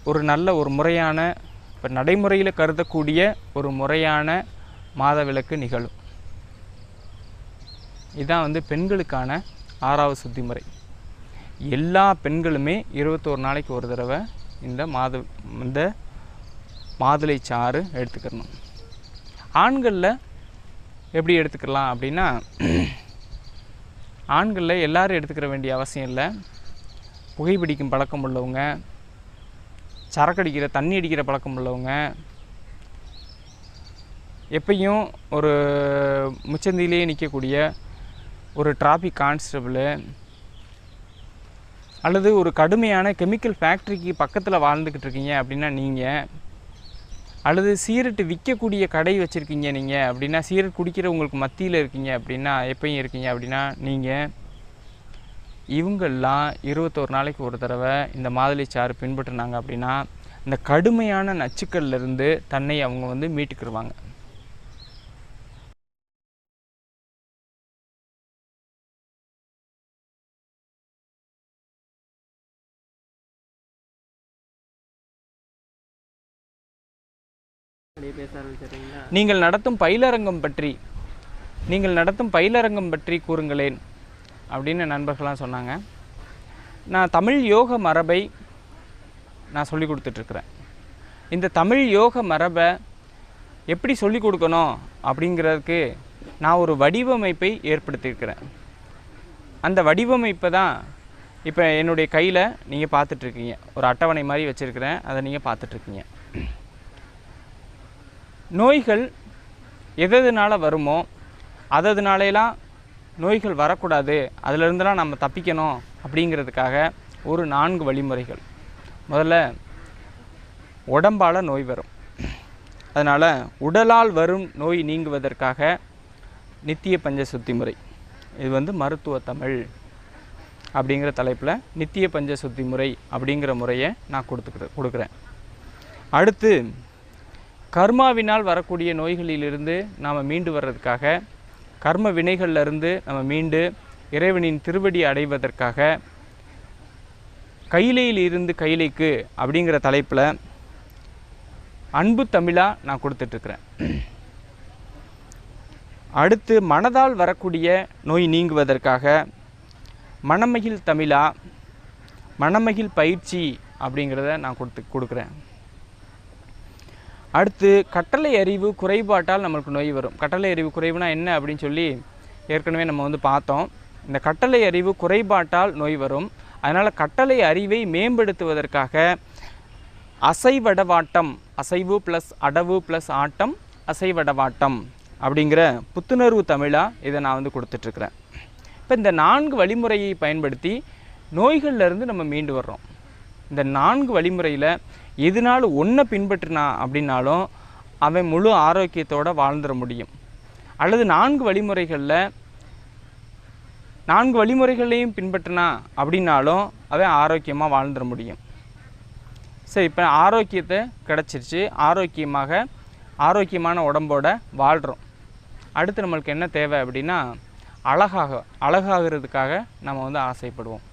ஒரு நல்ல ஒரு முறையான, இப்போ நடைமுறையில் கருதக்கூடிய ஒரு முறையான மாதவிலக்கு நிகழும். இதுதான் வந்து பெண்களுக்கான 6வது சுத்தி முறை. எல்லா பெண்களுமே 21 நாளைக்கு ஒரு தடவை இந்த மாதுளை சாறு எடுத்துக்கணும். ஆண்களில் எப்படி எடுத்துக்கலாம் அப்படின்னா ஆண்களில் எல்லோரும் எடுத்துக்கிற வேண்டிய அவசியம் இல்லை. புகைப்பிடிக்கும் பழக்கம் உள்ளவங்க, சரக்கடிக்கிற தண்ணி அடிக்கிற பழக்கம் உள்ளவங்க, எப்பையும் ஒரு முச்சந்திலேயே நிற்கக்கூடிய ஒரு டிராஃபிக் கான்ஸ்டபிளு, அல்லது ஒரு கடுமையான கெமிக்கல் ஃபேக்ட்ரிக்கு பக்கத்தில் வாழ்ந்துக்கிட்டு இருக்கீங்க அப்படின்னா நீங்கள், அல்லது சீரட்டு விற்கக்கூடிய கடை வச்சுருக்கீங்க நீங்கள் அப்படின்னா, சீரட் குடிக்கிற உங்களுக்கு மத்தியில் இருக்கீங்க அப்படின்னா, எப்பயும் இருக்கீங்க அப்படின்னா நீங்கள், இவங்கெல்லாம் 21 நாளைக்கு ஒரு தடவை இந்த மாதுளை சாறு பின்பற்றினாங்க அப்படின்னா இந்த கடுமையான நச்சுக்கள்லேருந்து தன்னை அவங்க வந்து மீட்டுக்கிடுவாங்க. நீங்கள் நடத்தும் பயிலரங்கம் பற்றி கூறுங்களேன் அப்படின்னு நண்பர்கள்லாம் சொன்னாங்க. நான் தமிழ் யோக மரபை நான் சொல்லி கொடுத்துட்ருக்குறேன். இந்த தமிழ் யோக மரபை எப்படி சொல்லி கொடுக்கணும் அப்படிங்கிறதுக்கு நான் ஒரு வடிவமைப்பை ஏற்படுத்தியிருக்கிறேன். அந்த வடிவமைப்பை தான் இப்போ என்னுடைய கையில் நீங்கள் பார்த்துட்ருக்கீங்க. ஒரு அட்டவணை மாதிரி வச்சுருக்கிறேன், அதை நீங்கள் பார்த்துட்ருக்கீங்க. நோய்கள் எதனால வருமோ அதனாலெல்லாம் நோய்கள் வரக்கூடாது, அதிலிருந்தெல்லாம் நம்ம தப்பிக்கணும் அப்படிங்கிறதுக்காக ஒரு 4 வழிமுறைகள். முதல்ல உடம்பால் நோய் வரும், அதனால் உடலால் வரும் நோய் நீங்குவதற்காக நித்திய பஞ்ச சுத்தி முறை. இது வந்து மருத்துவ தமிழ் அப்படிங்கிற தலைப்பில் நித்திய பஞ்ச சுத்தி முறை அப்படிங்கிற முறையை நான் கொடுக்குறேன். அடுத்து கர்மாவினால் வரக்கூடிய நோய்களிலிருந்து நாம் மீண்டு வர்றதுக்காக, கர்ம வினைகளிலிருந்து நம்ம மீண்டு இறைவனின் திருவடி அடைவதற்காக கையிலையில் இருந்து கையிலைக்கு அப்படிங்கிற தலைப்பில் அன்பு தமிழாக நான் கொடுத்துட்ருக்குறேன். அடுத்து மனதால் வரக்கூடிய நோய் நீங்குவதற்காக மனமகிழ் தமிழா, மனமகிழ் பயிற்சி அப்படிங்கிறத நான் கொடுக்குறேன். அடுத்து கட்டளை அறிவு குறைபாட்டால் நம்மளுக்கு நோய் வரும். கட்டளை அறிவு குறைவுனா என்ன அப்படின்னு சொல்லி ஏற்கனவே நம்ம வந்து பார்த்தோம். இந்த கட்டளை அறிவு குறைபாட்டால் நோய் வரும். அதனால் கட்டளை அறிவை மேம்படுத்துவதற்காக அசைவடவாட்டம், அசைவு ப்ளஸ் அடவு ப்ளஸ் ஆட்டம், அசைவடவாட்டம் அப்படிங்கிற புத்துணர்வு தமிழாக இதை நான் வந்து கொடுத்துட்ருக்குறேன். இப்போ இந்த 4 வழிமுறையை பயன்படுத்தி நோய்கள்லேருந்து நம்ம மீண்டு வர்றோம். இந்த 4 வழிமுறையில் எதனால ஒன்றை பின்பற்றினா அப்படின்னாலும் அவன் முழு ஆரோக்கியத்தோடு வாழ்ந்துட முடியும். அல்லது 4 வழிமுறைகளையும் பின்பற்றினா அப்படின்னாலும் அவன் ஆரோக்கியமாக வாழ்ந்துட முடியும். சரி, இப்போ ஆரோக்கியத்தை கிடச்சிருச்சு, ஆரோக்கியமான உடம்போட வாழ்கிறோம். அடுத்து நம்மளுக்கு என்ன தேவை அப்படின்னா அழகாகிறதுக்காக நம்ம வந்து ஆசைப்படுவோம்,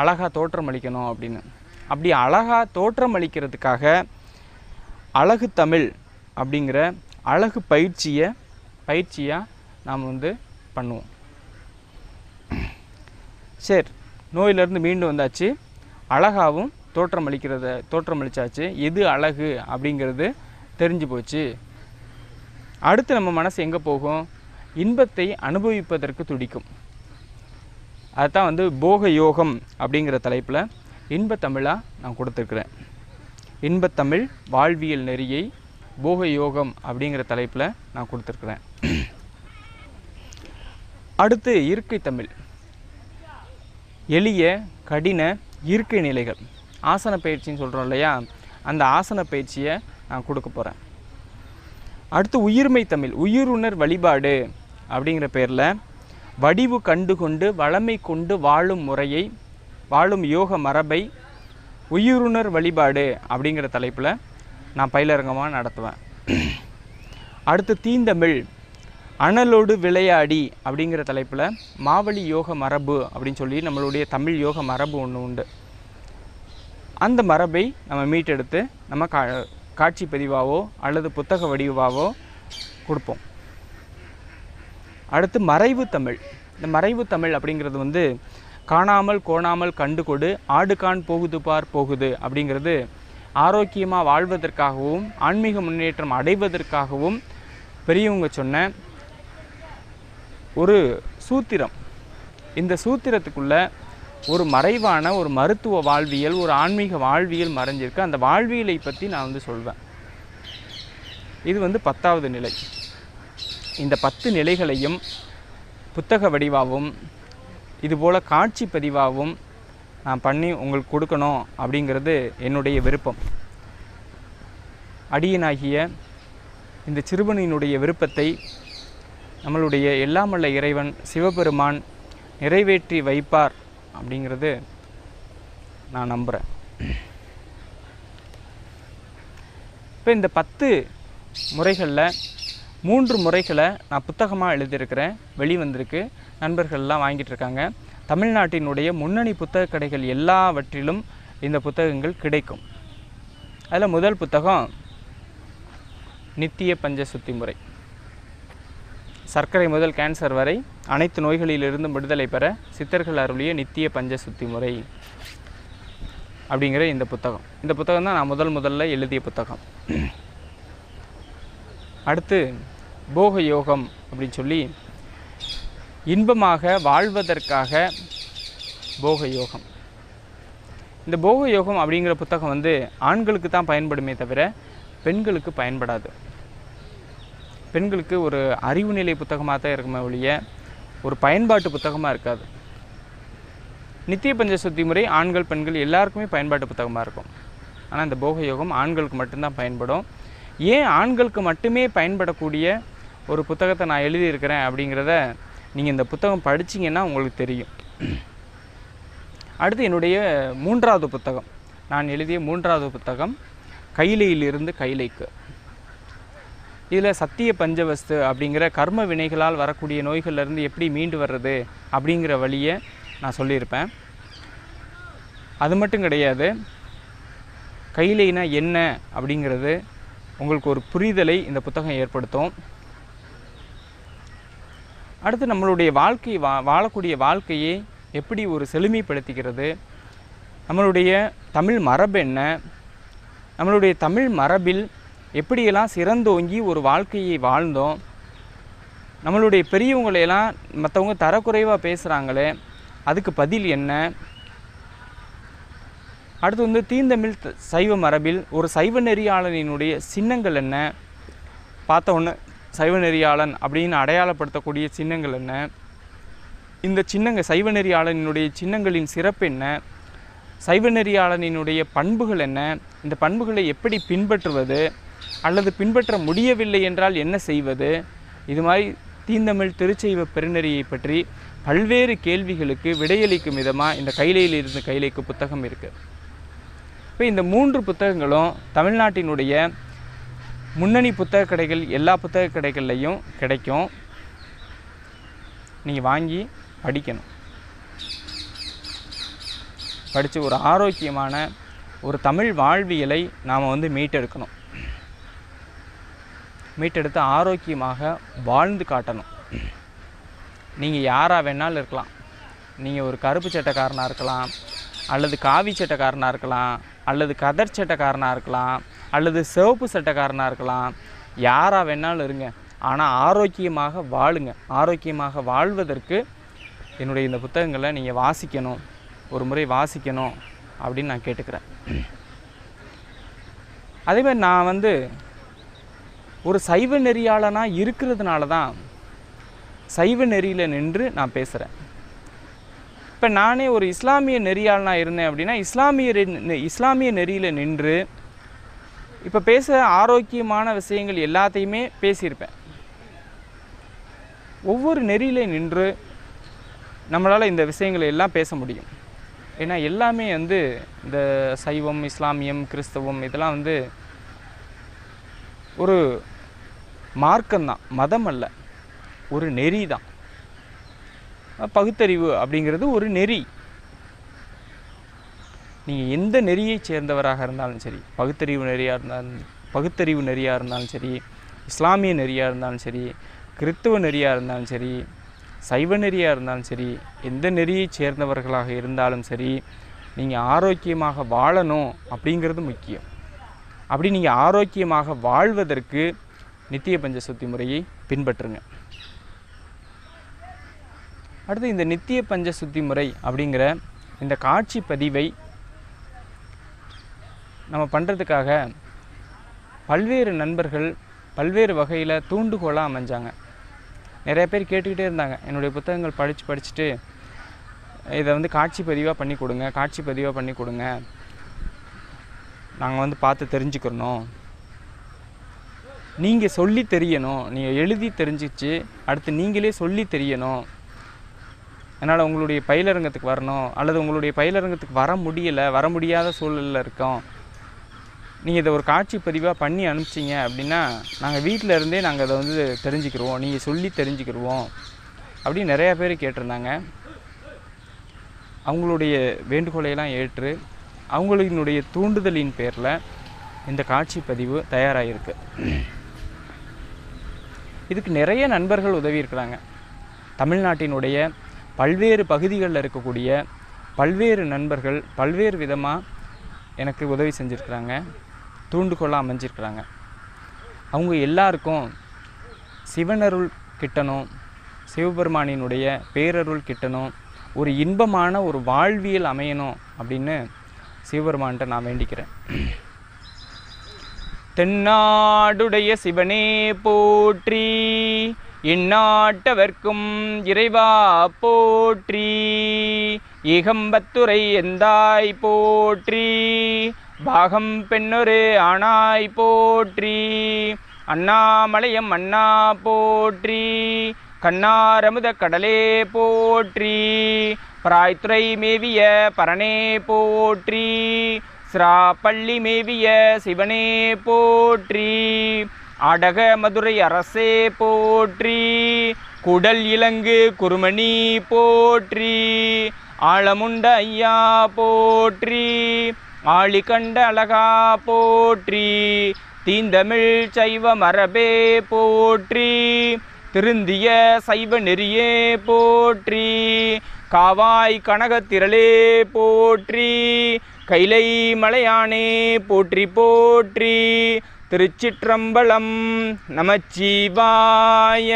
அழகாக தோற்றம் அளிக்கணும் அப்படின்னு. அப்படி அழகாக தோற்றம் அளிக்கிறதுக்காக அழகு தமிழ் அப்படிங்கிற அழகு பயிற்சியாக நாம் வந்து பண்ணுவோம். சரி, நோயிலிருந்து மீண்டு வந்தாச்சு, அழகாகவும் தோற்றம் அளித்தாச்சு, எது அழகு அப்படிங்கிறது தெரிஞ்சு போச்சு. அடுத்து நம்ம மனசு எங்கே போகும்? இன்பத்தை அனுபவிப்பதற்கு துடிக்கும். அதுதான் வந்து போக யோகம் அப்படிங்கிற தலைப்பில் இன்பத்தமிழாக நான் கொடுத்துருக்குறேன். இன்பத்தமிழ் வாழ்வியல் நெறியை போக யோகம் அப்படிங்கிற தலைப்பில் நான் கொடுத்துருக்குறேன். அடுத்து இருக்கை தமிழ், எளிய கடின இருக்கை நிலைகள், ஆசன பயிற்சின்னு சொல்கிறோம் இல்லையா, அந்த ஆசன பயிற்சியை நான் கொடுக்க போகிறேன். அடுத்து உயிர்மை தமிழ், உயிருணர் வழிபாடு அப்படிங்கிற பேரில் வடிவு கண்டுகொண்டு வளமை கொண்டு வாழும் யோக மரபை உயிருணர் வழிபாடு அப்படிங்கிற தலைப்பில் நான் பயிலரங்கமாக நடத்துவேன். அடுத்து தீந்தமிழ், அனலோடு விளையாடி அப்படிங்கிற தலைப்பில் மாவழி யோக மரபு அப்படின்னு சொல்லி நம்மளுடைய தமிழ் யோக மரபு ஒன்று உண்டு. அந்த மரபை நம்ம மீட்டெடுத்து நம்ம காட்சி பதிவாவோ அல்லது புத்தக வடிவாவோ கொடுப்போம். அடுத்து மறைவு தமிழ். இந்த மறைவு தமிழ் அப்படிங்கிறது வந்து காணாமல் கோணாமல் கண்டு கொடு, ஆடுகான் போகுது பார் போகுது அப்படிங்கிறது ஆரோக்கியமாக வாழ்வதற்காகவும் ஆன்மீக முன்னேற்றம் அடைவதற்காகவும் பெரியவங்க சொன்ன ஒரு சூத்திரம். இந்த சூத்திரத்துக்குள்ள ஒரு மறைவான ஒரு மருத்துவ வாழ்வியல், ஒரு ஆன்மீக வாழ்வியல் மறைஞ்சிருக்கு. அந்த வாழ்வியலை பற்றி நான் வந்து சொல்வேன். இது வந்து 10வது நிலை. இந்த 10 நிலைகளையும் புத்தக வடிவாகவும் இதுபோல் காட்சி பதிவாகவும் நான் பண்ணி உங்களுக்கு கொடுக்கணும் அப்படிங்கிறது என்னுடைய விருப்பம். அடியனாகிய இந்த சிறுவனினுடைய விருப்பத்தை நம்மளுடைய எல்லாமல்ல இறைவன் சிவபெருமான் நிறைவேற்றி வைப்பார் அப்படிங்கிறது நான் நம்புகிறேன். இப்போ இந்த 10 முறைகளில் 3 முறைகளை நான் புத்தகமாக எழுதியிருக்கிறேன், வெளிவந்திருக்கு, நண்பர்கள்லாம் வாங்கிட்டு இருக்காங்க. தமிழ்நாட்டினுடைய முன்னணி புத்தக கடைகள் எல்லாவற்றிலும் இந்த புத்தகங்கள் கிடைக்கும். அதில் முதல் புத்தகம் நித்திய பஞ்சசுத்தி முறை. சர்க்கரை முதல் கேன்சர் வரை அனைத்து நோய்களிலிருந்தும் விடுதலை பெற சித்தர்கள் அருளிய நித்திய பஞ்சசுத்தி முறை அப்படிங்கிற இந்த புத்தகம். இந்த புத்தகம் தான் நான் முதல்ல எழுதிய புத்தகம். அடுத்து போக யோகம் அப்படின்னு சொல்லி இன்பமாக வாழ்வதற்காக போக யோகம். இந்த போக யோகம் அப்படிங்கிற புத்தகம் வந்து ஆண்களுக்கு தான் பயன்படுமே தவிர பெண்களுக்கு பயன்படாது. பெண்களுக்கு ஒரு அறிவு நிலை புத்தகமாக தான் இருக்குமே ஒழிய ஒரு பயன்பாட்டு புத்தகமாக இருக்காது. நித்திய பஞ்சசுத்தி முறை ஆண்கள் பெண்கள் எல்லாருக்குமே பயன்பாட்டு புத்தகமாக இருக்கும். ஆனால் இந்த போக யோகம் ஆண்களுக்கு மட்டும்தான் பயன்படும். ஏன் ஆண்களுக்கு மட்டுமே பயன்படக்கூடிய ஒரு புத்தகத்தை நான் எழுதியிருக்கிறேன் அப்படிங்கிறத நீங்கள் இந்த புத்தகம் படிச்சிங்கன்னா உங்களுக்கு தெரியும். அடுத்து என்னுடைய 3வது புத்தகம், நான் எழுதிய 3வது புத்தகம் கைலையிலிருந்து கைலைக்கு. இதில் சத்திய பஞ்சவஸ்து அப்படிங்கிற கர்ம வினைகளால் வரக்கூடிய நோய்கள்லேருந்து எப்படி மீண்டு வர்றது அப்படிங்கிற வழியை நான் சொல்லியிருப்பேன். அது மட்டும் கிடையாது, கைலைனா என்ன அப்படிங்கிறது உங்களுக்கு ஒரு புரிதலை இந்த புத்தகம் ஏற்படுத்தும். அடுத்து நம்மளுடைய வாழ்க்கை வாழக்கூடிய வாழ்க்கையை எப்படி ஒரு செழுமைப்படுத்திக்கிறது, நம்மளுடைய தமிழ் மரபு என்ன, நம்மளுடைய தமிழ் மரபில் எப்படியெல்லாம் சிறந்தோங்கி ஒரு வாழ்க்கையை வாழ்ந்தோம், நம்மளுடைய பெரியவங்களையெல்லாம் மற்றவங்க தரக்குறைவாக பேசுகிறாங்களே அதுக்கு பதில் என்ன. அடுத்து வந்து தீந்தமிழ் சைவ மரபில் ஒரு சைவ நெறியாளனினுடைய சின்னங்கள் என்ன, பார்த்த ஒன்று சைவ நெறியாளன் அப்படின்னு அடையாளப்படுத்தக்கூடிய சின்னங்கள் என்ன, இந்த சின்னங்கள் சைவ நெறியாளனினுடைய சின்னங்களின் சிறப்பு என்ன, சைவ நெறியாளனினுடைய பண்புகள் என்ன, இந்த பண்புகளை எப்படி பின்பற்றுவது அல்லது பின்பற்ற முடியவில்லை என்றால் என்ன செய்வது, இது மாதிரி தீந்தமிழ் திருச்சைவ பெருநெறியை பற்றி பல்வேறு கேள்விகளுக்கு விடையளிக்கும் விதமாக இந்த கைலையிலிருந்து கைலைக்கு புத்தகம் இருக்குது. இப்போ இந்த 3 புத்தகங்களும் தமிழ்நாட்டினுடைய முன்னணி புத்தக கடைகள் எல்லா புத்தக கடைகள்லையும் கிடைக்கும். நீங்கள் வாங்கி படிக்கணும். படித்து ஒரு ஆரோக்கியமான ஒரு தமிழ் வாழ்வியலை நாம் வந்து மீட்டெடுக்கணும். மீட்டெடுத்து ஆரோக்கியமாக வாழ்ந்து காட்டணும். நீங்கள் யாராக வேணாலும் இருக்கலாம். நீங்கள் ஒரு கருப்பு சட்டைக்காரனாக இருக்கலாம், அல்லது காவி சட்டைக்காரனாக இருக்கலாம், அல்லது கதர் சட்டைக்காரனாக இருக்கலாம், அல்லது சிவப்பு சட்டைக்காரனாக இருக்கலாம். யாராக வேணாலும் இருங்க, ஆனால் ஆரோக்கியமாக வாழுங்க. ஆரோக்கியமாக வாழ்வதற்கு என்னுடைய இந்த புத்தகங்களை நீங்கள் வாசிக்கணும், ஒரு முறை வாசிக்கணும் அப்படின்னு நான் கேட்டுக்கிறேன். அதேமாதிரி நான் வந்து ஒரு சைவ நெறியாளனாக இருக்கிறதுனால தான் சைவ நெறியில் நின்று நான் பேசுகிறேன். இப்போ நானே ஒரு இஸ்லாமிய நெறியாளனாக இருந்தேன் அப்படின்னா இஸ்லாமிய நெறியில் நின்று இப்போ பேச ஆரோக்கியமான விஷயங்கள் எல்லாத்தையுமே பேசியிருப்பேன். ஒவ்வொரு நெறியில் நின்று நம்மளால் இந்த விஷயங்களை எல்லாம் பேச முடியும். ஏன்னா எல்லாமே வந்து இந்த சைவம், இஸ்லாமியம், கிறிஸ்தவம் இதெல்லாம் வந்து ஒரு மார்க்கம்தான், மதம் அல்ல, ஒரு நெறி தான். பகுத்தறிவு அப்படிங்கிறது ஒரு நெறி. நீங்கள் எந்த நெறியை சேர்ந்தவராக இருந்தாலும் சரி, பகுத்தறிவு நெறியாக இருந்தாலும் சரி, இஸ்லாமிய நெறியாக இருந்தாலும் சரி, கிறிஸ்துவ நெறியாக இருந்தாலும் சரி, சைவ நெறியாக இருந்தாலும் சரி, எந்த நெறியை சேர்ந்தவர்களாக இருந்தாலும் சரி, நீங்கள் ஆரோக்கியமாக வாழணும் அப்படிங்கிறது முக்கியம். அப்படி நீங்கள் ஆரோக்கியமாக வாழ்வதற்கு நித்திய பஞ்சசுத்தி முறையை பின்பற்றுங்க. அடுத்து இந்த நித்திய பஞ்ச சுத்தி முறை அப்படிங்கிற இந்த காட்சி பதிவை நம்ம பண்ணுறதுக்காக பல்வேறு நண்பர்கள் பல்வேறு வகையில் தூண்டுகோலாக அமைஞ்சாங்க. நிறைய பேர் கேட்டுக்கிட்டே இருந்தாங்க, என்னுடைய புத்தகங்கள் படிச்சுட்டு இதை வந்து காட்சி பதிவாக பண்ணி கொடுங்க, காட்சி பதிவாக பண்ணி கொடுங்க, நாங்கள் வந்து பார்த்து தெரிஞ்சுக்கிறணும், நீங்கள் சொல்லி தெரியணும், நீங்கள் எழுதி தெரிஞ்சிச்சு அடுத்து நீங்களே சொல்லி தெரியணும், அதனால் உங்களுடைய பயிலரங்கத்துக்கு வரணும், அல்லது உங்களுடைய பயிலரங்கத்துக்கு வர முடியாத சூழலில் இருக்கோம், நீங்கள் இதை ஒரு காட்சி பதிவாக பண்ணி அனுப்பிச்சிங்க அப்படின்னா நாங்கள் வீட்டில் இருந்தே நாங்கள் அதை வந்து தெரிஞ்சுக்கிடுவோம், நீங்கள் சொல்லி தெரிஞ்சுக்கிடுவோம் அப்படின்னு நிறையா பேர் கேட்டிருந்தாங்க. அவங்களுடைய வேண்டுகோளையெல்லாம் ஏற்று அவங்களினுடைய தூண்டுதலின் பேரில் இந்த காட்சி பதிவு தயாராகிருக்கு. இதுக்கு நிறைய நண்பர்கள் உதவி இருக்கிறாங்க. தமிழ்நாட்டினுடைய பல்வேறு பகுதிகளில் இருக்கக்கூடிய பல்வேறு நண்பர்கள் பல்வேறு விதமாக எனக்கு உதவி செஞ்சுருக்கிறாங்க, தூண்டுகோலாக அமைஞ்சிருக்கிறாங்க. அவங்க எல்லாருக்கும் சிவனருள் கிட்டணும், சிவபெருமானினுடைய பேரருள் கிட்டணும், ஒரு இன்பமான ஒரு வாழ்வியல் அமையணும் அப்படின்னு சிவபெருமான்கிட்ட நான் வேண்டிக்கிறேன். தென்னாடுடைய சிவனே போற்றி, எந்நாட்டவர்க்கும் இறைவா போற்றி, ஏகம்பத்துரை எந்தாய் போற்றி, பாகம் பெண்ணொரு ஆனாய் போற்றி, அண்ணாமலையம் அண்ணா போற்றி, கண்ணாரமுத கடலே போற்றி, பராய்த்துறை மேவிய பரனே போற்றி, சிராப்பள்ளி மேவிய சிவனே போற்றி, ஆடக மதுரை அரசே போற்றி, குடல் இலங்கு குருமணி போற்றி, ஆளமுண்ட ஐயா போற்றி, ஆளி கண்ட அழகா போற்றி, தீந்தமிழ் சைவ மரபே போற்றி, திருந்திய சைவ நெறியே போற்றி, காவாய் கனகத்திரளே போற்றி, கைலை மலையானே போற்றி போற்றி, திருச்சிற்றம்பலம் நமச்சிவாய.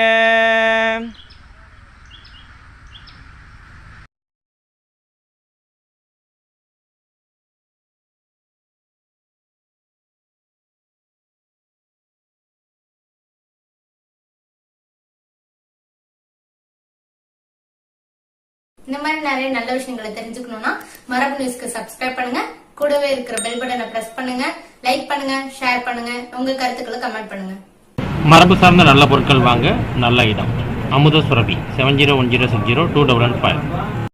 இந்த மாதிரி நிறைய நல்ல விஷயங்களை தெரிஞ்சுக்கணும்னா மரபு நியூஸ்க்கு சப்ஸ்கிரைப் பண்ணுங்க, கூடவே இருக்கிற பெல் பட்டனை பிரஸ் பண்ணுங்க, லைக் பண்ணுங்க, ஷேர் பண்ணுங்க, உங்க கருத்துக்களை கமெண்ட் பண்ணுங்க. மரபு சார்ந்த நல்ல பொருட்கள் வாங்க நல்ல இடம். அமுத சுரபி 7010602115.